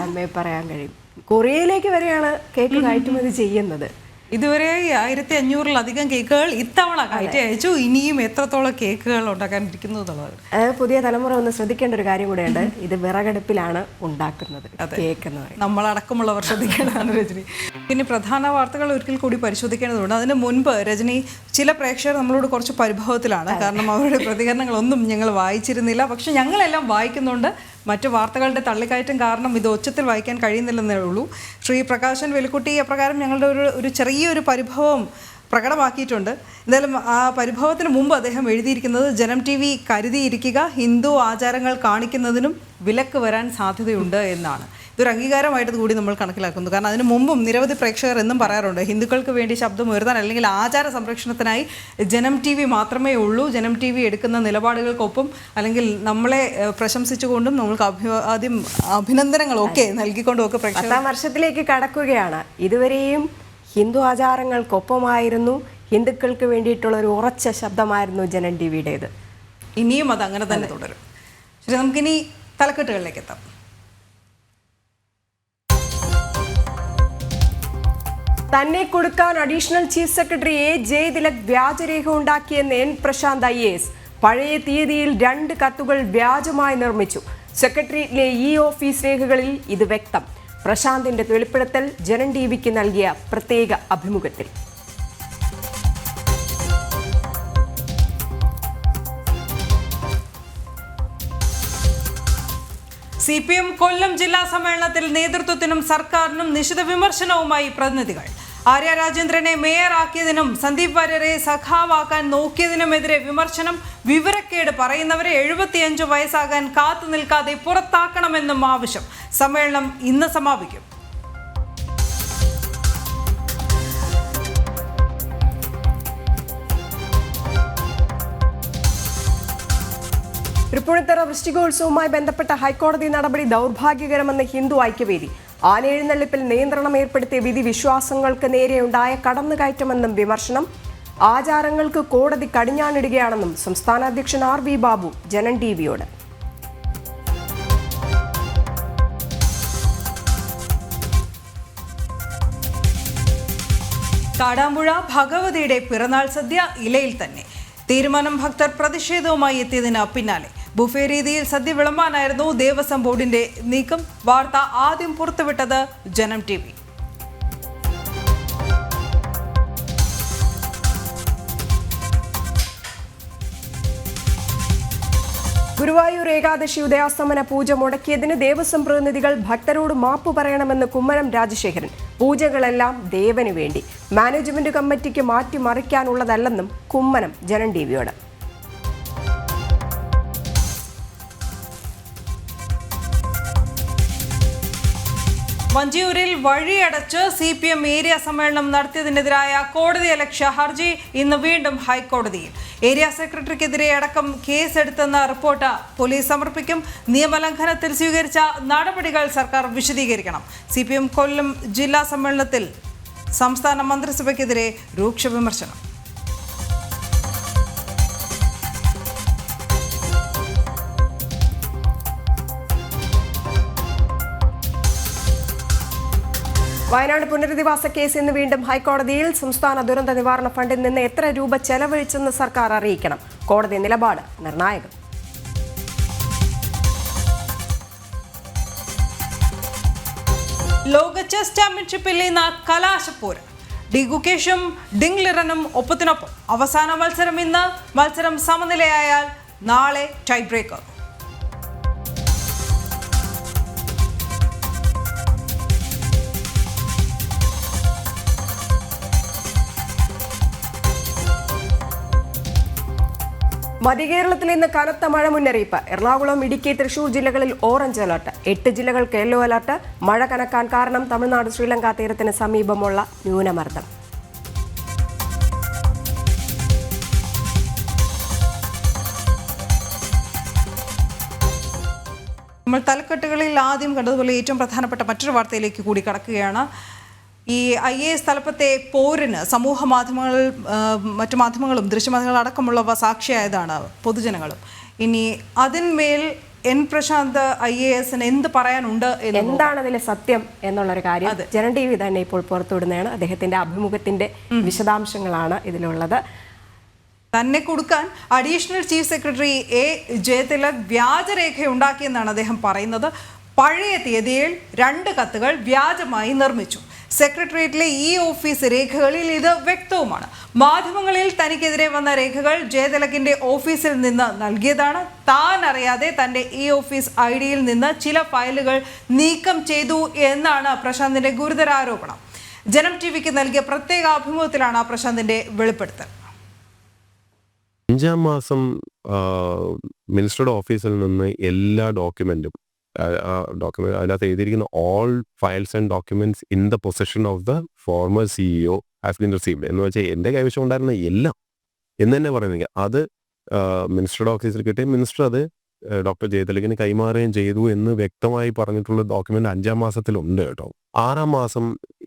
അമ്മയെ പറയാൻ കഴിയും. കൊറിയയിലേക്ക് വരെയാണ് കേക്ക് കയറ്റുമതി ചെയ്യുന്നത്. ഇതുവരെ 1500-ലധികം കേക്കുകൾ ഇത്തവണ കയറ്റി അയച്ചു. ഇനിയും എത്രത്തോളം കേക്കുകൾ ഉണ്ടാക്കാൻ ഇരിക്കുന്നു എന്നുള്ളത് പുതിയ തലമുറ ഒന്ന് ശ്രദ്ധിക്കേണ്ട ഒരു കാര്യം കൂടെയുണ്ട്. ഇത് വിറകടുപ്പിലാണ് ഉണ്ടാക്കുന്നത് കേക്ക് എന്ന് പറയുന്നത്. നമ്മളടക്കമുള്ളവർ ശ്രദ്ധിക്കേണ്ടതാണ് രജനി. പിന്നെ പ്രധാന വാർത്തകൾ ഒരിക്കൽ കൂടി പരിശോധിക്കേണ്ടതുണ്ട്. അതിന് മുൻപ് രജനി, ചില പ്രേക്ഷകർ നമ്മളോട് കുറച്ച് പരിഭവത്തിലാണ്. കാരണം അവരുടെ പ്രതികരണങ്ങളൊന്നും ഞങ്ങൾ വായിച്ചിരുന്നില്ല. പക്ഷെ ഞങ്ങളെല്ലാം വായിക്കുന്നുണ്ട്. മറ്റു വാർത്തകളുടെ തള്ളിക്കയറ്റം കാരണം ഇത് ഒച്ചത്തിൽ വായിക്കാൻ കഴിയുന്നില്ലെന്നേ ഉള്ളൂ. ശ്രീ പ്രകാശൻ വെലുക്കുട്ടി അപ്രകാരം ഞങ്ങളുടെ ഒരു ചെറിയൊരു പരിഭവം പ്രകടമാക്കിയിട്ടുണ്ട്. എന്തായാലും ആ പരിഭവത്തിന് മുമ്പ് അദ്ദേഹം എഴുതിയിരിക്കുന്നത്, ജനം TV കരുതിയിരിക്കുക, ഹിന്ദു ആചാരങ്ങൾ കാണിക്കുന്നതിനും വിലക്ക് വരാൻ സാധ്യതയുണ്ട് എന്നാണ്. ഇതൊരു അംഗീകാരമായിട്ട് കൂടി നമ്മൾ കണക്കിലാക്കുന്നു. കാരണം അതിന് മുമ്പും നിരവധി പ്രേക്ഷകർ എന്നും പറയാറുണ്ട്, ഹിന്ദുക്കൾക്ക് വേണ്ടി ശബ്ദം ഉയർത്താൻ അല്ലെങ്കിൽ ആചാര സംരക്ഷണത്തിനായി ജനം TV മാത്രമേ ഉള്ളൂ. ജനം TV എടുക്കുന്ന നിലപാടുകൾക്കൊപ്പം അല്ലെങ്കിൽ നമ്മളെ പ്രശംസിച്ചുകൊണ്ടും നമ്മൾക്ക് അഭിനന്ദനങ്ങളൊക്കെ നൽകിക്കൊണ്ടും ഒക്കെ പ്രേക്ഷകർ 10-ാം വർഷത്തിലേക്ക് കടക്കുകയാണ്. ഇതുവരെയും ഹിന്ദു ആചാരങ്ങൾക്കൊപ്പമായിരുന്നു, ഹിന്ദുക്കൾക്ക് വേണ്ടിയിട്ടുള്ള ഒരു ഉറച്ച ശബ്ദമായിരുന്നു ജനം TVയുടേത്. ഇനിയും അത് അങ്ങനെ തന്നെ തുടരും. ശരി, നമുക്കിനി തലക്കെട്ടുകളിലേക്ക് എത്താം. തന്നെ കൊടുക്കാൻ additional chief secretary A. Jayathilak വ്യാജരേഖ ഉണ്ടാക്കിയെന്ന് N. പ്രശാന്ത് IAS. പഴയ തീയതിയിൽ 2 കത്തുകൾ വ്യാജമായി നിർമ്മിച്ചു. സെക്രട്ടറിയിലെ ഓഫീസ് രേഖകളിൽ ഇത് വ്യക്തം. പ്രശാന്തിന്റെ വെളിപ്പെടുത്തൽ ജനം TVക്ക് നൽകിയ പ്രത്യേക അഭിമുഖത്തിൽ. CPM കൊല്ലം ജില്ലാ സമ്മേളനത്തിൽ നേതൃത്വത്തിനും സർക്കാരിനും നിശിത വിമർശനവുമായി പ്രതിനിധികൾ. ആര്യ രാജേന്ദ്രനെ മേയറാക്കിയതിനും സന്ദീപ് വാര്യരെ സഖാവാക്കാൻ നോക്കിയതിനുമെതിരെ വിമർശനം. വിവരക്കേട് പറയുന്നവരെ 75 വയസ്സാകാൻ കാത്തു നിൽക്കാതെ പുറത്താക്കണമെന്നും ആവശ്യം. സമ്മേളനം ഇന്ന് സമാപിക്കും. തൃപ്പൂണിത്തുറ വൃശ്ചികോത്സവവുമായി ബന്ധപ്പെട്ട ഹൈക്കോടതി നടപടി ദൗർഭാഗ്യകരമെന്ന് ഹിന്ദു ഐക്യവേദി. ആനയെഴുന്നള്ളിപ്പിൽ നിയന്ത്രണം ഏർപ്പെടുത്തിയ വിധി വിശ്വാസങ്ങൾക്ക് നേരെയുണ്ടായ കടന്നുകയറ്റമെന്നും വിമർശനം. ആചാരങ്ങൾക്ക് കോടതി കടിഞ്ഞാണിടുകയാണെന്നും സംസ്ഥാന അധ്യക്ഷൻ RV ബാബു ജനൻ ടിവിയോട്. കാടാമ്പുഴ ഭഗവതിയുടെ പിറന്നാൾ സദ്യ ഇലയിൽ തന്നെ. തീരുമാനം ഭക്തർ പ്രതിഷേധവുമായി എത്തിയതിന് പിന്നാലെ ബുഫേ രീതിയിൽ സദ്യ വിളമ്പാനായിരുന്നു ദേവസ്വം ബോർഡിന്റെ നീക്കം. വാർത്ത ആദ്യം പുറത്തുവിട്ടത് ജനം TV. ഗുരുവായൂർ ഏകാദശി ഉദയാസ്തമന പൂജ മുടക്കിയതിന് ദേവസ്വം പ്രതിനിധികൾ ഭക്തരോട് മാപ്പ് പറയണമെന്ന് കുമ്മനം രാജശേഖരൻ. പൂജകളെല്ലാം ദേവന് വേണ്ടി, മാനേജ്മെന്റ് കമ്മിറ്റിക്ക് മാറ്റിമറിക്കാനുള്ളതല്ലെന്നും കുമ്മനം ജനം ടിവിയോട്. വഞ്ചിയൂരിൽ വഴിയടച്ച് CPM ഏരിയ സമ്മേളനം നടത്തിയതിനെതിരായ കോടതിയലക്ഷ്യ ഹർജി ഇന്ന് വീണ്ടും ഹൈക്കോടതിയിൽ. ഏരിയ സെക്രട്ടറിക്കെതിരെ അടക്കം കേസെടുത്തെന്ന റിപ്പോർട്ട് പോലീസ് സമർപ്പിക്കും. നിയമലംഘനത്തിൽ സ്വീകരിച്ച നടപടികൾ സർക്കാർ വിശദീകരിക്കണം. CPM കൊല്ലം ജില്ലാ സമ്മേളനത്തിൽ സംസ്ഥാന മന്ത്രിസഭയ്ക്കെതിരെ രൂക്ഷ വിമർശനം. വയനാട് പുനരധിവാസ കേസ് ഇന്ന് വീണ്ടും ഹൈക്കോടതിയിൽ. സംസ്ഥാന ദുരന്ത നിവാരണ ഫണ്ടിൽ നിന്ന് എത്ര രൂപ ചെലവഴിച്ചെന്ന് സർക്കാർ അറിയിക്കണം. കോടതി നിലപാട് നിർണായകം. ലോക ചെസ് ചാമ്പ്യൻഷിപ്പിൽ ഇന്ന് കലാശപ്പോര്. D ഗുകേഷും Ding ലിറനും ഒപ്പത്തിനൊപ്പം. അവസാന മത്സരം ഇന്ന്. മത്സരം സമനിലയായാൽ നാളെ ടൈ ബ്രേക്കർ. മധ്യകേരളത്തിൽ ഇന്ന് കനത്ത മഴ മുന്നറിയിപ്പ്. എറണാകുളം, ഇടുക്കി, തൃശൂർ ജില്ലകളിൽ ഓറഞ്ച് അലർട്ട്. 8 ജില്ലകൾക്ക് യെല്ലോ അലർട്ട്. മഴ കനക്കാൻ കാരണം തമിഴ്നാട് ശ്രീലങ്ക തീരത്തിന് സമീപമുള്ള ന്യൂനമർദ്ദം. നമ്മൾ തലക്കെട്ടുകളിൽ ആദ്യം കണ്ടതുപോലെ ഏറ്റവും പ്രധാനപ്പെട്ട മറ്റൊരു വാർത്തയിലേക്ക് കൂടി കടക്കുകയാണ്. ഈ IAS തലപ്പത്തെ പോരിന് സമൂഹ മാധ്യമങ്ങൾ, മറ്റു മാധ്യമങ്ങളും ദൃശ്യമാധ്യമങ്ങൾ അടക്കമുള്ളവ സാക്ഷിയായതാണ് പൊതുജനങ്ങളും. ഇനി അതിന്മേൽ N പ്രശാന്ത് IASന് എന്ത് പറയാനുണ്ട്, എന്താണ് അതിലെ സത്യം എന്നുള്ളൊരു കാര്യം ജനം TV തന്നെ ഇപ്പോൾ പുറത്തുവിടുന്നതാണ്. അദ്ദേഹത്തിന്റെ അഭിമുഖത്തിന്റെ വിശദാംശങ്ങളാണ് ഇതിലുള്ളത്. തന്നെ കൊടുക്കാൻ additional chief secretary A Jayathilak വ്യാജരേഖയുണ്ടാക്കിയെന്നാണ് അദ്ദേഹം പറയുന്നത്. പഴയ തീയതിയിൽ 2 കത്തുകൾ വ്യാജമായി നിർമ്മിച്ചു. സെക്രട്ടേറിയറ്റിലെ ഈ ഓഫീസ് രേഖകളിൽ ഇത് വ്യക്തവുമാണ്. മാധ്യമങ്ങളിൽ തനിക്കെതിരെ വന്ന രേഖകൾ ജയതിലകിന്റെ ഓഫീസിൽ നിന്ന് നൽകിയതാണ്. താൻ അറിയാതെ തന്റെ ഈ ഓഫീസ് ID-യിൽ നിന്ന് ചില ഫയലുകൾ നീക്കം ചെയ്തു എന്നാണ് പ്രശാന്തിന്റെ ഗുരുതര ആരോപണം. ജനം TVക്ക് നൽകിയ പ്രത്യേക അഭിമുഖത്തിലാണ് പ്രശാന്തിന്റെ വെളിപ്പെടുത്തൽ. 5-ാം മാസം മിനിസ്റ്ററുടെ ഓഫീസിൽ നിന്ന് എല്ലാ ഡോക്യുമെന്റും അതിനകത്ത് എഴുതിയിരിക്കുന്ന all files and documents in the possession of the former CEO has been received എന്ന് വെച്ചാൽ എൻ്റെ കൈവശം ഉണ്ടായിരുന്ന എല്ലാം എന്ന് തന്നെ പറയുന്നെങ്കിൽ അത് മിനിസ്റ്ററുടെ ഓഫീസിൽ കിട്ടി. മിനിസ്റ്റർ അത് ഡോക്ടർ ജയതിലകിന് കൈമാറുകയും ചെയ്തു എന്ന് വ്യക്തമായി പറഞ്ഞിട്ടുള്ള ഡോക്യുമെന്റ് 5-ാം മാസത്തിലുണ്ട് കേട്ടോ. 6-ാം മാസം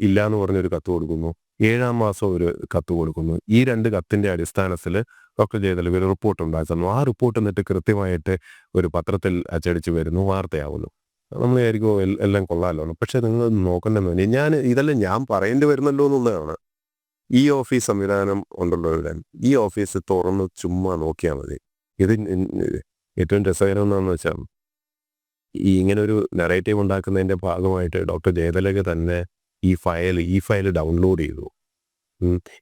ഇല്ല എന്ന് പറഞ്ഞൊരു കത്ത് കൊടുക്കുന്നു. 7-ാം മാസം ഒരു കത്ത് കൊടുക്കുന്നു. ഈ 2 കത്തിന്റെ അടിസ്ഥാനത്തിൽ ഡോക്ടർ ജയതിലക് ഒരു റിപ്പോർട്ട് ഉണ്ടായി തന്നു. ആ റിപ്പോർട്ട് എന്നിട്ട് കൃത്യമായിട്ട് ഒരു പത്രത്തിൽ അച്ചടിച്ച് വരുന്നു, വാർത്തയാവുന്നു. നമ്മൾ വിചാരിക്കും എല്ലാം കൊള്ളാമല്ലോ. പക്ഷെ നിങ്ങൾ നോക്കണ്ടെന്ന് ഇതെല്ലാം ഞാൻ പറയേണ്ടി വരുന്നല്ലോ എന്നുള്ളതാണ്. ഈ ഓഫീസ് സംവിധാനം ഉണ്ടല്ലോ ഇവിടെ, ഈ ഓഫീസ് തുറന്ന് ചുമ്മാ നോക്കിയാൽ മതി. ഇത് ഏറ്റവും രസകരം എന്താണെന്ന് വെച്ചാൽ ഈ ഇങ്ങനൊരു നെറേറ്റീവ് ഉണ്ടാക്കുന്നതിൻ്റെ ഭാഗമായിട്ട് ഡോക്ടർ ജയതിലക് തന്നെ ഈ ഫയൽ ഡൗൺലോഡ് ചെയ്തു.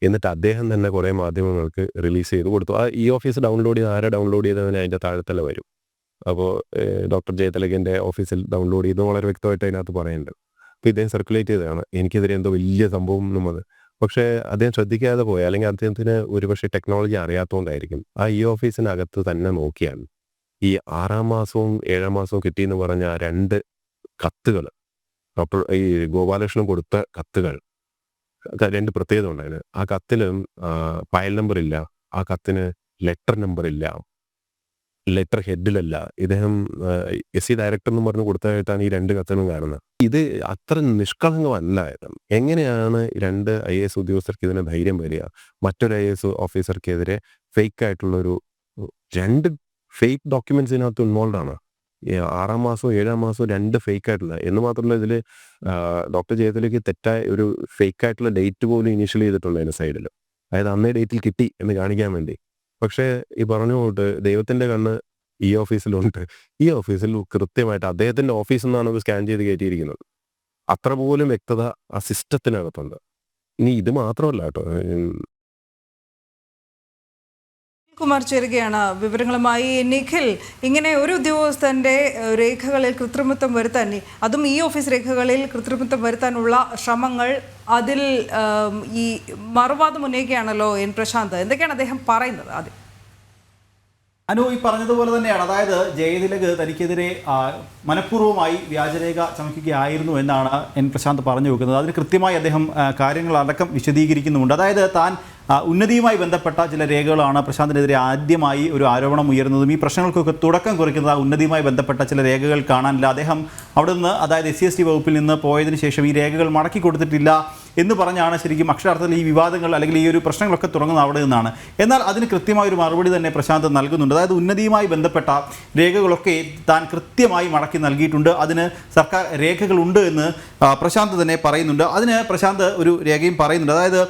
എന്നിട്ട് അദ്ദേഹം തന്നെ കുറേ മാധ്യമങ്ങൾക്ക് റിലീസ് ചെയ്ത് കൊടുത്തു. ഈ ഓഫീസ് ഡൗൺലോഡ് ചെയ്ത് ആരാ ഡൗൺലോഡ് ചെയ്തവന് അതിൻ്റെ താഴത്തല വരും. അപ്പോൾ ഡോക്ടർ ജയതിലകൻ്റെ ഓഫീസിൽ ഡൗൺലോഡ് ചെയ്ത് വളരെ വ്യക്തമായിട്ട് അതിനകത്ത് പറയുന്നുണ്ട്. അപ്പോൾ ഇദ്ദേഹം സർക്കുലേറ്റ് ചെയ്തതാണ് എനിക്കെതിരെ എന്തോ വലിയ സംഭവം എന്നുള്ളത്. പക്ഷേ അദ്ദേഹം ശ്രദ്ധിക്കാതെ പോയി, അല്ലെങ്കിൽ അദ്ദേഹത്തിന് ഒരുപക്ഷെ ടെക്നോളജി അറിയാത്തതുകൊണ്ടായിരിക്കും. ആ ഓഫീസിനകത്ത് തന്നെ നോക്കിയാൽ ഈ 6-ാം മാസവും 7-ാം മാസവും കിട്ടിയെന്ന് പറഞ്ഞ 2 കത്തുകൾ, ഡോക്ടർ ഈ ഗോപാലകൃഷ്ണൻ കൊടുത്ത കത്തുകൾ, 2 പ്രത്യേകത ഉണ്ടായിരുന്നു. ആ കത്തിലും ഫയൽ നമ്പർ ഇല്ല, ആ കത്തിന് ലെറ്റർ നമ്പർ ഇല്ല, ലെറ്റർ ഹെഡിലല്ല. ഇദ്ദേഹം SC ഡയറക്ടർ എന്ന് പറഞ്ഞ് കൊടുത്തതായിട്ടാണ് ഈ 2 കത്തുകളും കാണുന്നത്. ഇത് അത്ര നിഷ്കളങ്കമല്ലായിരുന്നു. എങ്ങനെയാണ് 2 IAS ഉദ്യോഗസ്ഥർക്ക് ഇതിന് ധൈര്യം വരിക? മറ്റൊരു IAS ഓഫീസർക്കെതിരെ ഫേക്ക് ആയിട്ടുള്ളൊരു 2 ഫേക്ക് ഡോക്യുമെന്റ്സ് ഇതിനകത്ത് ഇൻവോൾവ് ആണ്. 6-ാം മാസവും 7-ാം മാസവും 2 ഫേക്ക് ആയിട്ടുള്ള, എന്ന് മാത്രമല്ല ഇതിൽ ഡോക്ടർ ജയതിലേക്ക് തെറ്റായ ഒരു ഫേക്ക് ആയിട്ടുള്ള ഡേറ്റ് പോലും ഇനീഷ്യൽ ചെയ്തിട്ടുണ്ട് അതിന് സൈഡിൽ. അതായത് അന്നേ ഡേറ്റിൽ കിട്ടി എന്ന് കാണിക്കാൻ വേണ്ടി. പക്ഷേ ഈ പറഞ്ഞുകൊണ്ട് ദൈവത്തിൻ്റെ കണ്ണ് ഈ ഓഫീസിലുണ്ട്. ഈ ഓഫീസിൽ കൃത്യമായിട്ട് അദ്ദേഹത്തിൻ്റെ ഓഫീസിൽ നിന്നാണ് അത് സ്കാൻ ചെയ്ത് കയറ്റിയിരിക്കുന്നത്. അത്ര പോലും വ്യക്തത ആ സിസ്റ്റത്തിനകത്തുണ്ട്. ഇനി ഇത് മാത്രമല്ല കേട്ടോ, കുമാർ ചേരുകയാണ് വിവരങ്ങളുമായി. നിഖിൽ, ഇങ്ങനെ ഒരു ഉദ്യോഗസ്ഥന്റെ രേഖകളിൽ കൃത്രിമത്വം വരുത്താൻ, അതും ഈ ഓഫീസ് രേഖകളിൽ കൃത്രിമത്വം വരുത്താനുള്ള ശ്രമങ്ങൾ, അതിൽ ഈ മറുവാദം ഉന്നയിക്കുകയാണല്ലോ എൻ പ്രശാന്ത്. എന്തൊക്കെയാണ് അദ്ദേഹം പറയുന്നത്? ആദ്യം ഈ പറഞ്ഞതുപോലെ തന്നെയാണ്. അതായത് ജയതിലക് തനിക്കെതിരെ മനഃപൂർവ്വമായി വ്യാജരേഖ ചമയ്ക്കുകയായിരുന്നു എന്നാണ് എൻ പ്രശാന്ത് പറഞ്ഞു വെക്കുന്നത്. അതിന് കൃത്യമായി അദ്ദേഹം കാര്യങ്ങളടക്കം വിശദീകരിക്കുന്നുമുണ്ട്. അതായത് താൻ ഉന്നതിയുമായി ബന്ധപ്പെട്ട ചില രേഖകളാണ് പ്രശാന്തിനെതിരെ ആദ്യമായി ഒരു ആരോപണം ഉയർന്നതും ഈ പ്രശ്നങ്ങൾക്കൊക്കെ തുടക്കം കുറിക്കുന്നത് ഉന്നതിയുമായി ബന്ധപ്പെട്ട ചില രേഖകൾ കാണാനില്ല. അദ്ദേഹം അവിടെ നിന്ന്, അതായത് SC വകുപ്പിൽ നിന്ന് പോയതിനു ശേഷം ഈ രേഖകൾ മടക്കി കൊടുത്തിട്ടില്ല എന്ന് പറഞ്ഞാണ് ശരിക്കും അക്ഷരാർത്ഥത്തിൽ ഈ വിവാദങ്ങൾ അല്ലെങ്കിൽ ഈ ഒരു പ്രശ്നങ്ങളൊക്കെ തുടങ്ങുന്നത് അവിടെ നിന്നാണ്. എന്നാൽ അതിന് കൃത്യമായ ഒരു മറുപടി തന്നെ പ്രശാന്ത് നൽകുന്നുണ്ട്. അതായത് ഉന്നതിയുമായി ബന്ധപ്പെട്ട രേഖകളൊക്കെ താൻ കൃത്യമായി മടക്കി നൽകിയിട്ടുണ്ട്, അതിന് സർക്കാർ രേഖകളുണ്ട് എന്ന് പ്രശാന്ത് തന്നെ പറയുന്നുണ്ട്. അതിന് പ്രശാന്ത് ഒരു രേഖയും പറയുന്നുണ്ട്. അതായത്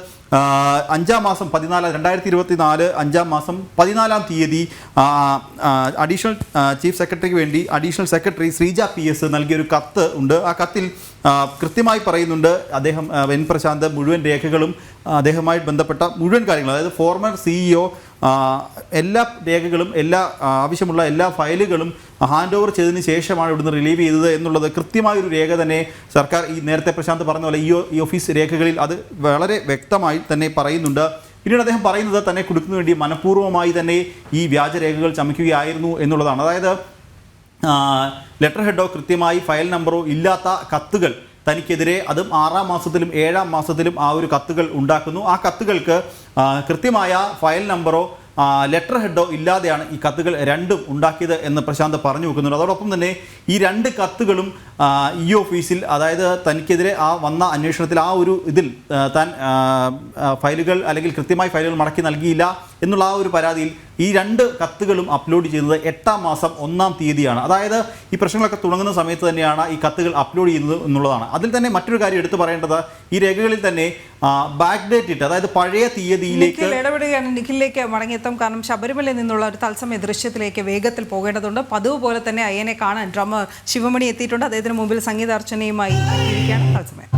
5-ാം മാസം 14 2024 5-ാം മാസം 14-ാം തീയതി അഡീഷണൽ ചീഫ് സെക്രട്ടറിക്ക് വേണ്ടി അഡീഷണൽ സെക്രട്ടറി ശ്രീജ PS നൽകിയൊരു കത്ത് ഉണ്ട്. ആ കത്തിൽ കൃത്യമായി പറയുന്നുണ്ട് അദ്ദേഹം എൻ പ്രശാന്ത് മുഴുവൻ രേഖകളും അദ്ദേഹവുമായി ബന്ധപ്പെട്ട മുഴുവൻ കാര്യങ്ങളും, അതായത് ഫോർമർ CEO എല്ലാ രേഖകളും ആവശ്യമുള്ള എല്ലാ ഫയലുകളും ഹാൻഡ് ഓവർ ചെയ്തതിന് ശേഷമാണ് ഇവിടുന്ന് റിലീവ് ചെയ്തത് എന്നുള്ളത് കൃത്യമായൊരു രേഖ തന്നെ സർക്കാർ ഈ നേരത്തെ പ്രശാന്ത് പറഞ്ഞ പോലെ ഈ ഓഫീസ് രേഖകളിൽ അത് വളരെ വ്യക്തമായി തന്നെ പറയുന്നുണ്ട്. പിന്നീട് അദ്ദേഹം പറയുന്നത് തന്നെ കൊടുക്കുന്നതിന് വേണ്ടി മനഃപൂർവ്വമായി തന്നെ ഈ വ്യാജരേഖകൾ ചമയ്ക്കുകയായിരുന്നു എന്നുള്ളതാണ്. അതായത് ലെറ്റർ ഹെഡോ കൃത്യമായി ഫയൽ നമ്പറോ ഇല്ലാത്ത കത്തുകൾ തനിക്കെതിരെ, അതും 6-ാം മാസത്തിലും 7-ാം മാസത്തിലും ആ ഒരു കത്തുകൾ ഉണ്ടാക്കുന്നു. ആ കത്തുകൾക്ക് കൃത്യമായ ഫയൽ നമ്പറോ ലെറ്റർ ഹെഡോ ഇല്ലാതെയാണ് ഈ കത്തുകൾ 2ഉം ഉണ്ടാക്കിയത് എന്ന് പ്രശാന്ത് പറഞ്ഞു വെക്കുന്നുണ്ട്. അതോടൊപ്പം തന്നെ ഈ 2 കത്തുകളും ഈ ഓഫീസിൽ, അതായത് തനിക്കെതിരെ വന്ന അന്വേഷണത്തിൽ ആ ഒരു ഇതിൽ താൻ ഫയലുകൾ അല്ലെങ്കിൽ കൃത്യമായി ഫയലുകൾ മടക്കി നൽകിയില്ല എന്നുള്ള ആ ഒരു പരാതിയിൽ ഈ 2 കത്തുകളും അപ്ലോഡ് ചെയ്യുന്നത് 8-ാം മാസം 1-ാം തീയതിയാണ്. അതായത് ഈ പ്രശ്നങ്ങളൊക്കെ തുടങ്ങുന്ന സമയത്ത് തന്നെയാണ് ഈ കത്തുകൾ അപ്ലോഡ് ചെയ്യുന്നത് എന്നുള്ളതാണ്. അതിൽ തന്നെ മറ്റൊരു കാര്യം എടുത്തു പറയേണ്ടത്, ഈ രേഖകളിൽ തന്നെ ബാക്ക് ഡേറ്റ് ഇട്ട്, അതായത് പഴയ തീയതിയിലേക്ക് ഇടപെടുകയാണ്. നിഖിലിലേക്ക് മടങ്ങിയെത്താം. കാരണം ശബരിമലയിൽ നിന്നുള്ള ഒരു തത്സമയ ദൃശ്യത്തിലേക്ക് വേഗത്തിൽ പോകേണ്ടതുണ്ട്. പതിവ് പോലെ തന്നെ അയ്യനെ കാണാൻ ഡ്രമ്മർ ശിവമണി എത്തിയിട്ടുണ്ട്. അദ്ദേഹത്തിന് മുമ്പിൽ സംഗീതാർച്ചനയുമായി എത്തിയിരിക്കുകയാണ് തത്സമയം.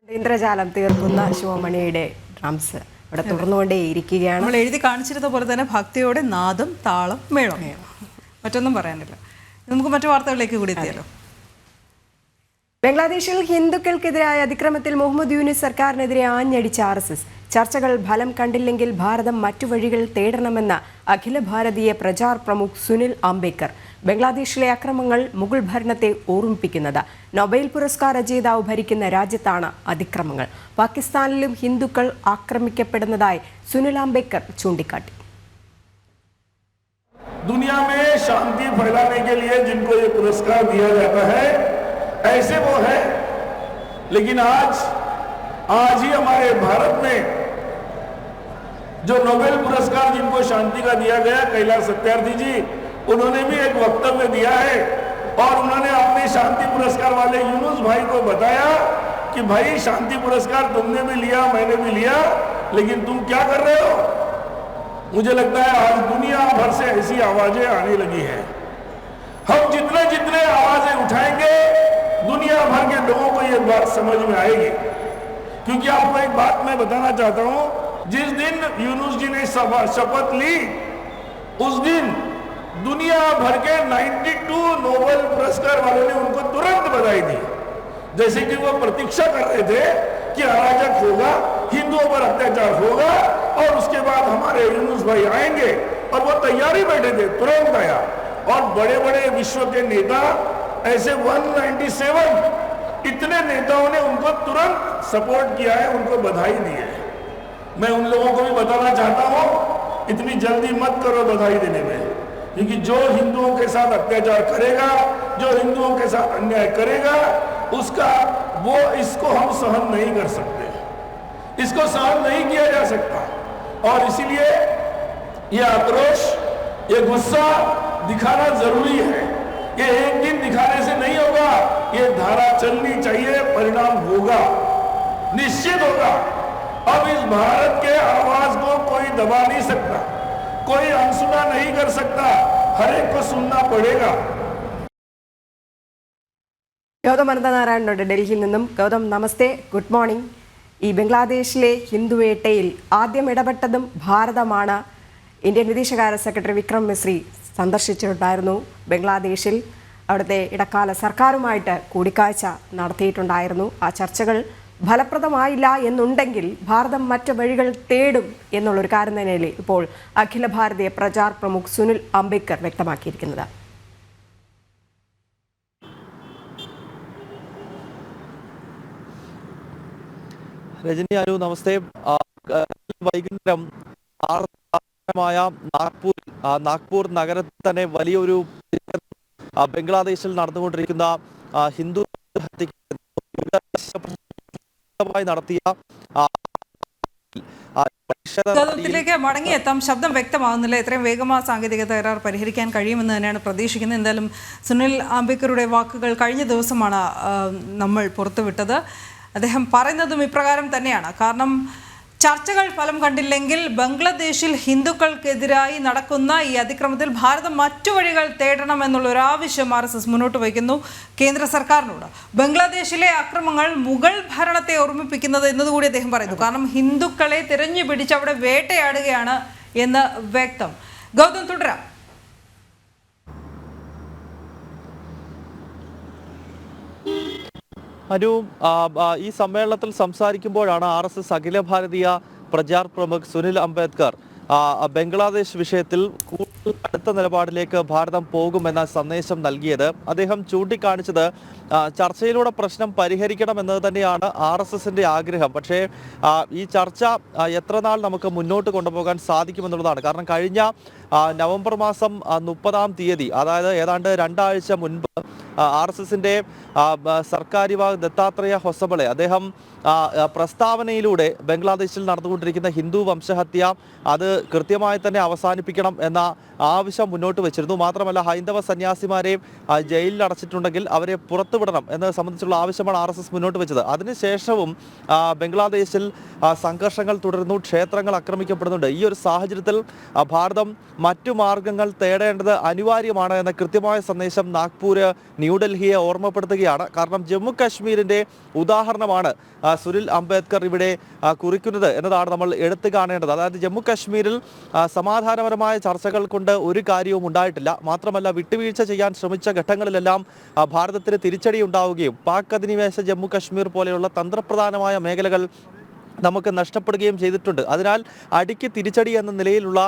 ഇന്ദ്രജാലം തീർക്കുന്ന ശിവമണിയുടെ ഡ്രംസ് ഇവിടെ തുടർന്നുകൊണ്ടേയിരിക്കുകയാണ്. നമ്മൾ എഴുതി കാണിച്ചിരുന്ന പോലെ തന്നെ ഭക്തിയോടെ നാദം, താളം, മേളം, മറ്റൊന്നും പറയാനില്ല. നമുക്ക് മറ്റു വാർത്തകളിലേക്ക് കൂടി എത്തിയാലോ. ബംഗ്ലാദേശിൽ ഹിന്ദുക്കൾക്കെതിരായ അതിക്രമത്തിൽ മുഹമ്മദ് യൂനിസ് സർക്കാരിനെതിരെ ആഞ്ഞടിച്ച RSS. ചർച്ചകൾ ഫലം കണ്ടില്ലെങ്കിൽ ഭാരതം മറ്റു വഴികൾ തേടണമെന്ന അഖില ഭാരതീയ പ്രചാർ പ്രമുഖ് സുനിൽ അംബേദ്കർ. ബംഗ്ലാദേശിലെ അക്രമങ്ങൾ മുഗൾ ഭരണത്തെ ഓർമ്മിപ്പിക്കുന്നത്. നൊബേൽ പുരസ്കാര ജേതാവ് ഭരിക്കുന്ന രാജ്യത്താണ് അതിക്രമങ്ങൾ. പാകിസ്ഥാനിലും ഹിന്ദുക്കൾ ആക്രമിക്കപ്പെടുന്നതായി സുനിൽ അംബേദ്കർ ചൂണ്ടിക്കാട്ടി. दुनिया में शांति फैलाने के लिए जिनको ये पुरस्कार दिया जाता है ऐसे वो है, लेकिन आज ही हमारे भारत में जो नोबेल पुरस्कार जिनको शांति का दिया गया, कैलाश सत्यार्थी जी, उन्होंने भी एक वक्तव्य दिया है और उन्होंने अपने शांति पुरस्कार वाले यूनुस भाई को बताया कि भाई शांति पुरस्कार तुमने भी लिया, मैंने भी लिया, लेकिन तुम क्या कर रहे हो? मुझे लगता है आज दुनिया भर से ऐसी आवाजें आने लगी हैं. हम जितने जितने आवाजें उठाएंगे दुनिया भर के लोगों को ये बात समझ में आएगी. क्योंकि आपको एक बात मैं बताना चाहता हूं, जिस दिन यूनुस जी ने शपथ ली उस दिन दुनिया भर के 92 नोबेल पुरस्कार वालों ने उनको तुरंत बधाई दी, जैसे कि वो प्रतीक्षा कर रहे थे कि अराजक होगा, हिंदुओं पर अत्याचार होगा और उसके बाद हमारे यूनुस भाई आएंगे. और वो तैयारी बैठे थे, तुरंत आया. और बड़े बड़े विश्व के नेता ऐसे 197 इतने नेताओं ने उनको तुरंत सपोर्ट किया है, उनको बधाई दी है. मैं उन लोगों को भी बताना चाहता हूं, इतनी जल्दी मत करो बधाई देने में, क्योंकि जो हिंदुओं के साथ अत्याचार करेगा, जो हिंदुओं के साथ अन्याय करेगा, उसका वो इसको हम सहन नहीं कर सकते, इसको सहन नहीं किया जा सकता. और इसीलिए ये आक्रोश, ये गुस्सा दिखाना जरूरी है. ये एक दिन दिखाने से नहीं होगा, ये धारा चलनी चाहिए, परिणाम होगा, निश्चित होगा. अब इस भारत के आवाज को कोई दबा नहीं सकता, कोई अनसुना नहीं कर सकता, हर एक को सुनना पड़ेगा. ഗൗതം അനന്തനാരായണനോട് ഡൽഹിയിൽ നിന്നും. ഗൗതം, നമസ്തേ, ഗുഡ് മോർണിംഗ്. ഈ ബംഗ്ലാദേശിലെ ഹിന്ദുവേട്ടയിൽ ആദ്യം ഇടപെട്ടതും ഭാരതമാണ്. ഇന്ത്യൻ വിദേശകാര്യ സെക്രട്ടറി വിക്രം മിശ്രി സന്ദർശിച്ചിട്ടുണ്ടായിരുന്നു ബംഗ്ലാദേശിൽ. അവിടുത്തെ ഇടക്കാല സർക്കാരുമായിട്ട് കൂടിക്കാഴ്ച നടത്തിയിട്ടുണ്ടായിരുന്നു. ആ ചർച്ചകൾ ഫലപ്രദമായില്ല എന്നുണ്ടെങ്കിൽ ഭാരതം മറ്റു വഴികൾ തേടും എന്നുള്ളൊരു കാര്യം തന്നെയല്ലേ ഇപ്പോൾ അഖില ഭാരതീയ പ്രചാർ പ്രമുഖ് സുനിൽ അംബേദ്കർ വ്യക്തമാക്കിയിരിക്കുന്നത്. രജനി, അനു, നമസ്തേ. വൈകുന്നേരം നാഗ്പൂർ നഗരത്തിൽ തന്നെ വലിയൊരു ബംഗ്ലാദേശിൽ നടന്നുകൊണ്ടിരിക്കുന്ന ഹിന്ദു നടത്തിയ ത്തിലേക്ക് മടങ്ങിയെത്താം. ശബ്ദം വ്യക്തമാകുന്നില്ല. എത്രയും വേഗം ആ സാങ്കേതിക തകരാർ പരിഹരിക്കാൻ കഴിയുമെന്ന് തന്നെയാണ് പ്രതീക്ഷിക്കുന്നത്. എന്തായാലും സുനിൽ അംബേദ്കറുടെ വാക്കുകൾ കഴിഞ്ഞ ദിവസമാണ് നമ്മൾ പുറത്തുവിട്ടത്. അദ്ദേഹം പറയുന്നതും ഇപ്രകാരം തന്നെയാണ്. കാരണം ചർച്ചകൾ ഫലം കണ്ടില്ലെങ്കിൽ ബംഗ്ലാദേശിൽ ഹിന്ദുക്കൾക്കെതിരായി നടക്കുന്ന ഈ അതിക്രമത്തിൽ ഭാരതം മറ്റു വഴികൾ തേടണമെന്നുള്ള ഒരു ആവശ്യം RSS മുന്നോട്ട് വയ്ക്കുന്നു കേന്ദ്ര സർക്കാരിനോട്. ബംഗ്ലാദേശിലെ അക്രമങ്ങൾ മുഗൾ ഭരണത്തെ ഓർമ്മിപ്പിക്കുന്നത് എന്നതുകൂടി അദ്ദേഹം പറയുന്നു. കാരണം ഹിന്ദുക്കളെ തിരഞ്ഞു പിടിച്ച് അവിടെ വേട്ടയാടുകയാണ് എന്ന് വ്യക്തം. ഗൗതം, തുടരാം. അനു, ഈ സമ്മേളനത്തിൽ സംസാരിക്കുമ്പോഴാണ് RSS അഖില ഭാരതീയ പ്രചാർ പ്രമുഖ് സുനിൽ അംബേദ്കർ ബംഗ്ലാദേശ് വിഷയത്തിൽ കൂടുതൽ അടുത്ത നിലപാടിലേക്ക് ഭാരതം പോകുമെന്ന സന്ദേശം നൽകിയത്. അദ്ദേഹം ചൂണ്ടിക്കാണിച്ചത് ചർച്ചയിലൂടെ പ്രശ്നം പരിഹരിക്കണമെന്നത് തന്നെയാണ് RSSന്റെ ആഗ്രഹം. പക്ഷേ ഈ ചർച്ച എത്ര നാൾ നമുക്ക് മുന്നോട്ട് കൊണ്ടുപോകാൻ സാധിക്കുമെന്നുള്ളതാണ്. കാരണം കഴിഞ്ഞ നവംബർ മാസം 30-ാം തീയതി, അതായത് ഏതാണ്ട് 2 ആഴ്ച മുൻപ് RSSന്റെ സർക്കാർ വിഭാഗ് ദത്താത്രേയ ഹൊസബളെ അദ്ദേഹം പ്രസ്താവനയിലൂടെ ബംഗ്ലാദേശിൽ നടന്നുകൊണ്ടിരിക്കുന്ന ഹിന്ദു വംശഹത്യ അത് കൃത്യമായി തന്നെ അവസാനിപ്പിക്കണം എന്ന ആവശ്യം മുന്നോട്ട് വെച്ചിരുന്നു. മാത്രമല്ല ഹൈന്ദവ സന്യാസിമാരെ ജയിലിൽ അടച്ചിട്ടുണ്ടെങ്കിൽ അവരെ പുറത്തുവിടണം എന്നത് സംബന്ധിച്ചുള്ള ആവശ്യമാണ് RSS മുന്നോട്ട് വെച്ചത്. അതിനുശേഷവും ബംഗ്ലാദേശിൽ സംഘർഷങ്ങൾ തുടരുന്നു, ക്ഷേത്രങ്ങൾ ആക്രമിക്കപ്പെടുന്നുണ്ട്. ഈ ഒരു സാഹചര്യത്തിൽ ഭാരതം മറ്റു മാർഗങ്ങൾ തേടേണ്ടത് അനിവാര്യമാണ് എന്ന കൃത്യമായ സന്ദേശം നാഗ്പൂർ ന്യൂഡൽഹിയെ ഓർമ്മപ്പെടുത്തുകയാണ്. കാരണം ജമ്മു കാശ്മീരിൻ്റെ ഉദാഹരണമാണ് സുനിൽ അംബേദ്കർ ഇവിടെ കുറിക്കുന്നത് എന്നതാണ് നമ്മൾ എടുത്തു കാണേണ്ടത്. അതായത് ജമ്മു കാശ്മീരിൽ സമാധാനപരമായ ചർച്ചകൾ കൊണ്ട് ഒരു കാര്യവും ഉണ്ടായിട്ടില്ല. മാത്രമല്ല വിട്ടുവീഴ്ച ചെയ്യാൻ ശ്രമിച്ച ഘട്ടങ്ങളിലെല്ലാം ഭാരതത്തിന് തിരിച്ചടി ഉണ്ടാവുകയും പാക് അധിനിവേശ ജമ്മു കാശ്മീർ പോലെയുള്ള തന്ത്രപ്രധാനമായ മേഖലകൾ നമുക്ക് നഷ്ടപ്പെടുകയും ചെയ്തിട്ടുണ്ട്. അതിനാൽ അടിക്ക് തിരിച്ചടി എന്ന നിലയിലുള്ള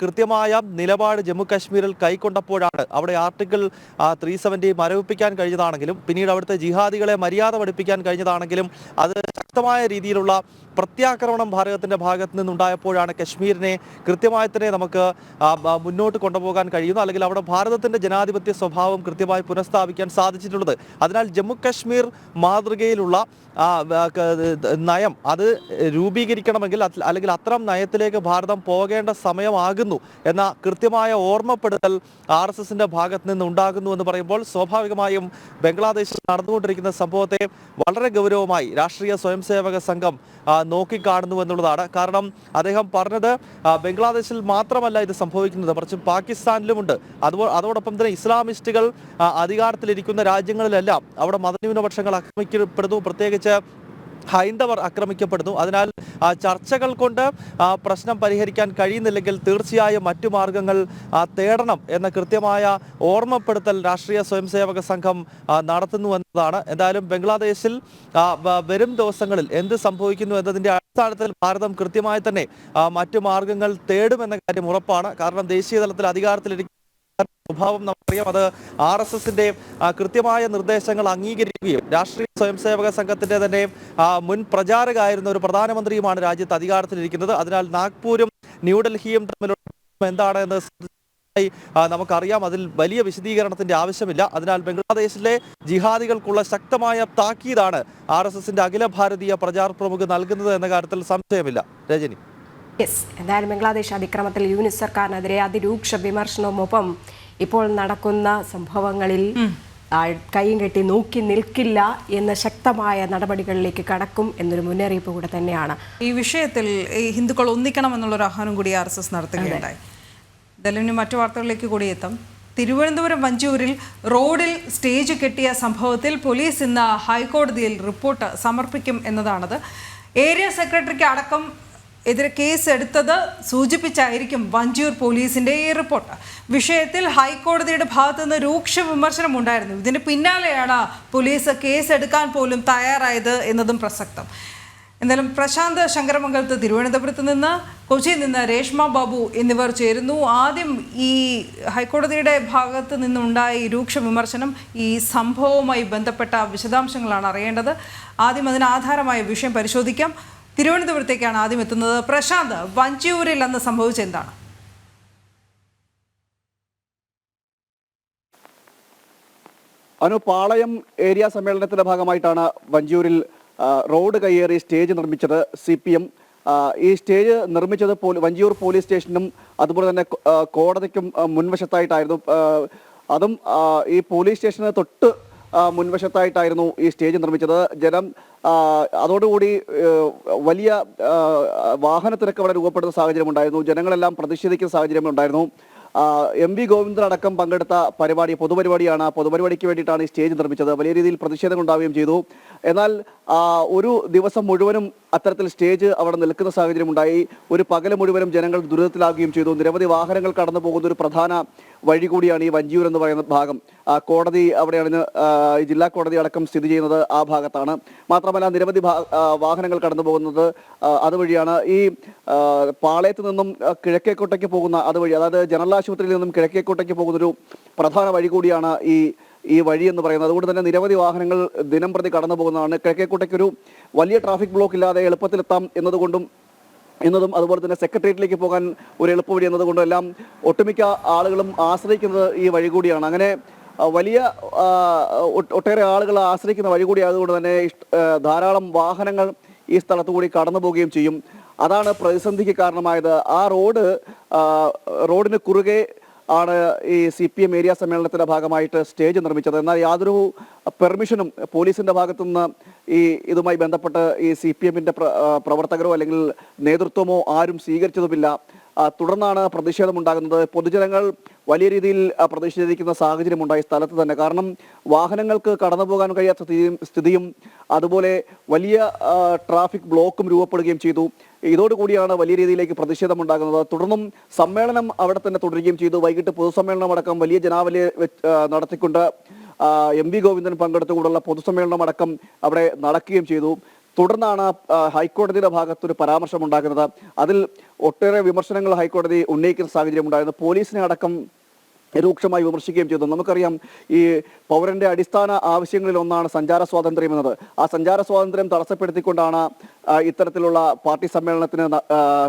കൃത്യമായ നിലപാട് ജമ്മു കാശ്മീരിൽ കൈക്കൊണ്ടപ്പോഴാണ് അവിടെ ആർട്ടിക്കിൾ 370 മരവിപ്പിക്കാൻ കഴിഞ്ഞതാണെങ്കിലും പിന്നീട് അവിടുത്തെ ജിഹാദികളെ മര്യാദ പഠിപ്പിക്കാൻ കഴിഞ്ഞതാണെങ്കിലും അത് ശക്തമായ രീതിയിലുള്ള പ്രത്യാക്രമണം ഭാരതത്തിൻ്റെ ഭാഗത്ത് നിന്നുണ്ടായപ്പോഴാണ് കശ്മീരിനെ കൃത്യമായി തന്നെ നമുക്ക് മുന്നോട്ട് കൊണ്ടുപോകാൻ കഴിയുന്നു, അല്ലെങ്കിൽ അവിടെ ഭാരതത്തിൻ്റെ ജനാധിപത്യ സ്വഭാവം കൃത്യമായി പുനഃസ്ഥാപിക്കാൻ സാധിച്ചിട്ടുള്ളത്. അതിനാൽ ജമ്മു കാശ്മീർ മാതൃകയിലുള്ള നയം അത് രൂപീകരിക്കണമെങ്കിൽ അല്ലെങ്കിൽ അത്തരം നയത്തിലേക്ക് ഭാരതം പോകേണ്ട സമയമാകുന്നു എന്ന കൃത്യമായ ഓർമ്മപ്പെടുത്തൽ RSSന്റെ ഭാഗത്ത് നിന്ന് ഉണ്ടാകുന്നു എന്ന് പറയുമ്പോൾ സ്വാഭാവികമായും ബംഗ്ലാദേശിൽ നടന്നുകൊണ്ടിരിക്കുന്ന സംഭവത്തെ വളരെ ഗൗരവമായി രാഷ്ട്രീയ സ്വയംസേവക സംഘം നോക്കിക്കാണുന്നു എന്നുള്ളതാണ്. കാരണം അദ്ദേഹം പറഞ്ഞത് ബംഗ്ലാദേശിൽ മാത്രമല്ല ഇത് സംഭവിക്കുന്നത്, മറിച്ച് പാകിസ്ഥാനിലുമുണ്ട്. അതോടൊപ്പം തന്നെ ഇസ്ലാമിസ്റ്റുകൾ അധികാരത്തിലിരിക്കുന്ന രാജ്യങ്ങളിലെല്ലാം അവിടെ മതന്യൂനപക്ഷങ്ങൾ ആക്രമിക്കപ്പെടുന്നു, പ്രത്യേകിച്ച് ഹൈന്ദവർ ആക്രമിക്കപ്പെടുന്നു. അതിനാൽ ചർച്ചകൾ കൊണ്ട് പ്രശ്നം പരിഹരിക്കാൻ കഴിയുന്നില്ലെങ്കിൽ തീർച്ചയായും മറ്റു മാർഗങ്ങൾ തേടണം എന്ന കൃത്യമായ ഓർമ്മപ്പെടുത്തൽ രാഷ്ട്രീയ സ്വയംസേവക സംഘം നടത്തുന്നു എന്നതാണ്. എന്തായാലും ബംഗ്ലാദേശിൽ വരും ദിവസങ്ങളിൽ എന്ത് സംഭവിക്കുന്നു എന്നതിൻ്റെ അടിസ്ഥാനത്തിൽ ഭാരതം കൃത്യമായി തന്നെ മറ്റു മാർഗങ്ങൾ തേടുമെന്ന കാര്യം ഉറപ്പാണ്. കാരണം ദേശീയ തലത്തിൽ അധികാരത്തിലിരിക്കുന്ന സ്വഭാവം നമുക്കറിയാം. അത് RSSന്റെ കൃത്യമായ നിർദ്ദേശങ്ങൾ അംഗീകരിക്കുകയും രാഷ്ട്രീയ സ്വയംസേവക സംഘത്തിന്റെ തന്നെ മുൻ പ്രചാരകയായിരുന്ന ഒരു പ്രധാനമന്ത്രിയുമാണ് രാജ്യത്ത് അധികാരത്തിലിരിക്കുന്നത്. അതിനാൽ നാഗ്പൂരും ന്യൂഡൽഹിയും തമ്മിലുള്ള എന്താണെന്ന് നമുക്കറിയാം. അതിൽ വലിയ വിശദീകരണത്തിന്റെ ആവശ്യമില്ല. അതിനാൽ ബംഗ്ലാദേശിലെ ജിഹാദികൾക്കുള്ള ശക്തമായ താക്കീതാണ് RSSന്റെ അഖില ഭാരതീയ പ്രചാർ പ്രമുഖ് നൽകുന്നത് എന്ന കാര്യത്തിൽ സംശയമില്ല. രജനി. എന്തായാലും ബംഗ്ലാദേശ് അതിക്രമത്തിൽ യൂനിസ് സർക്കാരിനെതിരെ അതിരൂക്ഷ വിമർശനവുമൊപ്പം ഇപ്പോൾ നടക്കുന്ന സംഭവങ്ങളിൽ കൈയും കെട്ടി നോക്കി നിൽക്കില്ല എന്ന ശക്തമായ നടപടികളിലേക്ക് കടക്കും എന്നൊരു മുന്നറിയിപ്പ് കൂടെ തന്നെയാണ്. ഈ വിഷയത്തിൽ ഈ ഹിന്ദുക്കൾ ഒന്നിക്കണം എന്നുള്ളൊരു ആഹ്വാനം കൂടി RSS നടത്തുകയുണ്ടായി. ഇതെല്ലാം മറ്റു വാർത്തകളിലേക്ക് കൂടി എത്താം. തിരുവനന്തപുരം വഞ്ചിയൂരിൽ റോഡിൽ സ്റ്റേജ് കെട്ടിയ സംഭവത്തിൽ പോലീസ് ഇന്ന് ഹൈക്കോടതിയിൽ റിപ്പോർട്ട് സമർപ്പിക്കും എന്നതാണത്. ഏരിയ സെക്രട്ടറിക്ക് അടക്കം എതിരെ കേസ് എടുത്തത് സൂചിപ്പിച്ചായിരിക്കും വഞ്ചിയൂർ പോലീസിന്റെ ഈ റിപ്പോർട്ട്. വിഷയത്തിൽ ഹൈക്കോടതിയുടെ ഭാഗത്തു നിന്ന് രൂക്ഷ വിമർശനം ഉണ്ടായിരുന്നു. ഇതിന് പിന്നാലെയാണ് പോലീസ് കേസ് എടുക്കാൻ പോലും തയ്യാറായത് എന്നതും പ്രസക്തം. എന്തായാലും പ്രശാന്ത് ശങ്കരമംഗലത്ത് തിരുവനന്തപുരത്ത് നിന്ന്, കൊച്ചിയിൽ നിന്ന് രേഷ്മ ബാബു എന്നിവർ ചേരുന്നു. ആദ്യം ഈ ഹൈക്കോടതിയുടെ ഭാഗത്ത് നിന്നുണ്ടായ ഈ രൂക്ഷ വിമർശനം, ഈ സംഭവവുമായി ബന്ധപ്പെട്ട വിശദാംശങ്ങളാണ് അറിയേണ്ടത്. ആദ്യം അതിന് ആധാരമായ വിഷയം പരിശോധിക്കാം. തിരുവനന്തപുരത്തേക്കാണ് ആദ്യം എത്തുന്നത്. പ്രശാന്ത്, വഞ്ചിയൂരിൽ അന്ന് സംഭവിച്ചത് എന്താണ്? പാളയം ഏരിയ സമ്മേളനത്തിന്റെ ഭാഗമായിട്ടാണ് വഞ്ചിയൂരിൽ റോഡ് കയ്യേറി സ്റ്റേജ് നിർമ്മിച്ചത് CPM. ഈ സ്റ്റേജ് നിർമ്മിച്ചത് വഞ്ചിയൂർ പോലീസ് സ്റ്റേഷനും അതുപോലെ തന്നെ കോടതിക്കും മുൻവശത്തായിട്ടായിരുന്നു. അതും ഈ പോലീസ് സ്റ്റേഷന് തൊട്ട് മുൻവശത്തായിട്ടായിരുന്നു ഈ സ്റ്റേജ് നിർമ്മിച്ചത്. ജനം അതോടുകൂടി വലിയ വാഹന തിരക്ക് അവിടെ രൂപപ്പെടുന്ന സാഹചര്യമുണ്ടായിരുന്നു. ജനങ്ങളെല്ലാം പ്രതിഷേധിക്കുന്ന സാഹചര്യമുണ്ടായിരുന്നു. MV ഗോവിന്ദൻ അടക്കം പങ്കെടുത്ത പൊതുപരിപാടിയാണ്. പൊതുപരിപാടിക്ക് വേണ്ടിയിട്ടാണ് ഈ സ്റ്റേജ് നിർമ്മിച്ചത്. വലിയ രീതിയിൽ പ്രതിഷേധം ഉണ്ടാവുകയും ചെയ്തു. എന്നാൽ ഒരു ദിവസം മുഴുവനും അത്തരത്തിൽ സ്റ്റേജ് അവിടെ നിൽക്കുന്ന സാഹചര്യം ഉണ്ടായി. ഒരു പകല് മുഴുവനും ജനങ്ങൾ ദുരിതത്തിലാകുകയും ചെയ്തു. നിരവധി വാഹനങ്ങൾ കടന്നു പോകുന്ന ഒരു പ്രധാന വഴി കൂടിയാണ് ഈ വഞ്ചിയൂർ എന്ന് പറയുന്ന ഭാഗം. കോടതി അവിടെയാണ്, ജില്ലാ കോടതി അടക്കം സ്ഥിതി ചെയ്യുന്നത് ആ ഭാഗത്താണ്. മാത്രമല്ല നിരവധി വാഹനങ്ങൾ കടന്നു പോകുന്നത് അതുവഴിയാണ്. ഈ പാളയത്ത് നിന്നും കിഴക്കേക്കോട്ടയ്ക്ക് പോകുന്ന അതുവഴി, അതായത് ജനറൽ ആശുപത്രിയിൽ നിന്നും കിഴക്കേക്കോട്ടയ്ക്ക് പോകുന്നൊരു പ്രധാന വഴി കൂടിയാണ് ഈ വഴി എന്ന് പറയുന്നത്. അതുകൊണ്ട് തന്നെ നിരവധി വാഹനങ്ങൾ ദിനം പ്രതി കടന്നു പോകുന്നതാണ്. കിഴക്കേക്കോട്ടയ്ക്കൊരു വലിയ ട്രാഫിക് ബ്ലോക്ക് ഇല്ലാതെ എളുപ്പത്തിലെത്താം എന്നതും അതുപോലെ തന്നെ സെക്രട്ടേറിയറ്റിലേക്ക് പോകാൻ ഒരു എളുപ്പവഴി എന്നതുകൊണ്ടും എല്ലാം ഒട്ടുമിക്ക ആളുകളും ആശ്രയിക്കുന്നത് ഈ വഴി കൂടിയാണ്. അങ്ങനെ വലിയ ഒട്ടേറെ ആളുകൾ ആശ്രയിക്കുന്ന വഴി കൂടി ആയതുകൊണ്ട് തന്നെ ധാരാളം വാഹനങ്ങൾ ഈ സ്ഥലത്തു കൂടി കടന്നു പോവുകയും ചെയ്യും. അതാണ് പ്രതിസന്ധിക്ക് കാരണമായത്. ആ റോഡിന് കുറുകെ ആണ് ഈ CPM ഏരിയ സമ്മേളനത്തിന്റെ ഭാഗമായിട്ട് സ്റ്റേജ് നിർമ്മിച്ചത്. എന്നാൽ യാതൊരു പെർമിഷനും പോലീസിന്റെ ഭാഗത്തുനിന്ന് ഇതുമായി ബന്ധപ്പെട്ട് ഈ CPMന്റെ പ്രവർത്തകരോ അല്ലെങ്കിൽ നേതൃത്വമോ ആരും സ്വീകരിച്ചതുമില്ല. തുടർന്നാണ് പ്രതിഷേധമുണ്ടാകുന്നത്. പൊതുജനങ്ങൾ വലിയ രീതിയിൽ പ്രതിഷേധിക്കുന്ന സാഹചര്യമുണ്ടായി സ്ഥലത്ത് തന്നെ. കാരണം വാഹനങ്ങൾക്ക് കടന്നു പോകാൻ കഴിയാത്ത സ്ഥിതിയും അതുപോലെ വലിയ ട്രാഫിക് ബ്ലോക്കും രൂപപ്പെടുകയും ചെയ്തു. ഇതോടുകൂടിയാണ് വലിയ രീതിയിലേക്ക് പ്രതിഷേധമുണ്ടാകുന്നത്. തുടർന്നും സമ്മേളനം അവിടെ തന്നെ തുടരുകയും ചെയ്തു. വൈകിട്ട് പൊതുസമ്മേളനം അടക്കം വലിയ ജനാവലി നടത്തിക്കൊണ്ട് MV ഗോവിന്ദൻ പങ്കെടുത്തുകൊണ്ടുള്ള പൊതുസമ്മേളനം അടക്കം അവിടെ നടക്കുകയും ചെയ്തു. തുടർന്നാണ് ഹൈക്കോടതിയുടെ ഭാഗത്തൊരു പരാമർശം ഉണ്ടാകുന്നത്. അതിൽ ഒട്ടേറെ വിമർശനങ്ങൾ ഹൈക്കോടതി ഉന്നയിക്കുന്ന സാഹചര്യം ഉണ്ടായിരുന്നു. പോലീസിനെ അടക്കം രൂക്ഷമായി വിമർശിക്കുകയും ചെയ്തു. നമുക്കറിയാം ഈ പൗരന്റെ അടിസ്ഥാന ആവശ്യങ്ങളിൽ ഒന്നാണ് സഞ്ചാര സ്വാതന്ത്ര്യം എന്നത്. ആ സഞ്ചാര സ്വാതന്ത്ര്യം തടസ്സപ്പെടുത്തിക്കൊണ്ടാണ് ഇത്തരത്തിലുള്ള പാർട്ടി സമ്മേളനത്തിന്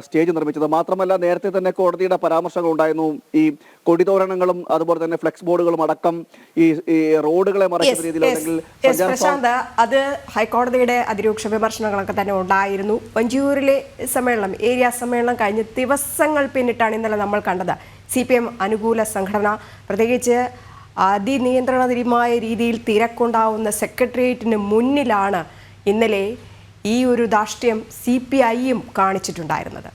സ്റ്റേജ് നിർമ്മിച്ചത്. മാത്രമല്ല നേരത്തെ തന്നെ കോടതിയുടെ പരാമർശങ്ങൾ ഉണ്ടായിരുന്നു. ഈ കൊടിതോരണങ്ങളും അതുപോലെ തന്നെ ഫ്ലെക്സ് ബോർഡുകളും അടക്കം ഈ റോഡുകളെ മറയ്ക്കുന്ന രീതിയിൽ അല്ലെങ്കിൽ പ്രശാന്ത്, അത് ഹൈക്കോടതിയുടെ അതിരൂക്ഷ വിമർശനങ്ങളൊക്കെ തന്നെ ഉണ്ടായിരുന്നു. വഞ്ചിയൂരിലെ സമ്മേളനം, ഏരിയ സമ്മേളനം കഴിഞ്ഞ് ദിവസങ്ങൾ പിന്നിട്ടാണ് ഇന്നലെ നമ്മൾ കണ്ടത്. CPM അനുകൂല സംഘടന, പ്രത്യേകിച്ച് അതിനിയന്ത്രണപരമായ രീതിയിൽ തിരക്കുണ്ടാവുന്ന സെക്രട്ടേറിയറ്റിന് മുന്നിലാണ് ഇന്നലെ ഈ ഒരു ധാർഷ്ട്യം CPIയും കാണിച്ചിട്ടുണ്ടായിരുന്നത്.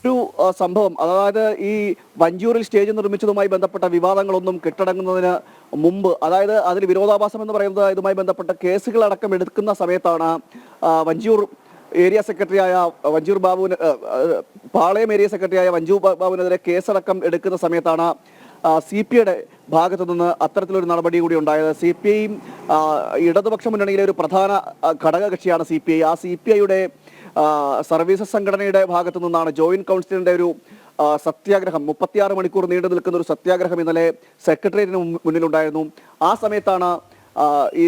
ഒരു സംഭവം, അതായത് ഈ വഞ്ചിയൂരിൽ സ്റ്റേജ് നിർമ്മിച്ചതുമായി ബന്ധപ്പെട്ട വിവാദങ്ങളൊന്നും കെട്ടടങ്ങുന്നതിന് മുമ്പ്, അതായത് അതിൽ വിരോധാഭാസം എന്ന് പറയുന്നത് ഇതുമായി ബന്ധപ്പെട്ട കേസുകളടക്കം എടുക്കുന്ന സമയത്താണ് വഞ്ചിയൂർ ഏരിയ സെക്രട്ടറിയായ വഞ്ചൂർ ബാബുവിന് പാളയം ഏരിയ സെക്രട്ടറിയായ വഞ്ചു ബാബുവിനെതിരെ കേസടക്കം എടുക്കുന്ന സമയത്താണ് CPIയുടെ ഭാഗത്തു നിന്ന് അത്തരത്തിലൊരു നടപടി കൂടി ഉണ്ടായത്. CPI ഇടതുപക്ഷ മുന്നണിയിലെ ഒരു പ്രധാന ഘടകകക്ഷിയാണ് CPI. ആ CPIയുടെ സർവീസസ് സംഘടനയുടെ ഭാഗത്തു നിന്നാണ് ജോയിന്റ് കൗൺസിലിന്റെ ഒരു സത്യാഗ്രഹം, 36 മണിക്കൂർ നീണ്ടു നിൽക്കുന്ന ഒരു സത്യാഗ്രഹം ഇന്നലെ സെക്രട്ടേറിയറ്റിന് മുന്നിലുണ്ടായിരുന്നു. ആ സമയത്താണ് ഈ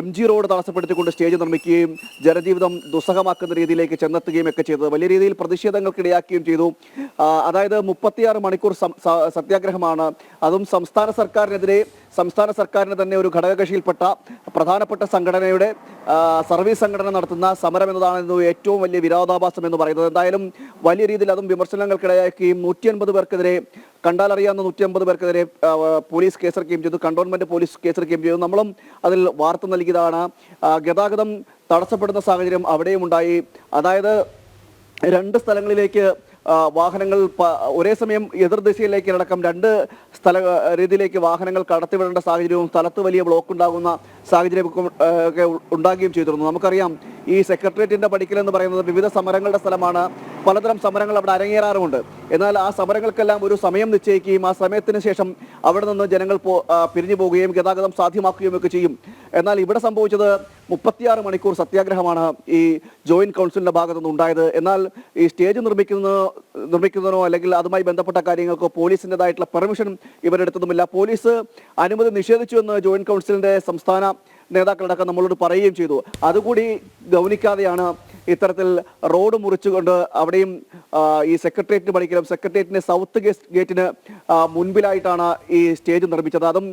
MG റോഡ് തടസ്സപ്പെടുത്തിക്കൊണ്ട് സ്റ്റേജ് നിർമ്മിക്കുകയും ജനജീവിതം ദുസ്സഹമാക്കുന്ന രീതിയിലേക്ക് ചെന്നെത്തുകയും ഒക്കെ ചെയ്തത്. വലിയ രീതിയിൽ പ്രതിഷേധങ്ങൾക്കിടയാക്കുകയും ചെയ്തു. അതായത് 36 മണിക്കൂർ സത്യാഗ്രഹമാണ്. അതും സംസ്ഥാന സർക്കാരിന് തന്നെ ഒരു ഘടകകക്ഷിയിൽപ്പെട്ട പ്രധാനപ്പെട്ട സംഘടനയുടെ സർവീസ് സംഘടന നടത്തുന്ന സമരം എന്നതാണ് ഏറ്റവും വലിയ വിരോധാഭാസം എന്ന് പറയുന്നത്. എന്തായാലും വലിയ രീതിയിൽ അതും വിമർശനങ്ങൾക്കിടയാക്കുകയും 150 പേർക്കെതിരെ, കണ്ടാലറിയാവുന്ന 150 പേർക്കെതിരെ പോലീസ് കേസെടുക്കുകയും ചെയ്തു. കണ്ടോൺമെന്റ് പോലീസ് കേസെടുക്കുകയും ചെയ്തു. നമ്മളും അതിൽ വാർത്ത നൽകിയതാണ്. ഗതാഗതം തടസ്സപ്പെടുന്ന സാഹചര്യം അവിടെയും ഉണ്ടായി. അതായത് 2 സ്ഥലങ്ങളിലേക്ക് വാഹനങ്ങൾ ഒരേ സമയം എതിർദിശയിലേക്ക് അടക്കം 2 രീതിയിലേക്ക് വാഹനങ്ങൾ കടത്തിവിടേണ്ട സാഹചര്യവും സ്ഥലത്ത് വലിയ ബ്ലോക്ക് ഉണ്ടാകുന്ന സാഹചര്യം ഒക്കെ ഉണ്ടാകുകയും ചെയ്തിരുന്നു. നമുക്കറിയാം ഈ സെക്രട്ടേറിയറ്റിന്റെ പടിക്കൽ എന്ന് പറയുന്നത് വിവിധ സമരങ്ങളുടെ സ്ഥലമാണ്. പലതരം സമരങ്ങൾ അവിടെ അരങ്ങേറാറുമുണ്ട്. എന്നാൽ ആ സമരങ്ങൾക്കെല്ലാം ഒരു സമയം നിശ്ചയിക്കുകയും ആ സമയത്തിന് ശേഷം അവിടെ നിന്ന് ജനങ്ങൾ പിരിഞ്ഞു പോവുകയും ഗതാഗതം സാധ്യമാക്കുകയും ഒക്കെ ചെയ്യും. എന്നാൽ ഇവിടെ സംഭവിച്ചത് 36 മണിക്കൂർ സത്യാഗ്രഹമാണ് ഈ ജോയിന്റ് കൗൺസിലിന്റെ ഭാഗത്തു നിന്ന് ഉണ്ടായത്. എന്നാൽ ഈ സ്റ്റേജ് നിർമ്മിക്കുന്നതിനോ അല്ലെങ്കിൽ അതുമായി ബന്ധപ്പെട്ട കാര്യങ്ങൾക്കോ പോലീസിൻ്റെതായിട്ടുള്ള പെർമിഷൻ ഇവരെടുത്തതുമില്ല. പോലീസ് അനുമതി നിഷേധിച്ചു എന്ന് ജോയിന്റ് കൗൺസിലിന്റെ സംസ്ഥാന നേതാക്കളടക്കം നമ്മളോട് പറയുകയും ചെയ്തു. അതുകൂടി ഗൗനിക്കാതെയാണ് ഇത്തരത്തിൽ റോഡ് മുറിച്ചുകൊണ്ട് അവിടെയും ഈ സെക്രട്ടേറിയറ്റിന് പടിക്കലും സെക്രട്ടേറിയറ്റിന്റെ സൗത്ത് ഗേറ്റിന് മുൻപിലായിട്ടാണ് ഈ സ്റ്റേജ് നിർമ്മിച്ചത്. അതും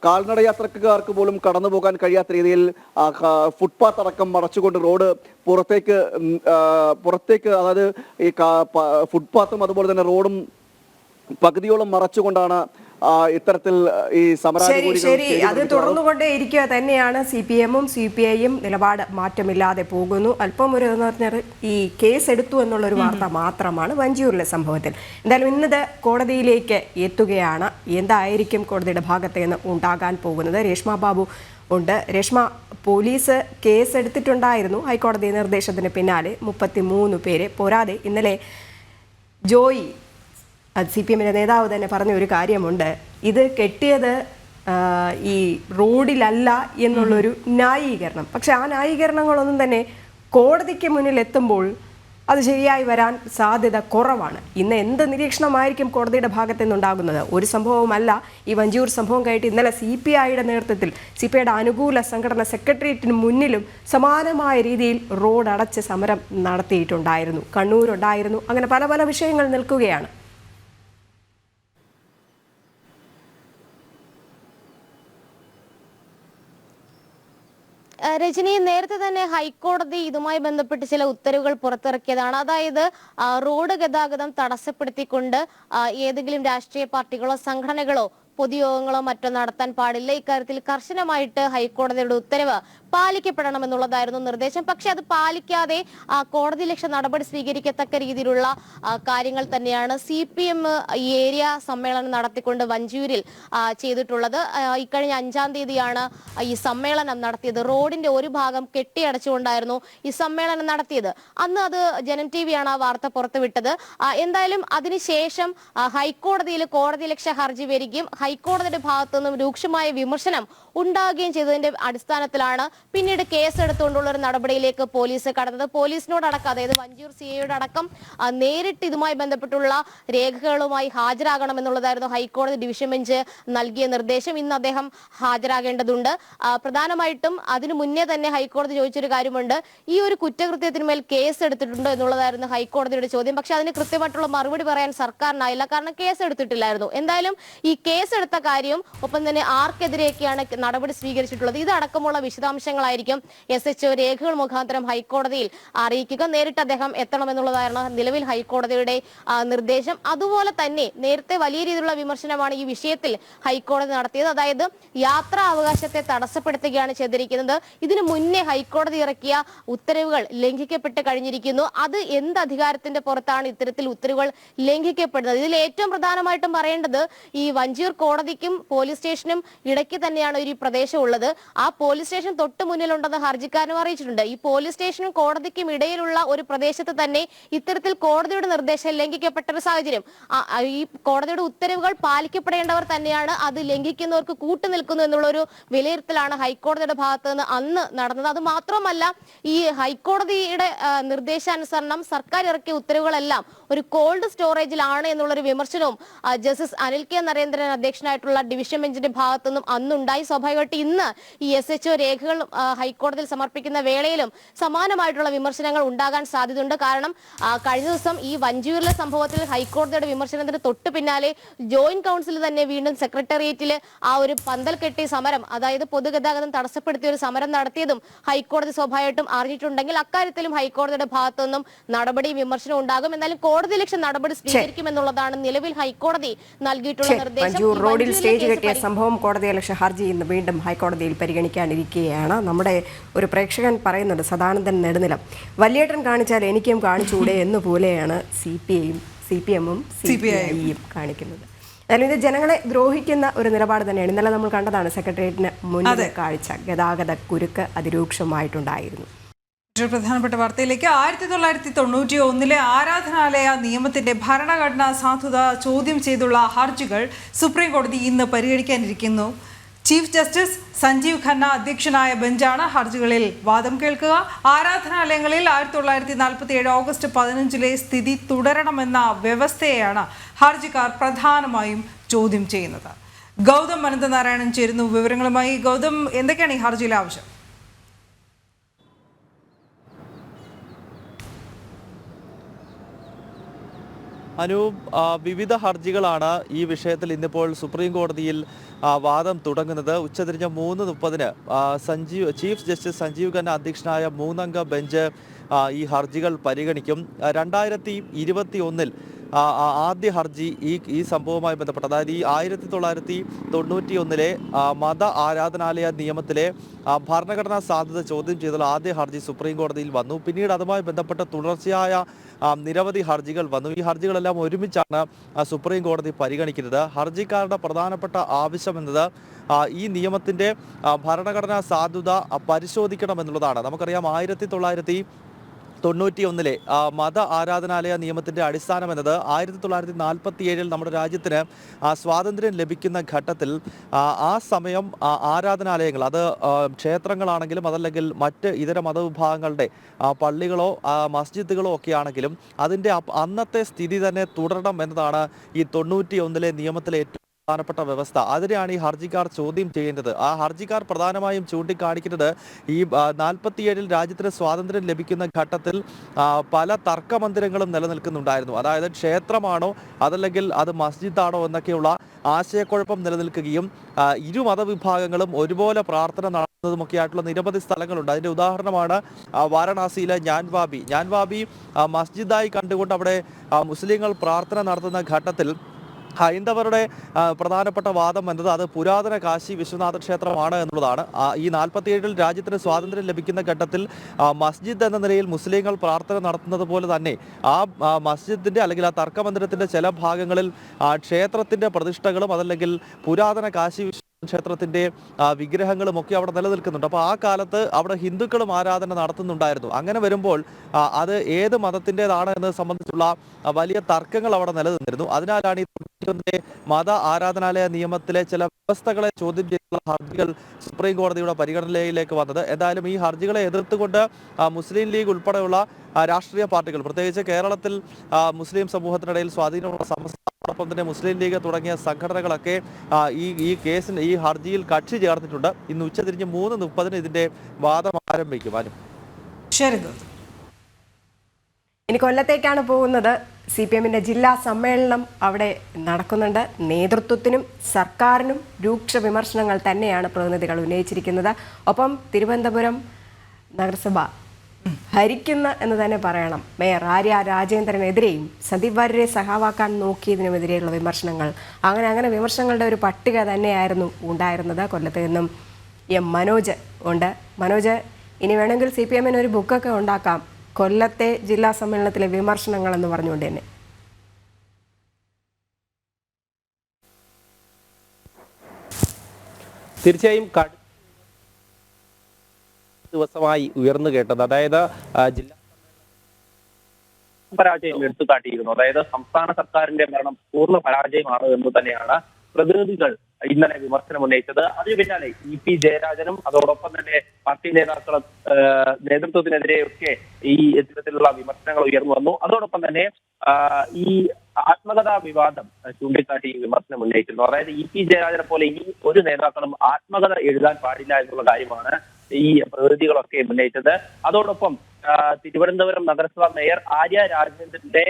കാൽനട യാത്രക്കാർക്ക് പോലും കടന്നു പോകാൻ കഴിയാത്ത രീതിയിൽ ഫുട്പാത്ത് അടക്കം മറച്ചുകൊണ്ട് റോഡ് പുറത്തേക്ക് അതായത് ഈ ഫുട്പാത്തും അതുപോലെ തന്നെ റോഡും പകുതിയോളം മറച്ചുകൊണ്ടാണ് ഇത്തരത്തിൽ ഈ ശരി, അത് തുറന്നുകൊണ്ടേ ഇരിക്കുക തന്നെയാണ്. CPMഉം CPIയും നിലപാട് മാറ്റമില്ലാതെ പോകുന്നു. അല്പം ഒരു എന്ന് പറഞ്ഞാൽ ഈ കേസ് എടുത്തു എന്നുള്ളൊരു വാർത്ത മാത്രമാണ് വഞ്ചിയൂരിലെ സംഭവത്തിൽ. എന്തായാലും ഇന്നത് കോടതിയിലേക്ക് എത്തുകയാണ്. എന്തായിരിക്കും കോടതിയുടെ ഭാഗത്ത് നിന്ന് ഉണ്ടാകാൻ പോകുന്നത്? രേഷ്മ ബാബു ഉണ്ട്. രേഷ്മ, പോലീസ് കേസ് എടുത്തിട്ടുണ്ടായിരുന്നു ഹൈക്കോടതി നിർദ്ദേശത്തിന് പിന്നാലെ 33 പേരെ. പോരാതെ ഇന്നലെ ജോയി CPMന്റെ നേതാവ് തന്നെ പറഞ്ഞ ഒരു കാര്യമുണ്ട്, ഇത് കെട്ടിയത് ഈ റോഡിലല്ല എന്നുള്ളൊരു ന്യായീകരണം. പക്ഷെ ആ ന്യായീകരണങ്ങളൊന്നും തന്നെ കോടതിക്ക് മുന്നിൽ എത്തുമ്പോൾ അത് ശരിയായി വരാൻ സാധ്യത കുറവാണ്. ഇന്ന് എന്ത് നിരീക്ഷണമായിരിക്കും കോടതിയുടെ ഭാഗത്തു നിന്നുണ്ടാകുന്നത്? ഒരു സംഭവമല്ല, ഈ വഞ്ചിയൂർ സംഭവം കഴിഞ്ഞിട്ട് ഇന്നലെ CPIയുടെ നേതൃത്വത്തിൽ CPIയുടെ അനുകൂല സംഘടന സെക്രട്ടേറിയറ്റിന് മുന്നിലും സമാനമായ രീതിയിൽ റോഡ് അടച്ച് സമരം നടത്തിയിട്ടുണ്ടായിരുന്നു. കണ്ണൂരുണ്ടായിരുന്നു. അങ്ങനെ പല പല വിഷയങ്ങൾ നിൽക്കുകയാണ്. രജനി, നേരത്തെ തന്നെ ഹൈക്കോടതി ഇതുമായി ബന്ധപ്പെട്ട് ചില ഉത്തരവുകൾ പുറത്തിറക്കിയതാണ്. അതായത് റോഡ് ഗതാഗതം തടസ്സപ്പെടുത്തിക്കൊണ്ട് ഏതെങ്കിലും രാഷ്ട്രീയ പാർട്ടികളോ സംഘടനകളോ പൊതുയോഗങ്ങളോ മറ്റോ നടത്താൻ പാടില്ല. ഇക്കാര്യത്തിൽ കർശനമായിട്ട് ഹൈക്കോടതിയുടെ ഉത്തരവ് പാലിക്കപ്പെടണമെന്നുള്ളതായിരുന്നു നിർദ്ദേശം. പക്ഷെ അത് പാലിക്കാതെ കോടതി ലക്ഷ്യ നടപടി സ്വീകരിക്കത്തക്ക രീതിയിലുള്ള കാര്യങ്ങൾ തന്നെയാണ് CPM ഈ ഏരിയ സമ്മേളനം നടത്തിക്കൊണ്ട് വഞ്ചിയൂരിൽ ചെയ്തിട്ടുള്ളത്. ഇക്കഴിഞ്ഞ 5-ാം തീയതിയാണ് ഈ സമ്മേളനം നടത്തിയത്. റോഡിന്റെ ഒരു ഭാഗം കെട്ടിയടച്ചുകൊണ്ടായിരുന്നു ഈ സമ്മേളനം നടത്തിയത്. അന്ന് അത് ജനം TV-യാണ് ആ വാർത്ത പുറത്തുവിട്ടത്. എന്തായാലും അതിനുശേഷം ഹൈക്കോടതിയിൽ കോടതി ലക്ഷ്യ ഹർജി വരികയും ഹൈക്കോടതിയുടെ ഭാഗത്തു നിന്നും രൂക്ഷമായ വിമർശനം ഉണ്ടാകുകയും ചെയ്തതിന്റെ അടിസ്ഥാനത്തിലാണ് പിന്നീട് കേസെടുത്തുകൊണ്ടുള്ള ഒരു നടപടിയിലേക്ക് പോലീസ് കടന്നത്. പോലീസിനോടടക്കം, അതായത് വഞ്ചിയൂർ CIയുടെ അടക്കം നേരിട്ട് ഇതുമായി ബന്ധപ്പെട്ടുള്ള രേഖകളുമായി ഹാജരാകണമെന്നുള്ളതായിരുന്നു ഹൈക്കോടതി ഡിവിഷൻ ബെഞ്ച് നൽകിയ നിർദ്ദേശം. ഇന്ന് അദ്ദേഹം ഹാജരാകേണ്ടതുണ്ട്. പ്രധാനമായിട്ടും അതിനു മുന്നേ തന്നെ ഹൈക്കോടതി ചോദിച്ചൊരു കാര്യമുണ്ട്, ഈ ഒരു കുറ്റകൃത്യത്തിന്മേൽ കേസ് എടുത്തിട്ടുണ്ടോ എന്നുള്ളതായിരുന്നു ഹൈക്കോടതിയുടെ ചോദ്യം. പക്ഷെ അതിന് കൃത്യമായിട്ടുള്ള മറുപടി പറയാൻ സർക്കാരിനായില്ല, കാരണം കേസ് എടുത്തിട്ടില്ലായിരുന്നു. എന്തായാലും ഈ കേസ് എടുത്ത കാര്യം, ഒപ്പം തന്നെ ആർക്കെതിരെയൊക്കെയാണ് നടപടി സ്വീകരിച്ചിട്ടുള്ളത്, ഇതടക്കമുള്ള വിശദാംശങ്ങളായിരിക്കും SHO രേഖകൾ മുഖാന്തരം ഹൈക്കോടതിയിൽ അറിയിക്കുക. നേരിട്ട് അദ്ദേഹം എത്തണമെന്നുള്ളതായിരുന്നു നിലവിൽ ഹൈക്കോടതിയുടെ നിർദ്ദേശം. അതുപോലെ തന്നെ നേരത്തെ വലിയ രീതിയിലുള്ള വിമർശനമാണ് ഈ വിഷയത്തിൽ ഹൈക്കോടതി നടത്തിയത്. അതായത് യാത്രാ അവകാശത്തെ തടസ്സപ്പെടുത്തുകയാണ് ചെയ്തിരിക്കുന്നത്. ഇതിനു മുന്നേ ഹൈക്കോടതി ഇറക്കിയ ഉത്തരവുകൾ ലംഘിക്കപ്പെട്ട് കഴിഞ്ഞിരിക്കുന്നു. അത് എന്ത് അധികാരത്തിന്റെ പുറത്താണ് ഇത്തരത്തിൽ ഉത്തരവുകൾ ലംഘിക്കപ്പെടുന്നത്? ഇതിൽ ഏറ്റവും പ്രധാനമായിട്ടും പറയേണ്ടത്, ഈ വഞ്ചിയൂർ കോടതിക്കും പോലീസ് സ്റ്റേഷനും ഇടയ്ക്ക് തന്നെയാണ് ഒരു പ്രദേശം ഉള്ളത്. ആ പോലീസ് സ്റ്റേഷൻ തൊട്ട് മുന്നിലുണ്ടെന്ന് ഹർജിക്കാരനും അറിയിച്ചിട്ടുണ്ട്. ഈ പോലീസ് സ്റ്റേഷനും കോടതിക്കും ഇടയിലുള്ള ഒരു പ്രദേശത്ത് തന്നെ ഇത്തരത്തിൽ കോടതിയുടെ നിർദ്ദേശം ലംഘിക്കപ്പെട്ട ഒരു സാഹചര്യം. ഈ കോടതിയുടെ ഉത്തരവുകൾ പാലിക്കപ്പെടേണ്ടവർ തന്നെയാണ്, അത് ലംഘിക്കുന്നവർക്ക് കൂട്ടുനിൽക്കുന്നു എന്നുള്ളൊരു വിലയിരുത്തലാണ് ഹൈക്കോടതിയുടെ ഭാഗത്ത് നിന്ന് അന്ന് നടന്നത്. അത് മാത്രമല്ല, ഈ ഹൈക്കോടതിയുടെ നിർദ്ദേശാനുസരണം സർക്കാർ ഇറക്കിയ ഉത്തരവുകളെല്ലാം ഒരു കോൾഡ് സ്റ്റോറേജിലാണ് എന്നുള്ളൊരു വിമർശനവും ജസ്റ്റിസ് അനിൽ K. നരേന്ദ്രൻ അധ്യക്ഷനായിട്ടുള്ള ഡിവിഷൻ ബെഞ്ചിന്റെ ഭാഗത്തു നിന്നും അന്നുണ്ടായി. സ്വാഭാവികമായിട്ട് ഇന്ന് ഈ SHO രേഖകൾ ഹൈക്കോടതിയിൽ സമർപ്പിക്കുന്ന വേളയിലും സമാനമായിട്ടുള്ള വിമർശനങ്ങൾ ഉണ്ടാകാൻ സാധ്യതയുണ്ട്. കാരണം കഴിഞ്ഞ ദിവസം ഈ വഞ്ചിയൂരിലെ സംഭവത്തിൽ ഹൈക്കോടതിയുടെ വിമർശനത്തിന് തൊട്ട് പിന്നാലെ ജോയിന്റ് കൗൺസിൽ തന്നെ വീണ്ടും സെക്രട്ടേറിയറ്റിൽ ആ ഒരു പന്തൽ കെട്ടി സമരം, അതായത് പൊതുഗതാഗതം തടസ്സപ്പെടുത്തിയ ഒരു സമരം നടത്തിയതും ഹൈക്കോടതി സ്വാഭാവികമായിട്ടും അറിഞ്ഞിട്ടുണ്ടെങ്കിൽ അക്കാര്യത്തിലും ഹൈക്കോടതിയുടെ ഭാഗത്തു നിന്നും നടപടി വിമർശനം ഉണ്ടാകും. എന്നാലും കോടതി ലക്ഷ്യം നടപടി സ്വീകരിക്കുമെന്നുള്ളതാണ് നിലവിൽ ഹൈക്കോടതി നൽകിയിട്ടുള്ള നിർദ്ദേശം. റോഡിൽ സ്റ്റേജ് കെട്ടിയ സംഭവം കോടതിയലക്ഷ്യ ഹർജി ഇന്ന് വീണ്ടും ഹൈക്കോടതിയിൽ പരിഗണിക്കാനിരിക്കുകയാണ്. നമ്മുടെ ഒരു പ്രേക്ഷകൻ പറയുന്നുണ്ട്, സദാനന്ദൻ നെടുനിലം, വലിയേട്ടൻ കാണിച്ചാൽ എനിക്കും കാണിച്ചുകൂടെ എന്നുപോലെയാണ് CPM-ഉം CPI-യും കാണിക്കുന്നത്. അതായത് ഇത് ജനങ്ങളെ ദ്രോഹിക്കുന്ന ഒരു നിലപാട് തന്നെയാണ്. ഇന്നലെ നമ്മൾ കണ്ടതാണ് സെക്രട്ടേറിയറ്റിന് മുന്നിലെ കാഴ്ച. ഗതാഗത കുരുക്ക് അതിരൂക്ഷമായിട്ടുണ്ടായിരുന്നു. മറ്റൊരു പ്രധാനപ്പെട്ട വാർത്തയിലേക്ക്. 1991 ആരാധനാലയ നിയമത്തിന്റെ ഭരണഘടനാ സാധുത ചോദ്യം ചെയ്തുള്ള ഹർജികൾ സുപ്രീം കോടതി ഇന്ന് പരിഗണിക്കാനിരിക്കുന്നു. ചീഫ് ജസ്റ്റിസ് സഞ്ജീവ് ഖന്ന അധ്യക്ഷനായ ബെഞ്ചാണ് ഹർജികളിൽ വാദം കേൾക്കുക. ആരാധനാലയങ്ങളിൽ 1947 ഓഗസ്റ്റ് 15 സ്ഥിതി തുടരണമെന്ന വ്യവസ്ഥയെയാണ് ഹർജിക്കാർ പ്രധാനമായും ചോദ്യം ചെയ്യുന്നത്. ഗൗതം അനന്തനാരായണൻ ചേരുന്നു വിവരങ്ങളുമായി. ഗൗതം, എന്തൊക്കെയാണ് ഈ ഹർജിയിലെ ആവശ്യം? വിവിധ ഹർജികളാണ് ഈ വിഷയത്തിൽ ഇന്നിപ്പോൾ സുപ്രീം കോടതിയിൽ വാദം തുടങ്ങുന്നത്. ഉച്ചതിരിഞ്ഞ് 3:30 ചീഫ് ജസ്റ്റിസ് സഞ്ജീവ് ഖന്ന അധ്യക്ഷനായ 3-അംഗ ബെഞ്ച് ഈ ഹർജികൾ പരിഗണിക്കും. 2021 ആദ്യ ഹർജി ഈ സംഭവവുമായി ബന്ധപ്പെട്ട്, അതായത് ഈ 1991 മത ആരാധനാലയ നിയമത്തിലെ ഭരണഘടനാ സാധ്യത ചോദ്യം ചെയ്തുള്ള ആദ്യ ഹർജി സുപ്രീം കോടതിയിൽ വന്നു. പിന്നീട് അതുമായി ബന്ധപ്പെട്ട തുടർച്ചയായ നിരവധി ഹർജികൾ വന്നു. ഈ ഹർജികളെല്ലാം ഒരുമിച്ചാണ് സുപ്രീം കോടതി പരിഗണിക്കുന്നത്. ഹർജിക്കാരുടെ പ്രധാനപ്പെട്ട ആവശ്യം എന്നത് ഈ നിയമത്തിൻ്റെ ഭരണഘടനാ സാധുത പരിശോധിക്കണമെന്നുള്ളതാണ്. നമുക്കറിയാം 1991 മത ആരാധനാലയ നിയമത്തിൻ്റെ അടിസ്ഥാനം എന്നത് 1947 നമ്മുടെ രാജ്യത്തിന് സ്വാതന്ത്ര്യം ലഭിക്കുന്ന ഘട്ടത്തിൽ ആ സമയം ആരാധനാലയങ്ങൾ, അത് ക്ഷേത്രങ്ങളാണെങ്കിലും അതല്ലെങ്കിൽ മറ്റ് ഇതര മതവിഭാഗങ്ങളുടെ പള്ളികളോ മസ്ജിദുകളോ ഒക്കെ ആണെങ്കിലും അതിൻ്റെ അന്നത്തെ സ്ഥിതി തന്നെ തുടരണം എന്നതാണ് ഈ 91 നിയമത്തിലെ ഏറ്റവും പ്രധാനപ്പെട്ട വ്യവസ്ഥ. അതിനെയാണ് ഈ ഹർജിക്കാർ ചോദ്യം ചെയ്യുന്നത്. ആ ഹർജിക്കാർ പ്രധാനമായും ചൂണ്ടിക്കാണിക്കുന്നത് ഈ 47 രാജ്യത്തിന് സ്വാതന്ത്ര്യം ലഭിക്കുന്ന ഘട്ടത്തിൽ പല തർക്കമന്ദിരങ്ങളും നിലനിൽക്കുന്നുണ്ടായിരുന്നു. അതായത് ക്ഷേത്രമാണോ അതല്ലെങ്കിൽ അത് മസ്ജിദാണോ എന്നൊക്കെയുള്ള ആശയക്കുഴപ്പം നിലനിൽക്കുകയും ഇരു മതവിഭാഗങ്ങളും ഒരുപോലെ പ്രാർത്ഥന ൊക്കെയായിട്ടുള്ള നിരവധി സ്ഥലങ്ങളുണ്ട്. അതിന്റെ ഉദാഹരണമാണ് വാരണാസിയിലെ ജ്ഞാൻവാബി മസ്ജിദായി കണ്ടുകൊണ്ട് അവിടെ മുസ്ലിങ്ങൾ പ്രാർത്ഥന നടത്തുന്ന ഘട്ടത്തിൽ ഹൈന്ദവരുടെ പ്രധാനപ്പെട്ട വാദം എന്നത് അത് പുരാതന കാശി വിശ്വനാഥ ക്ഷേത്രമാണ് എന്നുള്ളതാണ്. ഈ 47-ൽ രാജ്യത്തിന് സ്വാതന്ത്ര്യം ലഭിക്കുന്ന ഘട്ടത്തിൽ മസ്ജിദ് എന്ന നിലയിൽ മുസ്ലിങ്ങൾ പ്രാർത്ഥന നടത്തുന്നത് പോലെ തന്നെ ആ മസ്ജിദിന്റെ അല്ലെങ്കിൽ ആ തർക്കമന്ദിരത്തിന്റെ ചില ഭാഗങ്ങളിൽ ക്ഷേത്രത്തിന്റെ പ്രതിഷ്ഠകളും അതല്ലെങ്കിൽ പുരാതന കാശി ക്ഷേത്രത്തിന്റെ വിഗ്രഹങ്ങളും ഒക്കെ അവിടെ നിലനിൽക്കുന്നുണ്ട്. അപ്പോൾ ആ കാലത്ത് അവിടെ ഹിന്ദുക്കളും ആരാധന നടത്തുന്നുണ്ടായിരുന്നു. അങ്ങനെ വരുമ്പോൾ അത് ഏത് മതത്തിൻ്റെതാണ് എന്നത് സംബന്ധിച്ചുള്ള വലിയ തർക്കങ്ങൾ അവിടെ നിലനിന്നിരുന്നു. അതിനാലാണ് ഈ മത ആരാധനാലയ നിയമത്തിലെ ചില വ്യവസ്ഥകളെ ചോദ്യം ചെയ്തുള്ള ഹർജികൾ സുപ്രീം കോടതിയുടെ പരിഗണനയിലേക്ക് വന്നത്. എന്തായാലും ഈ ഹർജികളെ എതിർത്തുകൊണ്ട് മുസ്ലിം ലീഗ് ഉൾപ്പെടെയുള്ള രാഷ്ട്രീയ പാർട്ടികൾ, പ്രത്യേകിച്ച് കേരളത്തിൽ മുസ്ലിം സമൂഹത്തിനിടയിൽ സ്വാധീനമുള്ള സമസ്തയോടൊപ്പം തന്നെ മുസ്ലിം ലീഗ് തുടങ്ങിയ സംഘടനകളൊക്കെ ഈ കേസിന് ഈ ഹർജിയിൽ കക്ഷി ചേർന്നിട്ടുണ്ട്. ഇന്ന് ഉച്ചതിരിഞ്ഞ് 3:30 ഇതിന്റെ വാദം ആരംഭിക്കും. ശരി. ഇനി കൊല്ലത്തേക്കാണ് പോകുന്നത്. CPM-ന്റെ ജില്ലാ സമ്മേളനം അവിടെ നടക്കുന്നുണ്ട്. നേതൃത്വത്തിനും സർക്കാരിനും രൂക്ഷ വിമർശനങ്ങൾ തന്നെയാണ് പ്രതിനിധികൾ ഉന്നയിച്ചിരിക്കുന്നത്. ഒപ്പം തിരുവനന്തപുരം നഗരസഭ ഭരിക്കുന്ന എന്ന് തന്നെ പറയണം. മേയർ ആര്യ രാജേന്ദ്രനെതിരെയും സന്ദീപ് വാര്യരെ സഹാവാക്കാൻ നോക്കിയതിനുമെതിരെയുള്ള വിമർശനങ്ങൾ, അങ്ങനെ വിമർശനങ്ങളുടെ ഒരു പട്ടിക തന്നെയായിരുന്നു ഉണ്ടായിരുന്നത്. കൊല്ലത്ത് നിന്നും മനോജ് ഉണ്ട്. മനോജ്, ഇനി വേണമെങ്കിൽ CPM-ന് ഒരു ബുക്കൊക്കെ ഉണ്ടാക്കാം, കൊല്ലത്തെ ജില്ലാ സമ്മേളനത്തിലെ വിമർശനങ്ങൾ എന്ന് പറഞ്ഞുകൊണ്ട് തന്നെ. തീർച്ചയായും ദിവസമായി ഉയർന്നു കേട്ടത്, അതായത് ജില്ലാ പരാജയം എടുത്തു കാട്ടിയിരുന്നു. അതായത് സംസ്ഥാന സർക്കാരിന്റെ ഭരണം പൂർണ്ണ പരാജയമാണ് എന്ന് തന്നെയാണ് പ്രതിനിധികൾ ഇന്നലെ വിമർശനം ഉന്നയിച്ചത്. അതിനു പിന്നാലെ EP ജയരാജനും അതോടൊപ്പം തന്നെ പാർട്ടി നേതാക്കളും നേതൃത്വത്തിനെതിരെയൊക്കെ ഈ ഇത്തരത്തിലുള്ള വിമർശനങ്ങൾ ഉയർന്നു വന്നു. അതോടൊപ്പം തന്നെ ഈ ആത്മകഥാ വിവാദം ചൂണ്ടിക്കാട്ടി വിമർശനം ഉന്നയിച്ചിരുന്നു. അതായത് EP ജയരാജനെ പോലെ ഇനി ഒരു നേതാക്കളും ആത്മകഥ എഴുതാൻ പാടില്ല എന്നുള്ള കാര്യമാണ് ഈ പ്രതിനിധികളൊക്കെ ഉന്നയിച്ചത്. അതോടൊപ്പം തിരുവനന്തപുരം നഗരസഭ മേയർ ആര്യ രാജേന്ദ്രന്റെ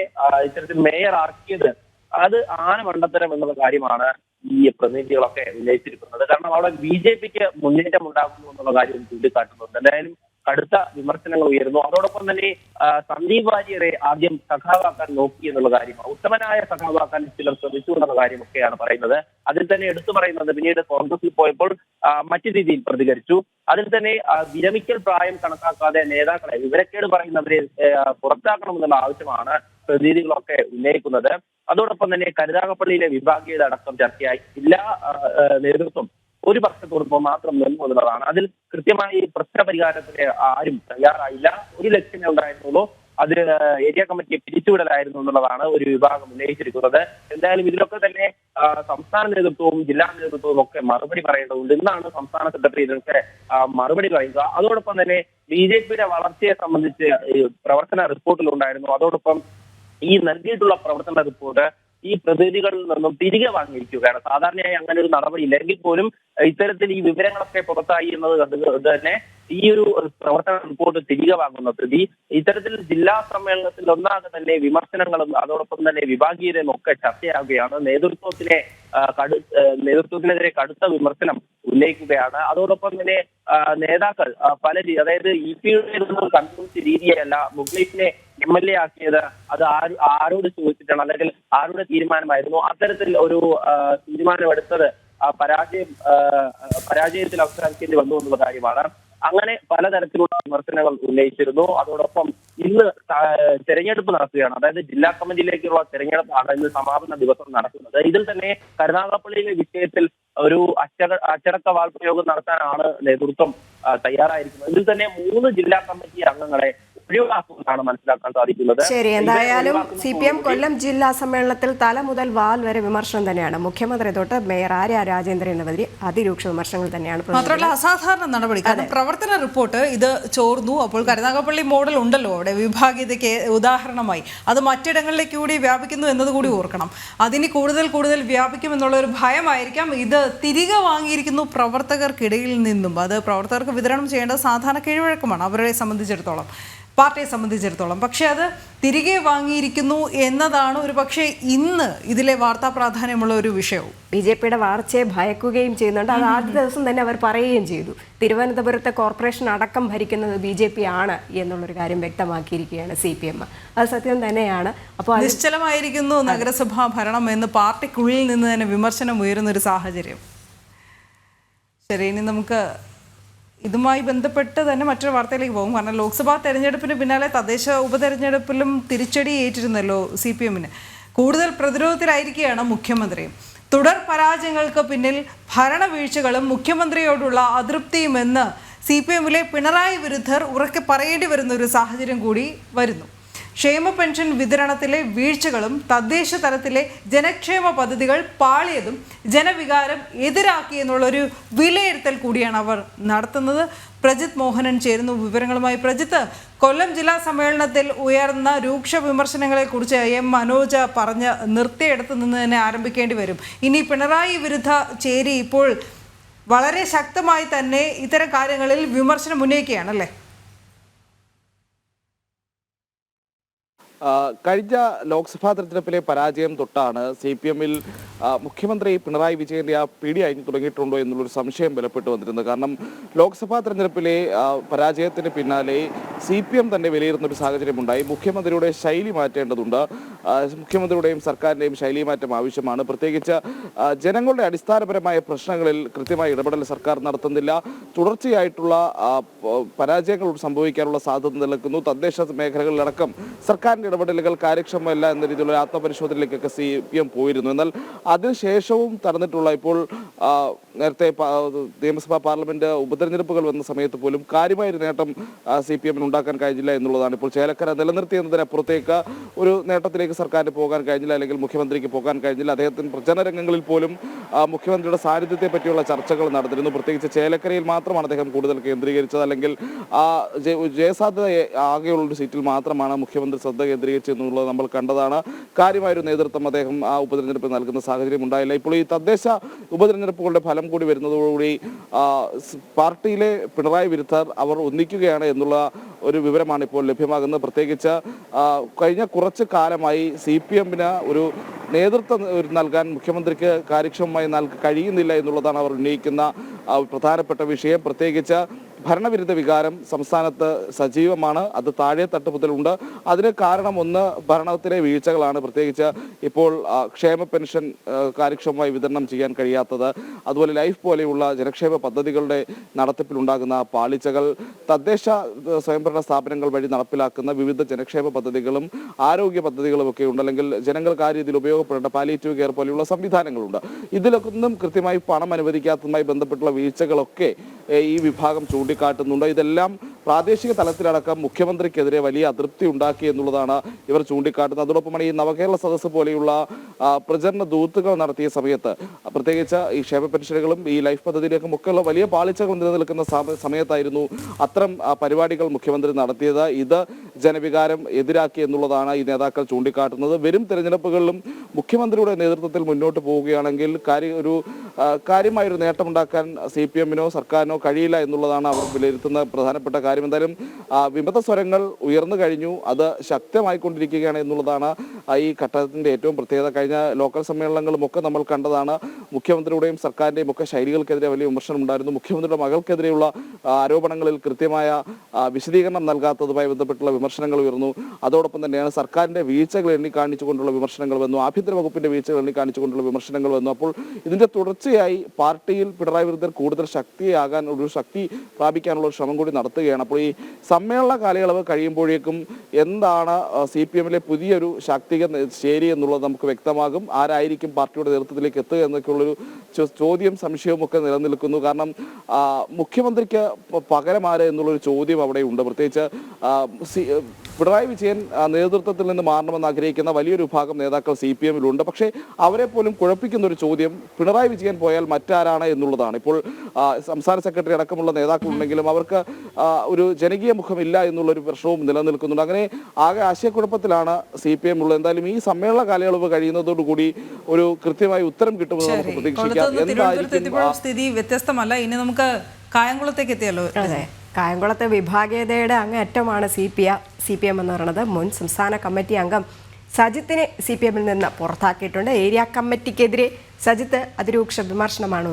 ഇത്തരത്തിൽ മേയർ ആക്കിയത് അത് ആനമണ്ടത്തരം എന്നുള്ള കാര്യമാണ് ഈ പ്രതിനിധികളൊക്കെ ഉന്നയിച്ചിരിക്കുന്നത്. കാരണം അവിടെ BJPക്ക് മുന്നേറ്റം ഉണ്ടാകുന്നു എന്നുള്ള കാര്യം ചൂണ്ടിക്കാട്ടുന്നുണ്ട്. എന്തായാലും കടുത്ത വിമർശനങ്ങൾ ഉയരുന്നു. അതോടൊപ്പം തന്നെ സന്ദീപ് വാര്യരെ ആദ്യം സഖാവാക്കാൻ നോക്കി എന്നുള്ള കാര്യമാണ്. ഉത്തമനായ സഖാവാക്കാൻ ചിലർ ശ്രമിച്ചു എന്നുള്ള കാര്യമൊക്കെയാണ് പറയുന്നത്. അതിൽ തന്നെ എടുത്തു പറയുന്നത് പിന്നീട് കോൺഗ്രസിൽ പോയപ്പോൾ മറ്റു രീതിയിൽ പ്രതികരിച്ചു. അതിൽ തന്നെ വിരമിക്കൽ പ്രായം കണക്കാക്കാതെ നേതാക്കളെ വിവരക്കേട് പറയുന്നവരെ പുറത്താക്കണമെന്നുള്ള ആവശ്യമാണ് പ്രതിനിധികളൊക്കെ ഉന്നയിക്കുന്നത്. അതോടൊപ്പം തന്നെ കരുനാഗപ്പള്ളിയിലെ വിഭാഗീയത അടക്കം ചർച്ചയായി. ജില്ലാ നേതൃത്വം ഒരു പക്ഷത്തോടൊപ്പം മാത്രം നിന്നു എന്നുള്ളതാണ്. അതിൽ കൃത്യമായി പ്രശ്ന പരിഹാരത്തിന് ആരും തയ്യാറായില്ല. ഒരു ലക്ഷ്യമേ ഉണ്ടായിരുന്നുള്ളൂ, അത് ഏരിയ കമ്മിറ്റിയെ പിരിച്ചുവിടലായിരുന്നു എന്നുള്ളതാണ് ഒരു വിഭാഗം ഉന്നയിച്ചിരിക്കുന്നത്. എന്തായാലും ഇതിലൊക്കെ തന്നെ സംസ്ഥാന നേതൃത്വവും ജില്ലാ നേതൃത്വവും ഒക്കെ മറുപടി പറയേണ്ടതുണ്ട്. ഇന്നാണ് സംസ്ഥാന സെക്രട്ടറി ഇതിനൊക്കെ മറുപടി പറയുക. അതോടൊപ്പം തന്നെ BJPയുടെ വളർച്ചയെ സംബന്ധിച്ച് പ്രവർത്തന റിപ്പോർട്ടിലുണ്ടായിരുന്നു. അതോടൊപ്പം ഈ നൽകിയിട്ടുള്ള പ്രവർത്തന റിപ്പോർട്ട് ഈ പ്രതിനിധികളിൽ നിന്നും തിരികെ വാങ്ങിയിരിക്കുകയാണ്. സാധാരണയായി അങ്ങനെ ഒരു നടപടിയില്ല. എങ്കിൽ പോലും ഇത്തരത്തിൽ ഈ വിവരങ്ങളൊക്കെ പുറത്തായി എന്നത് കണ്ടുകൊണ്ട് തന്നെ ഈ ഒരു പ്രവർത്തന റിപ്പോർട്ട് തിരികെ വാങ്ങുന്ന സ്ഥിതി. ഇത്തരത്തിൽ ജില്ലാ സമ്മേളനത്തിൽ ഒന്നാകെ തന്നെ വിമർശനങ്ങളും അതോടൊപ്പം തന്നെ വിഭാഗീയതയും ഒക്കെ ചർച്ചയാവുകയാണ്. നേതൃത്വത്തിനെതിരെ കടുത്ത വിമർശനം ഉന്നയിക്കുകയാണ്. അതോടൊപ്പം തന്നെ നേതാക്കൾ അതായത് EP-യുടെ കണ്ടുപിടിച്ച രീതിയല്ല മുഖ്ലീഷിനെ MLA ആക്കിയത്, അത് ആരോട് ചോദിച്ചിട്ടാണ് അല്ലെങ്കിൽ ആരുടെ തീരുമാനമായിരുന്നു? അത്തരത്തിൽ ഒരു തീരുമാനമെടുത്തത് പരാജയത്തിൽ അവസാനിക്കേണ്ടി വന്നു എന്നുള്ള കാര്യമാണ്. അങ്ങനെ പലതരത്തിലുള്ള വിമർശനങ്ങൾ ഉന്നയിച്ചിരുന്നു. അതോടൊപ്പം ഇന്ന് തെരഞ്ഞെടുപ്പ് നടക്കുകയാണ്. അതായത് ജില്ലാ കമ്മിറ്റിയിലേക്കുള്ള തെരഞ്ഞെടുപ്പാണ് ഇന്ന് സമാപന ദിവസം നടക്കുന്നത്. ഇതിൽ തന്നെ കരുനാഗപ്പള്ളിയിലെ വിഷയത്തിൽ ഒരു അച്ചടക്ക വാൾ പ്രയോഗം നടത്താനാണ് നേതൃത്വം തയ്യാറായിരിക്കുന്നത്. ഇതിൽ തന്നെ 3 ജില്ലാ കമ്മിറ്റി അംഗങ്ങളെ ഒഴിവാക്കുമെന്നാണ് മനസ്സിലാക്കാൻ സാധിക്കുന്നത്. ശരി, എന്തായാലും CPM കൊല്ലം ജില്ലാ സമ്മേളനത്തിൽ തല മുതൽ വാൽ വരെ വിമർശനം തന്നെയാണ്. മുഖ്യമന്ത്രി തൊട്ട് മേയർ ആര്യ രാജേന്ദ്രനെതിരെ അതിരൂക്ഷ വിമർശനങ്ങൾ തന്നെയാണ്. മാത്രമല്ല അസാധാരണ നടപടി. കാരണം പ്രവർത്തന റിപ്പോർട്ട് ഇത് ചോർന്നു. അപ്പോൾ കരുനാഗപ്പള്ളി മോഡൽ ഉണ്ടല്ലോ അവിടെ വിഭാഗീയതയ്ക്ക് ഉദാഹരണമായി, അത് മറ്റിടങ്ങളിലേക്ക് കൂടി വ്യാപിക്കുന്നു എന്നതുകൂടി ഓർക്കണം. അതിന് കൂടുതൽ വ്യാപിക്കുമെന്നുള്ള ഒരു ഭയമായിരിക്കാം ഇത് തിരികെ വാങ്ങിയിരിക്കുന്നു പ്രവർത്തകർക്കിടയിൽ നിന്നും. അത് പ്രവർത്തകർക്ക് വിതരണം ചെയ്യേണ്ടത് സാധാരണ കീഴ്വഴക്കമാണ് അവരെ സംബന്ധിച്ചിടത്തോളം. പാർട്ടിയെ സംബന്ധിച്ചിടത്തോളം. പക്ഷേ അത് തിരികെ വാങ്ങിയിരിക്കുന്നു എന്നതാണ് ഒരു പക്ഷേ ഇന്ന് ഇതിലെ വാർത്താ പ്രാധാന്യമുള്ള ഒരു വിഷയവും. BJPയുടെ വളർച്ചയെ ഭയക്കുകയും ചെയ്യുന്നുണ്ട്. അത് ആദ്യ ദിവസം തന്നെ അവർ പറയുകയും ചെയ്തു. തിരുവനന്തപുരത്തെ കോർപ്പറേഷൻ അടക്കം ഭരിക്കുന്നത് BJP ആണ് എന്നുള്ളൊരു കാര്യം വ്യക്തമാക്കിയിരിക്കുകയാണ് CPM. അത് സത്യം തന്നെയാണ്. അപ്പോൾ നിശ്ചലമായിരിക്കുന്നു നഗരസഭാ ഭരണം എന്ന് പാർട്ടിക്കുള്ളിൽ നിന്ന് തന്നെ വിമർശനം ഉയരുന്നൊരു സാഹചര്യം. ശരി, ഇനി നമുക്ക് ഇതുമായി ബന്ധപ്പെട്ട് തന്നെ മറ്റൊരു വാർത്തയിലേക്ക് പോകും. കാരണം ലോക്സഭാ തെരഞ്ഞെടുപ്പിന് പിന്നാലെ തദ്ദേശ ഉപതെരഞ്ഞെടുപ്പിലും തിരിച്ചടി ഏറ്റിരുന്നല്ലോ CPM-ന്. കൂടുതൽ പ്രതിരോധത്തിലായിരിക്കുകയാണ് മുഖ്യമന്ത്രി. തുടർ പരാജയങ്ങൾക്ക് പിന്നിൽ ഭരണവീഴ്ചകളും മുഖ്യമന്ത്രിയോടുള്ള അതൃപ്തിയുമെന്ന് CPM-ലെ പിണറായി വിരുദ്ധർ ഉറക്കെ പറയേണ്ടി വരുന്ന ഒരു സാഹചര്യം കൂടി വരുന്നു. ക്ഷേമ പെൻഷൻ വിതരണത്തിലെ വീഴ്ചകളും തദ്ദേശ തലത്തിലെ ജനക്ഷേമ പദ്ധതികൾ പാളിയതും ജനവികാരം എതിരാക്കിയെന്നുള്ളൊരു വിലയിരുത്തൽ കൂടിയാണ് അവർ നടത്തുന്നത്. പ്രജിത്ത് മോഹനൻ ചേരുന്നു വിവരങ്ങളുമായി. പ്രജിത്ത്, കൊല്ലം ജില്ലാ സമ്മേളനത്തിൽ ഉയർന്ന രൂക്ഷ വിമർശനങ്ങളെക്കുറിച്ച് M. മനോജ് പറഞ്ഞ് നിർത്തിയിടത്ത് നിന്ന് തന്നെ ആരംഭിക്കേണ്ടി വരും. ഇനി പിണറായി വിരുദ്ധ ചേരി ഇപ്പോൾ വളരെ ശക്തമായി തന്നെ ഇത്തരം കാര്യങ്ങളിൽ വിമർശനം ഉന്നയിക്കുകയാണല്ലേ? കഴിഞ്ഞ ലോക്സഭാ തെരഞ്ഞെടുപ്പിലെ പരാജയം തൊട്ടാണ് CPM-ൽ മുഖ്യമന്ത്രി പിണറായി വിജയന്റെ ആ പിടി അഴിഞ്ഞു തുടങ്ങിയിട്ടുണ്ടോ എന്നുള്ളൊരു സംശയം ബലപ്പെട്ടു വന്നിരുന്നത്. കാരണം ലോക്സഭാ തെരഞ്ഞെടുപ്പിലെ പരാജയത്തിന് പിന്നാലെ CPM തന്നെ വിലയിരുത്തുന്ന ഒരു സാഹചര്യമുണ്ടായി. മുഖ്യമന്ത്രിയുടെ ശൈലി മാറ്റേണ്ടതുണ്ട്, മുഖ്യമന്ത്രിയുടെയും സർക്കാരിൻ്റെയും ശൈലി മാറ്റം ആവശ്യമാണ്. പ്രത്യേകിച്ച് ജനങ്ങളുടെ അടിസ്ഥാനപരമായ പ്രശ്നങ്ങളിൽ കൃത്യമായ ഇടപെടൽ സർക്കാർ നടത്തുന്നില്ല. തുടർച്ചയായിട്ടുള്ള പരാജയങ്ങൾ സംഭവിക്കാനുള്ള സാധ്യത നിലനിൽക്കുന്നു. തദ്ദേശ മേഖലകളിലടക്കം സർക്കാരിൻ്റെ ഇടപെടലുകൾ കാര്യക്ഷമമല്ല എന്ന രീതിയിലുള്ള ആത്മപരിശോധനയിലേക്കൊക്കെ CPM പോയിരുന്നു. എന്നാൽ അതിനുശേഷവും തടഞ്ഞിട്ടുള്ള ഇപ്പോൾ നേരത്തെ നിയമസഭാ പാർലമെന്റ് ഉപതെരഞ്ഞെടുപ്പുകൾ വന്ന സമയത്ത് പോലും കാര്യമായൊരു നേട്ടം CPM-ന് ഉണ്ടാക്കാൻ കഴിഞ്ഞില്ല എന്നുള്ളതാണ്. ഇപ്പോൾ ചേലക്കര നിലനിർത്തിയെന്നതിനപ്പുറത്തേക്ക് ഒരു നേട്ടത്തിലേക്ക് സർക്കാരിന് പോകാൻ കഴിഞ്ഞില്ല, അല്ലെങ്കിൽ മുഖ്യമന്ത്രിക്ക് പോകാൻ കഴിഞ്ഞില്ല. അദ്ദേഹത്തിന് പ്രചരണ രംഗങ്ങളിൽ പോലും മുഖ്യമന്ത്രിയുടെ സാന്നിധ്യത്തെ പറ്റിയുള്ള ചർച്ചകൾ നടന്നിരുന്നു. പ്രത്യേകിച്ച് ചേലക്കരയിൽ മാത്രമാണ് അദ്ദേഹം കൂടുതൽ കേന്ദ്രീകരിച്ചത്, അല്ലെങ്കിൽ ജയസാധ്യത ആകെയുള്ളൊരു സീറ്റിൽ മാത്രമാണ് മുഖ്യമന്ത്രി ശ്രദ്ധ കേന്ദ്രീകരിച്ചെന്നുള്ളത് നമ്മൾ കണ്ടതാണ്. കാര്യമായൊരു നേതൃത്വം അദ്ദേഹം ആ ഉപതെരഞ്ഞെടുപ്പിൽ നൽകുന്ന സാഹചര്യം ഉണ്ടായില്ല. ഇപ്പോൾ ഈ തദ്ദേശ ഉപതെരഞ്ഞെടുപ്പുകളുടെ ഫലം കൂടി വരുന്നതോടുകൂടി പാർട്ടിയിലെ പിണറായി വിരുദ്ധർ അവർ ഒന്നിക്കുകയാണ് എന്നുള്ള ഒരു വിവരമാണ് ഇപ്പോൾ ലഭ്യമാകുന്നത്. പ്രത്യേകിച്ച് കഴിഞ്ഞ കുറച്ച് കാലമായി CPM-ന് ഒരു നേതൃത്വം നൽകാൻ മുഖ്യമന്ത്രിക്ക് കാര്യക്ഷമമായി കഴിയുന്നില്ല എന്നുള്ളതാണ് അവർ ഉന്നയിക്കുന്ന പ്രധാനപ്പെട്ട വിഷയം. പ്രത്യേകിച്ച് ഭരണവിരുദ്ധ വികാരം സംസ്ഥാനത്ത് സജീവമാണ്, അത് താഴെ തട്ട് മുതലുണ്ട്. അതിന് കാരണം ഒന്ന് ഭരണത്തിലെ വീഴ്ചകളാണ്. പ്രത്യേകിച്ച് ഇപ്പോൾ ക്ഷേമ പെൻഷൻ കാര്യക്ഷമമായി വിതരണം ചെയ്യാൻ കഴിയാത്തത്, അതുപോലെ ലൈഫ് പോലെയുള്ള ജനക്ഷേമ പദ്ധതികളുടെ നടത്തിപ്പിലുണ്ടാകുന്ന പാളിച്ചകൾ, തദ്ദേശ സ്വയംഭരണ സ്ഥാപനങ്ങൾ വഴി നടപ്പിലാക്കുന്ന വിവിധ ജനക്ഷേമ പദ്ധതികളും ആരോഗ്യ പദ്ധതികളും ഒക്കെ ഉണ്ട്, അല്ലെങ്കിൽ ജനങ്ങൾക്ക് ആ രീതിയിൽ ഉപയോഗപ്പെടേണ്ട പാലിയേറ്റീവ് കെയർ പോലെയുള്ള സംവിധാനങ്ങളുണ്ട്. ഇതിലൊന്നും കൃത്യമായി പണം അനുവദിക്കാത്തതുമായി ബന്ധപ്പെട്ടുള്ള വീഴ്ചകളൊക്കെ ഈ വിഭാഗം ചൂണ്ടിക്കാട്ടുന്നുണ്ട്. ഇതെല്ലാം പ്രാദേശിക തലത്തിലടക്കം മുഖ്യമന്ത്രിക്കെതിരെ വലിയ അതൃപ്തി ഉണ്ടാക്കി എന്നുള്ളതാണ് ഇവർ ചൂണ്ടിക്കാട്ടുന്നത്. അതോടൊപ്പമാണ് ഈ നവകേരള സദസ്സ് പോലെയുള്ള പ്രചരണ ദൂത്തുകൾ നടത്തിയ സമയത്ത്, പ്രത്യേകിച്ച് ഈ ക്ഷേമ പെൻഷനുകളും ഈ ലൈഫ് പദ്ധതിയിലേക്കും ഒക്കെയുള്ള വലിയ പാളിച്ചകൾ നിലനിൽക്കുന്ന സമയത്തായിരുന്നു അത്തരം പരിപാടികൾ മുഖ്യമന്ത്രി നടത്തിയത്. ഇത് ജനവികാരം എതിരാക്കി എന്നുള്ളതാണ് ഈ നേതാക്കൾ ചൂണ്ടിക്കാട്ടുന്നത്. വരും തെരഞ്ഞെടുപ്പുകളിലും മുഖ്യമന്ത്രിയുടെ നേതൃത്വത്തിൽ മുന്നോട്ട് പോവുകയാണെങ്കിൽ കാര്യമായൊരു നേട്ടമുണ്ടാക്കാൻ CPM-നോ സർക്കാരിനോ കഴിയില്ല എന്നുള്ളതാണ് അവർ വിലയിരുത്തുന്ന പ്രധാനപ്പെട്ട കാര്യം. എന്തായാലും വിമത സ്വരങ്ങൾ ഉയർന്നു കഴിഞ്ഞു, അത് ശക്തമായിക്കൊണ്ടിരിക്കുകയാണ് എന്നുള്ളതാണ് ഈ ഘട്ടത്തിന്റെ ഏറ്റവും പ്രത്യേകത. കഴിഞ്ഞ ലോക്കൽ സമ്മേളനങ്ങളും ഒക്കെ നമ്മൾ കണ്ടതാണ്. മുഖ്യമന്ത്രിയുടെയും സർക്കാരിന്റെയും ഒക്കെ ശൈലികൾക്കെതിരെ വലിയ വിമർശനം ഉണ്ടായിരുന്നു. മുഖ്യമന്ത്രിയുടെ മകൾക്കെതിരെയുള്ള ആരോപണങ്ങളിൽ കൃത്യമായ വിശദീകരണം നൽകാത്തതുമായി ബന്ധപ്പെട്ടുള്ള വിമർശനങ്ങൾ ഉയർന്നു. അതോടൊപ്പം തന്നെയാണ് സർക്കാരിന്റെ വീഴ്ചകൾ എണ്ണിക്കാണിച്ചുകൊണ്ടുള്ള വിമർശനങ്ങൾ വന്നു, ആഭ്യന്തര വകുപ്പിന്റെ വീഴ്ചകൾ എണ്ണിക്കാണിച്ചുകൊണ്ടുള്ള വിമർശനങ്ങൾ വന്നു. അപ്പോൾ ഇതിന്റെ തുടർച്ചയായി പാർട്ടിയിൽ പിണറായി വിരുദ്ധർ കൂടുതൽ ശക്തിയാകാൻ, ഒരു ശക്തി പ്രാപിക്കാനുള്ള ഒരു ശ്രമം കൂടി നടത്തുകയാണ്. അപ്പോൾ ഈ സമ്മേളന കാലയളവ് കഴിയുമ്പോഴേക്കും എന്താണ് CPM-ലെ പുതിയൊരു ശാക്തിക ശേരി എന്നുള്ളത് നമുക്ക് വ്യക്തമാകും. ആരായിരിക്കും പാർട്ടിയുടെ നേതൃത്വത്തിലേക്ക് എത്തുക എന്നൊക്കെയുള്ളൊരു ചോദ്യം, സംശയവും ഒക്കെ നിലനിൽക്കുന്നു. കാരണം മുഖ്യമന്ത്രിക്ക് പകരമാര് എന്നുള്ളൊരു ചോദ്യം അവിടെ ഉണ്ട്. പ്രത്യേകിച്ച് പിണറായി വിജയൻ നേതൃത്വത്തിൽ നിന്ന് മാറണമെന്ന് ആഗ്രഹിക്കുന്ന വലിയൊരു വിഭാഗം നേതാക്കൾ CPM-ലുണ്ട്. പക്ഷേ അവരെ പോലും കുഴപ്പിക്കുന്ന ഒരു ചോദ്യം പിണറായി വിജയൻ പോയാൽ മറ്റാരാണ് എന്നുള്ളതാണ്. ഇപ്പോൾ സംസ്ഥാന സെക്രട്ടറി അടക്കമുള്ള നേതാക്കളുണ്ടെങ്കിലും അവർക്ക് ഒരു ജനകീയ മുഖമില്ല എന്നുള്ളൊരു പ്രശ്നവും നിലനിൽക്കുന്നുണ്ട്. അങ്ങനെ ആകെ ആശയക്കുഴപ്പത്തിലാണ് CPM ഉള്ളത്. എന്തായാലും ഈ സമ്മേളന കാലയളവ് കഴിയുന്നതോടുകൂടി ഒരു കൃത്യമായ ഉത്തരം കിട്ടുമെന്ന് നമുക്ക് പ്രതീക്ഷിക്കാം. സ്ഥിതി വ്യത്യസ്തമല്ല. ഇനി നമുക്ക് കായംകുളത്തേക്ക് എത്തിയല്ലോ. കായംകുളത്തെ വിഭാഗീയതയുടെ അങ്ങേയറ്റമാണ് സി പി എം എന്ന് പറയുന്നത്. മുൻ സംസ്ഥാന കമ്മിറ്റി അംഗം സജിത്തിനെ CPM-ൽ നിന്ന് പുറത്താക്കിയിട്ടുണ്ട്. ഏരിയ കമ്മിറ്റിക്കെതിരെ സജിത്ത് അതിരൂക്ഷ വിമർശനമാണ്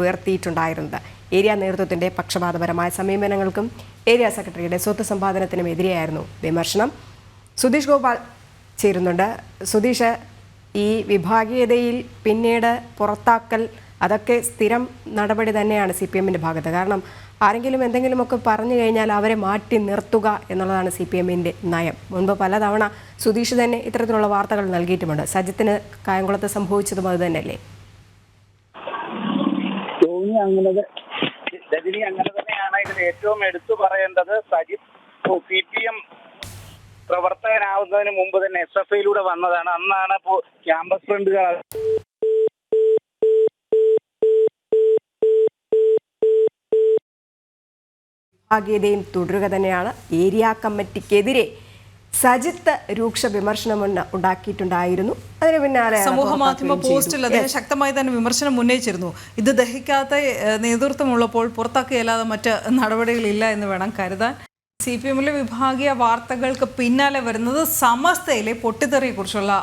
ഉയർത്തിയിട്ടുണ്ടായിരുന്നത്. ഏരിയ നേതൃത്വത്തിൻ്റെ പക്ഷപാതപരമായ സമീപനങ്ങൾക്കും ഏരിയ സെക്രട്ടറിയുടെ സ്വത്ത് സമ്പാദനത്തിനും എതിരെയായിരുന്നു വിമർശനം. സുധീഷ് ഗോപാൽ ചേരുന്നുണ്ട്. സുധീഷ്, ഈ വിഭാഗീയതയിൽ പിന്നീട് പുറത്താക്കൽ അതൊക്കെ സ്ഥിരം നടപടി തന്നെയാണ് CPM-ൻ്റെ ഭാഗത്ത്. കാരണം ആരെങ്കിലും എന്തെങ്കിലുമൊക്കെ പറഞ്ഞു കഴിഞ്ഞാൽ അവരെ മാറ്റി നിർത്തുക എന്നുള്ളതാണ് CPM-ൻ്റെ നയം. മുൻപ് പലതവണ സുധീഷ് തന്നെ ഇത്തരത്തിലുള്ള വാർത്തകൾ നൽകിയിട്ടുമുണ്ട്. സജിത്തിന് കായംകുളത്ത് സംഭവിച്ചതും അത് തന്നെയല്ലേ? രജനി, അങ്ങനെ തന്നെയാണ്. ഇതിൽ ഏറ്റവും എടുത്തു പറയേണ്ടത് സജിത്ത് CPM പ്രവർത്തകനാവുന്നതിന് മുമ്പ് തന്നെ SFIയിലൂടെ വന്നതാണ്. അന്നാണ് ഇപ്പോൾ ക്യാമ്പസ് ഫ്രണ്ടുകൾ വിഭാഗീയതയും തുടരുക തന്നെയാണ്. ഏരിയ കമ്മിറ്റിക്കെതിരെ സജിത്ത് രൂക്ഷ വിമർശനം ഉണ്ടാക്കിയിട്ടുണ്ടായിരുന്നു. അതിന് പിന്നാലെ സമൂഹ മാധ്യമ പോസ്റ്റിൽ അദ്ദേഹം ശക്തമായി തന്നെ വിമർശനം ഉന്നയിച്ചിരുന്നു. ഇത് ദഹിക്കാത്ത നേതൃത്വമുള്ളപ്പോൾ പുറത്താക്കിയല്ലാതെ മറ്റ് നടപടികളില്ല എന്ന് വേണം കരുതാൻ. CPM-ലെ വിഭാഗീയ വാർത്തകൾക്ക് പിന്നാലെ വരുന്നത് സമസ്തയിലെ പൊട്ടിത്തെറിയെക്കുറിച്ചുള്ള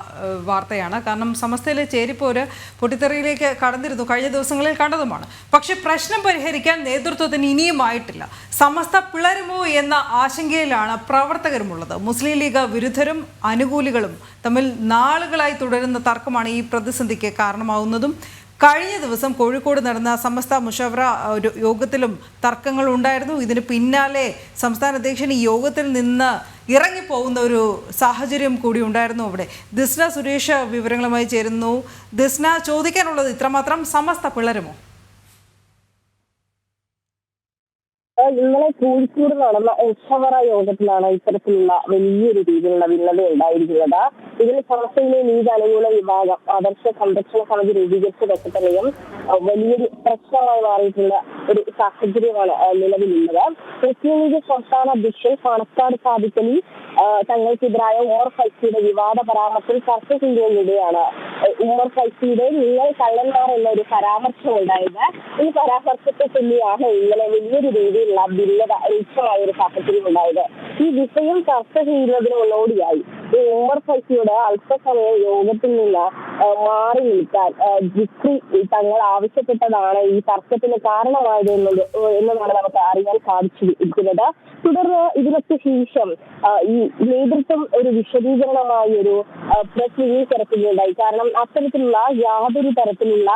വാർത്തയാണ്. കാരണം സമസ്തയിലെ ചേരിപ്പോര് പൊട്ടിത്തെറിയിലേക്ക് കടന്നിരുന്നു, കഴിഞ്ഞ ദിവസങ്ങളിൽ കണ്ടതുമാണ്. പക്ഷേ പ്രശ്നം പരിഹരിക്കാൻ നേതൃത്വത്തിന് ഇനിയും ആയിട്ടില്ല. സമസ്ത പിളരുമോ എന്ന ആശങ്കയിലാണ് പ്രവർത്തകരുമുള്ളത്. മുസ്ലിം ലീഗ് വിരുദ്ധരും അനുകൂലികളും തമ്മിൽ നാളുകളായി തുടരുന്ന തർക്കമാണ് ഈ പ്രതിസന്ധിക്ക് കാരണമാവുന്നതും. കഴിഞ്ഞ ദിവസം കോഴിക്കോട് നടന്ന സമസ്ത മുഷവറ ഒരു യോഗത്തിലും തർക്കങ്ങൾ ഉണ്ടായിരുന്നു. ഇതിന് പിന്നാലെ സംസ്ഥാന അധ്യക്ഷൻ ഈ യോഗത്തിൽ നിന്ന് ഇറങ്ങിപ്പോകുന്ന ഒരു സാഹചര്യം കൂടി ഉണ്ടായിരുന്നു. അവിടെ ദിസ്ന സുരേഷ് വിവരങ്ങളുമായി ചേരുന്നു. ദിസ്ന, ചോദിക്കാനുള്ളത് ഇത്രമാത്രം, സമസ്ത പിളരുമോ? ഇന്നലെ കോഴിക്കോട് നടന്ന മുഷവറ യോഗത്തിലാണ് ഇത്തരത്തിലുള്ള വലിയൊരു രീതിയിലുള്ള ഭിന്നത ഉണ്ടായിരിക്കുന്നത്. ഇതിൽ സമസ്തയിലെ ലീഗ് അനുകൂല വിഭാഗം ആദർശ സംരക്ഷണ സമിതി രൂപീകരിച്ചതൊക്കെ തന്നെയും വലിയൊരു പ്രശ്നമായി മാറിയിട്ടുള്ള ഒരു സാഹചര്യമാണ് നിലവിലുള്ളത്. മുസ്ലിം ലീഗ് സംസ്ഥാന അധ്യക്ഷൻ പാണക്കാട് സാദിഖലി തങ്ങൾക്കെതിരായ ഉമർ ഫൈസിയുടെ വിവാദ പരാമർശം ചർച്ച ചെയ്യുന്നതിനിടെയാണ് ഉമർ ഫൈസിയുടെ നിങ്ങൾ കള്ളന്മാർ എന്നൊരു പരാമർശം ഉണ്ടായത്. ഈ പരാമർശത്തെ ചൊല്ലിയാണ് ഇന്നലെ വലിയൊരു രീതിയിലുള്ള ഭിന്നത രൂക്ഷമായ ഒരു സാഹചര്യം ഉണ്ടായത്. ഈ വിഷയം ചർച്ച ചെയ്യുന്നതിന് മുന്നോടിയായി ഉമർ ഫൈസിയോട് അല്പസമയം യോഗത്തിൽ നിന്ന് മാറി നിൽക്കാൻ ജിക്രി തങ്ങൾ ആവശ്യപ്പെട്ടതാണ് ഈ തർക്കത്തിന് കാരണമായത് എന്നതാണ് നമുക്ക് അറിയാൻ സാധിച്ചിരിക്കുന്നത്. തുടർന്ന് ഇതിനൊക്കെ ശേഷം ഈ നേതൃത്വം ഒരു വിശദീകരണമായി ഒരു പ്രസ് റിലീസ് ഇറക്കുകയുണ്ടായി. കാരണം അത്തരത്തിലുള്ള യാതൊരു തരത്തിലുള്ള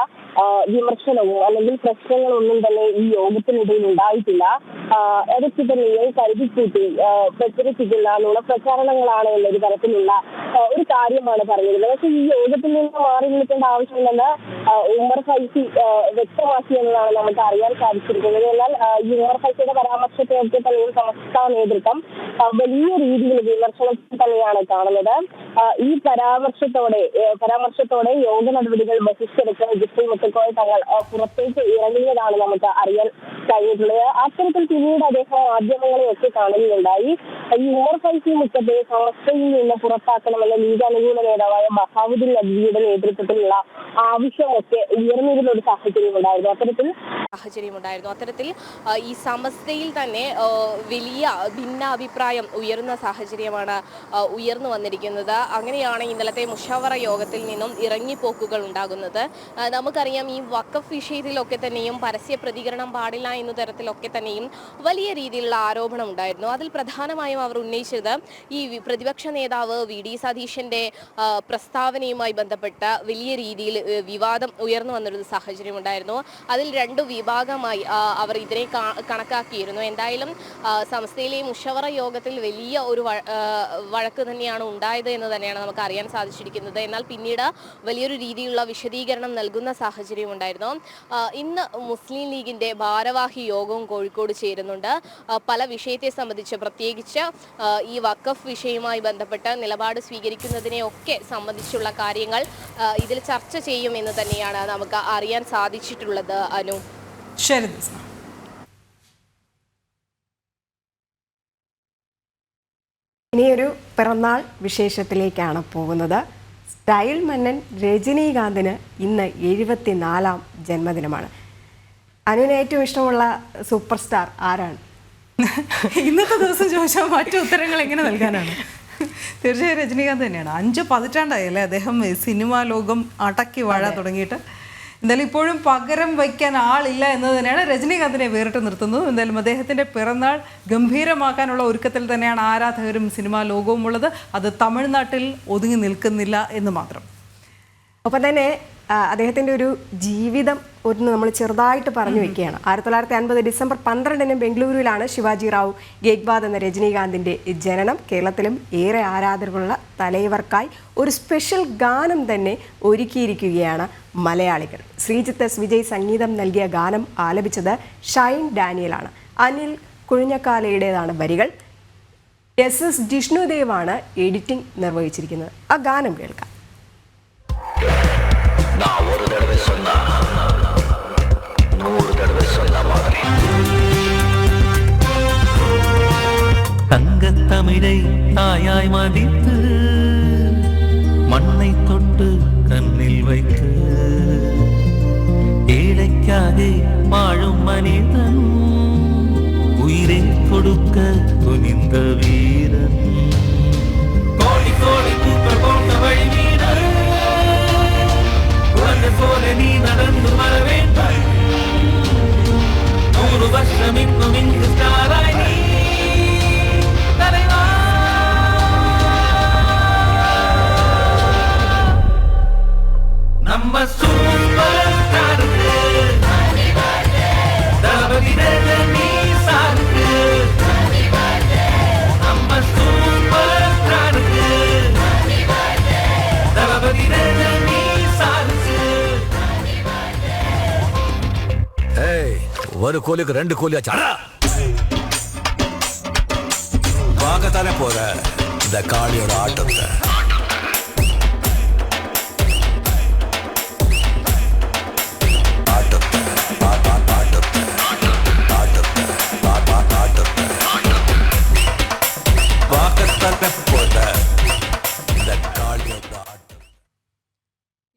വിമർശനവും അല്ലെങ്കിൽ പ്രശ്നങ്ങളൊന്നും തന്നെ ഈ യോഗത്തിനിടയിൽ ഉണ്ടായിട്ടില്ല. അതൊക്കെ തന്നെയും കരുതിക്കൂട്ടി പ്രചരിപ്പിക്കുന്ന നുണപ്രചാരണങ്ങളാണ് എന്നൊരു തരത്തിലുള്ള ഒരു കാര്യമാണ് പറഞ്ഞിരുന്നത്. പക്ഷെ ഈ യോഗത്തിൽ നിന്ന് മാറി നിൽക്കേണ്ട ആവശ്യമില്ലെന്ന് ഉമർ ഫൈസി വ്യക്തമാക്കിയെന്നതാണ് നമുക്ക് അറിയാൻ സാധിച്ചിരിക്കുന്നത്. എന്നാൽ ഈ ഉമർ ഫൈസിയുടെ പരാമർശത്തെയൊക്കെ തന്നെയും സംസ്ഥാന നേതൃത്വം വലിയ രീതിയിൽ വിമർശനത്തിൽ തന്നെയാണ് കാണുന്നത്. ഈ പരാമർശത്തോടെ യോഗ നടപടികൾ ബഹിഷ്കരിച്ച് ജിഫ്രി മുത്തക്കോയ തങ്ങൾ പുറത്തേക്ക് ഇറങ്ങിയതാണ് നമുക്ക് അറിയാൻ കഴിഞ്ഞിട്ടുള്ളത്. അത്തരത്തിൽ പിന്നീട് അദ്ദേഹം മാധ്യമങ്ങളെയൊക്കെ കാണുകയുണ്ടായി. ഈ ഉമർ ഫൈസി മുത്തത്തെ സമസ്തയിൽ നിന്ന് പുറത്താക്കണമെന്ന ലീഗ് അനുകൂല നേതാവായ ബഹാവുദ്ദീൻ നദ്വിയുടെ നേതൃത്വത്തിലുള്ള ആവശ്യമൊക്കെ ഉയർന്നിരുന്ന ഒരു സാഹചര്യമുണ്ടായിരുന്നു. അത്തരത്തിൽ ഈ സമസ്തയിൽ തന്നെ വലിയ ഭിന്നാഭിപ്രായം ഉയർന്ന സാഹചര്യമാണ് ഉയർന്നു വന്നിരിക്കുന്നത്. അങ്ങനെയാണ് ഇന്നലത്തെ മുഷവറ യോഗത്തിൽ നിന്നും ഇറങ്ങിപ്പോക്കുകൾ ഉണ്ടാകുന്നത്. നമുക്കറിയാം ഈ വഖഫ് വിഷയത്തിലൊക്കെ തന്നെയും പരസ്യ പ്രതികരണം പാടില്ല എന്ന തരത്തിലൊക്കെ തന്നെയും വലിയ രീതിയിലുള്ള ആരോപണം ഉണ്ടായിരുന്നു. അതിൽ പ്രധാനമായും അവർ ഉന്നയിച്ചത് ഈ പ്രതിപക്ഷ നേതാവ് VD സതീശന്റെ പ്രസ്താവനയുമായി ബന്ധപ്പെട്ട വലിയ രീതിയിൽ വിവാദം ഉയർന്നു വന്നൊരു സാഹചര്യം ഉണ്ടായിരുന്നു. അതിൽ രണ്ടു വിഭാഗമായി അവർ ഇതിനെ കണക്കാക്കിയിരുന്നു. എന്തായാലും സംസ്ഥയിലെ മുഷവറ യോഗത്തിൽ വലിയ ഒരു വഴക്ക് തന്നെയാണ് ഉണ്ടായത് എന്ന് തന്നെയാണ് നമുക്ക് അറിയാൻ സാധിച്ചിരിക്കുന്നത്. എന്നാൽ പിന്നീട് വലിയൊരു രീതിയിലുള്ള വിശദീകരണം നൽകുന്ന സാഹചര്യം ഉണ്ടായിരുന്നു. ഇന്ന് മുസ്ലിം ലീഗിന്റെ ഭാരവാഹി യോഗവും കോഴിക്കോട് ചേരുന്നുണ്ട്. പല വിഷയത്തെ സംബന്ധിച്ച്, പ്രത്യേകിച്ച് ഈ വഖഫ് വിഷയവുമായി ബന്ധപ്പെട്ട് നിലപാട് സ്വീകരിക്കുന്നതിനെയൊക്കെ സംബന്ധിച്ചുള്ള കാര്യങ്ങൾ ഇതിൽ ചർച്ച ചെയ്യുമെന്ന് തന്നെയാണ് നമുക്ക് അറിയാൻ സാധിച്ചിട്ടുള്ളത്. അനു, ശരി. ഇനിയൊരു പിറന്നാൾ വിശേഷത്തിലേക്കാണ് പോകുന്നത്. സ്റ്റൈൽ മന്നൻ രജനീകാന്തിന് ഇന്ന് 74-ാം ജന്മദിനമാണ്. അനുവിന് ഏറ്റവും ഇഷ്ടമുള്ള സൂപ്പർ സ്റ്റാർ ആരാണ്? ഇന്നത്തെ ദിവസം ചോദിച്ചാൽ മറ്റു ഉത്തരങ്ങൾ എങ്ങനെ നൽകാനാണ്? തീർച്ചയായും രജനീകാന്ത് തന്നെയാണ്. 5 പതിറ്റാണ്ടായല്ലേ അദ്ദേഹം സിനിമാ ലോകം അടക്കി വാഴ തുടങ്ങിയിട്ട്. എന്തായാലും ഇപ്പോഴും പകരം വയ്ക്കാൻ ആളില്ല എന്നത് തന്നെയാണ് രജനീകാന്തിനെ വേറിട്ട് നിർത്തുന്നത്. എന്തായാലും അദ്ദേഹത്തിൻ്റെ പിറന്നാൾ ഗംഭീരമാക്കാനുള്ള ഒരുക്കത്തിൽ തന്നെയാണ് ആരാധകരും സിനിമാ ലോകവും ഉള്ളത്. അത് തമിഴ്നാട്ടിൽ ഒതുങ്ങി നിൽക്കുന്നില്ല എന്ന് മാത്രം. ഒപ്പം തന്നെ അദ്ദേഹത്തിൻ്റെ ഒരു ജീവിതം ഒന്ന് നമ്മൾ ചെറുതായിട്ട് പറഞ്ഞു വെക്കുകയാണ്. 1950 ഡിസംബർ 12 ബംഗളൂരുവിലാണ് ശിവാജി റാവു ഗേക്വാദ് എന്ന രജനീകാന്തിൻ്റെ ജനനം. കേരളത്തിലും ഏറെ ആരാധകരുള്ള തലൈവർക്കായി ഒരു സ്പെഷ്യൽ ഗാനം തന്നെ ഒരുക്കിയിരിക്കുകയാണ് മലയാളികൾ. ശ്രീജിത്ത് എസ് വിജയ് സംഗീതം നൽകിയ ഗാനം ആലപിച്ചത് ഷൈൻ ഡാനിയലാണ്. അനിൽ കുഴിഞ്ഞക്കാലയുടേതാണ് വരികൾ. SS ജിഷ്ണുദേവാണ് എഡിറ്റിംഗ് നിർവഹിച്ചിരിക്കുന്നത്. ആ ഗാനം കേൾക്കാം. தங்கத்தமிழை தாயாய் மதித்து மண்ணை தொட்டு கண்ணில் வைத்து ஏழைக்காக வாழும் மனிதன் உயிரை கொடுக்க துணிந்த வீரன் கோடி கோடி பூக்கள் போன்ற வழி வீரன் குழந்தை போல நீ நடந்து வர வேண்டும் 100 வருஷம் இன்னும் இங்கு ஸ்டாராய் நீ நம்ம சூப்பர் ஸ்டாருக்கு தளபதி ரஜினி சாருக்கு நம்ம சூப்பர் ஸ்டாருக்கு தளபதி ரஜினி சாருக்கு ஏய் ஒரு கோலுக்கு 2 கோலியாச்சு அடா பார்க்கத்தானே போற இந்த காளியோட ஆட்டத்தை.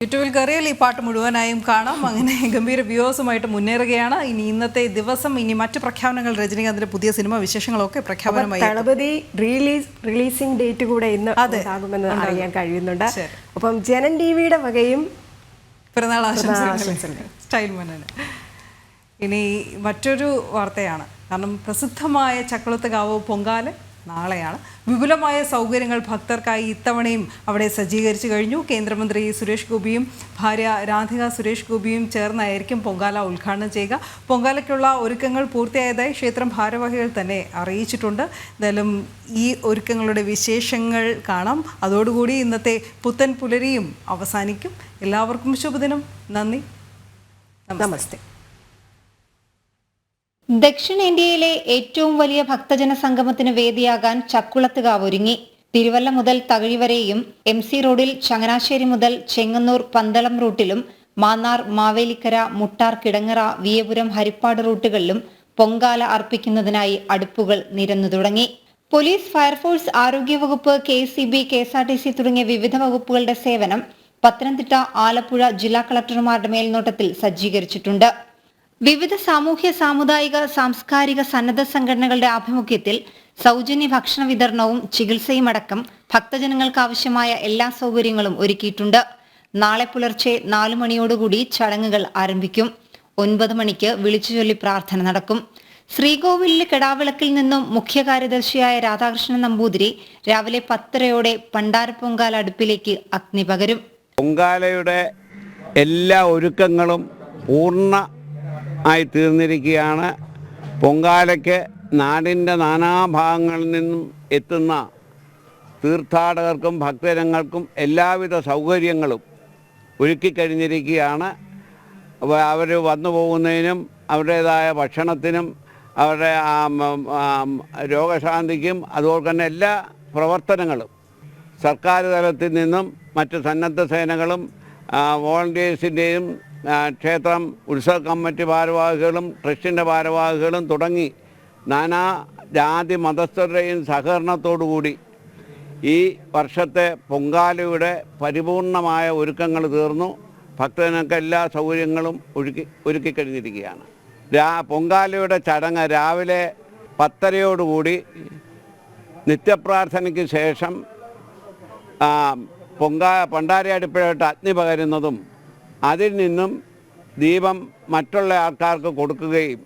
യൂട്യൂബിൽ കയറിയാൽ ഈ പാട്ട് മുഴുവനായും കാണാം. അങ്ങനെ ഗംഭീര വ്യൂസുമായിട്ട് മുന്നേറുകയാണ്. ഇനി ഇന്നത്തെ ദിവസം ഇനി മറ്റു പ്രഖ്യാപനങ്ങൾ, രജനീകാന്തിന്റെ പുതിയ സിനിമ വിശേഷങ്ങളൊക്കെ പ്രഖ്യാപനമായി. തളപതി റിലീസിംഗ് ഡേറ്റ് കൂടെ ഇന്ന് ആകുമെന്ന് അറിയാൻ കഴിയുന്നുണ്ട്. അപ്പം ജനൻ ടിവിയുടെ വകയും പിറന്നാൾ ആശംസകൾ സ്റ്റൈൽ മനന്. ഇനി മറ്റൊരു വാർത്തയാണ്. കാരണം പ്രസിദ്ധമായ ചക്കുളത്തുകാവ് പൊങ്കാല നാളെയാണ്. വിപുലമായ സൗകര്യങ്ങൾ ഭക്തർക്കായി ഇത്തവണയും അവിടെ സജ്ജീകരിച്ചു കഴിഞ്ഞു. കേന്ദ്രമന്ത്രി സുരേഷ് ഗോപിയും ഭാര്യ രാധിക സുരേഷ് ഗോപിയും ചേർന്നായിരിക്കും പൊങ്കാല ഉദ്ഘാടനം ചെയ്യുക. പൊങ്കാലയ്ക്കുള്ള ഒരുക്കങ്ങൾ പൂർത്തിയായതായി ക്ഷേത്രം ഭാരവാഹികൾ തന്നെ അറിയിച്ചിട്ടുണ്ട്. എന്തായാലും ഈ ഒരുക്കങ്ങളുടെ വിശേഷങ്ങൾ കാണാം. അതോടുകൂടി ഇന്നത്തെ പുത്തൻ പുലരിയും അവസാനിക്കും. എല്ലാവർക്കും ശുഭദിനം. നന്ദി, നമസ്തേ. ദക്ഷിണേന്ത്യയിലെ ഏറ്റവും വലിയ ഭക്തജന സംഗമത്തിന് വേദിയാകാൻ ചക്കുളത്തുകാവ് ഒരുങ്ങി. തിരുവല്ല മുതൽ തകഴി വരെയും MC റോഡിൽ ചങ്ങനാശ്ശേരി മുതൽ ചെങ്ങന്നൂർ പന്തളം റൂട്ടിലും മാന്നാർ മാവേലിക്കര മുട്ടാർ കിടങ്ങറ വിയപുരം ഹരിപ്പാട് റൂട്ടുകളിലും പൊങ്കാല അർപ്പിക്കുന്നതിനായി അടുപ്പുകൾ നിരന്നു തുടങ്ങി. പോലീസ്, ഫയർഫോഴ്സ്, ആരോഗ്യവകുപ്പ്, KSEB, KSRTC തുടങ്ങിയ വിവിധ വകുപ്പുകളുടെ സേവനം പത്തനംതിട്ട, ആലപ്പുഴ ജില്ലാ കളക്ടർമാരുടെ മേൽനോട്ടത്തിൽ സജ്ജീകരിച്ചിട്ടുണ്ട്. വിവിധ സാമൂഹ്യ, സാമുദായിക, സാംസ്കാരിക, സന്നദ്ധ സംഘടനകളുടെ ആഭിമുഖ്യത്തിൽ സൗജന്യ ഭക്ഷണ വിതരണവും ചികിത്സയും അടക്കം ഭക്തജനങ്ങൾക്ക് ആവശ്യമായ എല്ലാ സൗകര്യങ്ങളും ഒരുക്കിയിട്ടുണ്ട്. നാളെ പുലർച്ചെ 4 മണിയോടുകൂടി ചടങ്ങുകൾ ആരംഭിക്കും. 9 മണിക്ക് വിളിച്ചുചൊല്ലി പ്രാർത്ഥന നടക്കും. ശ്രീകോവിലിലെ കെടാവിളക്കിൽ നിന്നും മുഖ്യ കാര്യദർശിയായ രാധാകൃഷ്ണൻ നമ്പൂതിരി രാവിലെ 10:30 പണ്ടാരപ്പൊങ്കാല അടുപ്പിലേക്ക് അഗ്നി പകരും. പൊങ്കാലയുടെ എല്ലാ ഒരുക്കങ്ങളും ആയി തീർന്നിരിക്കുകയാണ്. പൊങ്കാലയ്ക്ക് നാടിൻ്റെ നാനാഭാഗങ്ങളിൽ നിന്നും എത്തുന്ന തീർത്ഥാടകർക്കും ഭക്തജനങ്ങൾക്കും എല്ലാവിധ സൗകര്യങ്ങളും ഒരുക്കിക്കഴിഞ്ഞിരിക്കുകയാണ്. അവർ വന്നു പോകുന്നതിനും അവരുടേതായ ഭക്ഷണത്തിനും അവരുടെ രോഗശാന്തിക്കും അതുപോലെ തന്നെ എല്ലാ പ്രവർത്തനങ്ങളും സർക്കാർ തലത്തിൽ നിന്നും മറ്റ് സന്നദ്ധ സേനകളും വോളണ്ടിയേഴ്സിൻ്റെയും ക്ഷേത്രം ഉത്സവ കമ്മിറ്റി ഭാരവാഹികളും ട്രസ്റ്റിൻ്റെ ഭാരവാഹികളും തുടങ്ങി നാനാ ജാതി മതസ്ഥരുടെയും സഹകരണത്തോടുകൂടി ഈ വർഷത്തെ പൊങ്കാലയുടെ പരിപൂർണമായ ഒരുക്കങ്ങൾ തീർന്നു. ഭക്തജനങ്ങൾക്ക് എല്ലാ സൗകര്യങ്ങളും ഒരുക്കിക്കഴിഞ്ഞിരിക്കുകയാണ്. പൊങ്കാലയുടെ ചടങ്ങ് രാവിലെ 10:30 നിത്യപ്രാർത്ഥനയ്ക്ക് ശേഷം പണ്ടാരി അടുപ്പിലോട്ട് അഗ്നി പകരുന്നതും അതിൽ നിന്നും ദീപം മറ്റുള്ള ആൾക്കാർക്ക് കൊടുക്കുകയും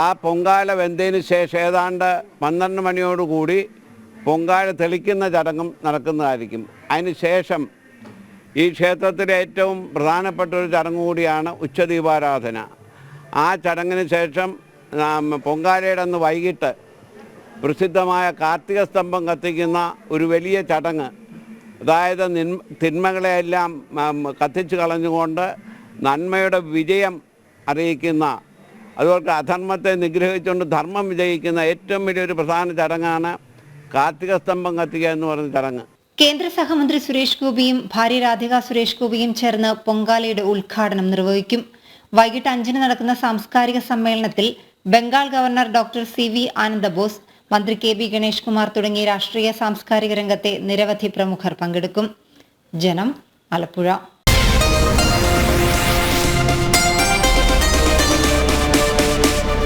ആ പൊങ്കാല വെന്തതിന് ശേഷം ഏതാണ്ട് 12 മണിയോടുകൂടി പൊങ്കാല തെളിക്കുന്ന ചടങ്ങും നടക്കുന്നതായിരിക്കും. അതിന് ശേഷം ഈ ക്ഷേത്രത്തിലെ ഏറ്റവും പ്രധാനപ്പെട്ട ഒരു ചടങ്ങ് കൂടിയാണ് ഉച്ചദീപാരാധന. ആ ചടങ്ങിന് ശേഷം പൊങ്കാലയുടെ അന്ന് വൈകിട്ട് പ്രസിദ്ധമായ കാർത്തിക സ്തംഭം കത്തിക്കുന്ന ഒരു വലിയ ചടങ്ങ്, അതായത് തിന്മകളെയെല്ലാം കത്തിച്ചു കളഞ്ഞുകൊണ്ട് നന്മയുടെ വിജയം അറിയിക്കുന്ന, അതുപോലെ അധർമ്മത്തെ നിഗ്രഹിച്ചുകൊണ്ട് ധർമ്മം വിജയിക്കുന്ന ഏറ്റവും വലിയൊരു പ്രധാന ചടങ്ങാണ് കാർത്തിക സ്തംഭം കത്തിക്കുക എന്ന് പറയുന്ന ചടങ്ങ്. കേന്ദ്ര സഹമന്ത്രി സുരേഷ് ഗോപിയും ഭാര്യ രാധിക സുരേഷ് ഗോപിയും ചേർന്ന് പൊങ്കാലയുടെ ഉദ്ഘാടനം നിർവഹിക്കും. വൈകിട്ട് 5 നടക്കുന്ന സാംസ്കാരിക സമ്മേളനത്തിൽ Bengal governor doctor CV Ananda Bose, മന്ത്രി KB ഗണേഷ് കുമാർ തുടങ്ങിയ രാഷ്ട്രീയ സാംസ്കാരിക രംഗത്തെ നിരവധി പ്രമുഖർ പങ്കെടുക്കും. ജനം, ആലപ്പുഴ.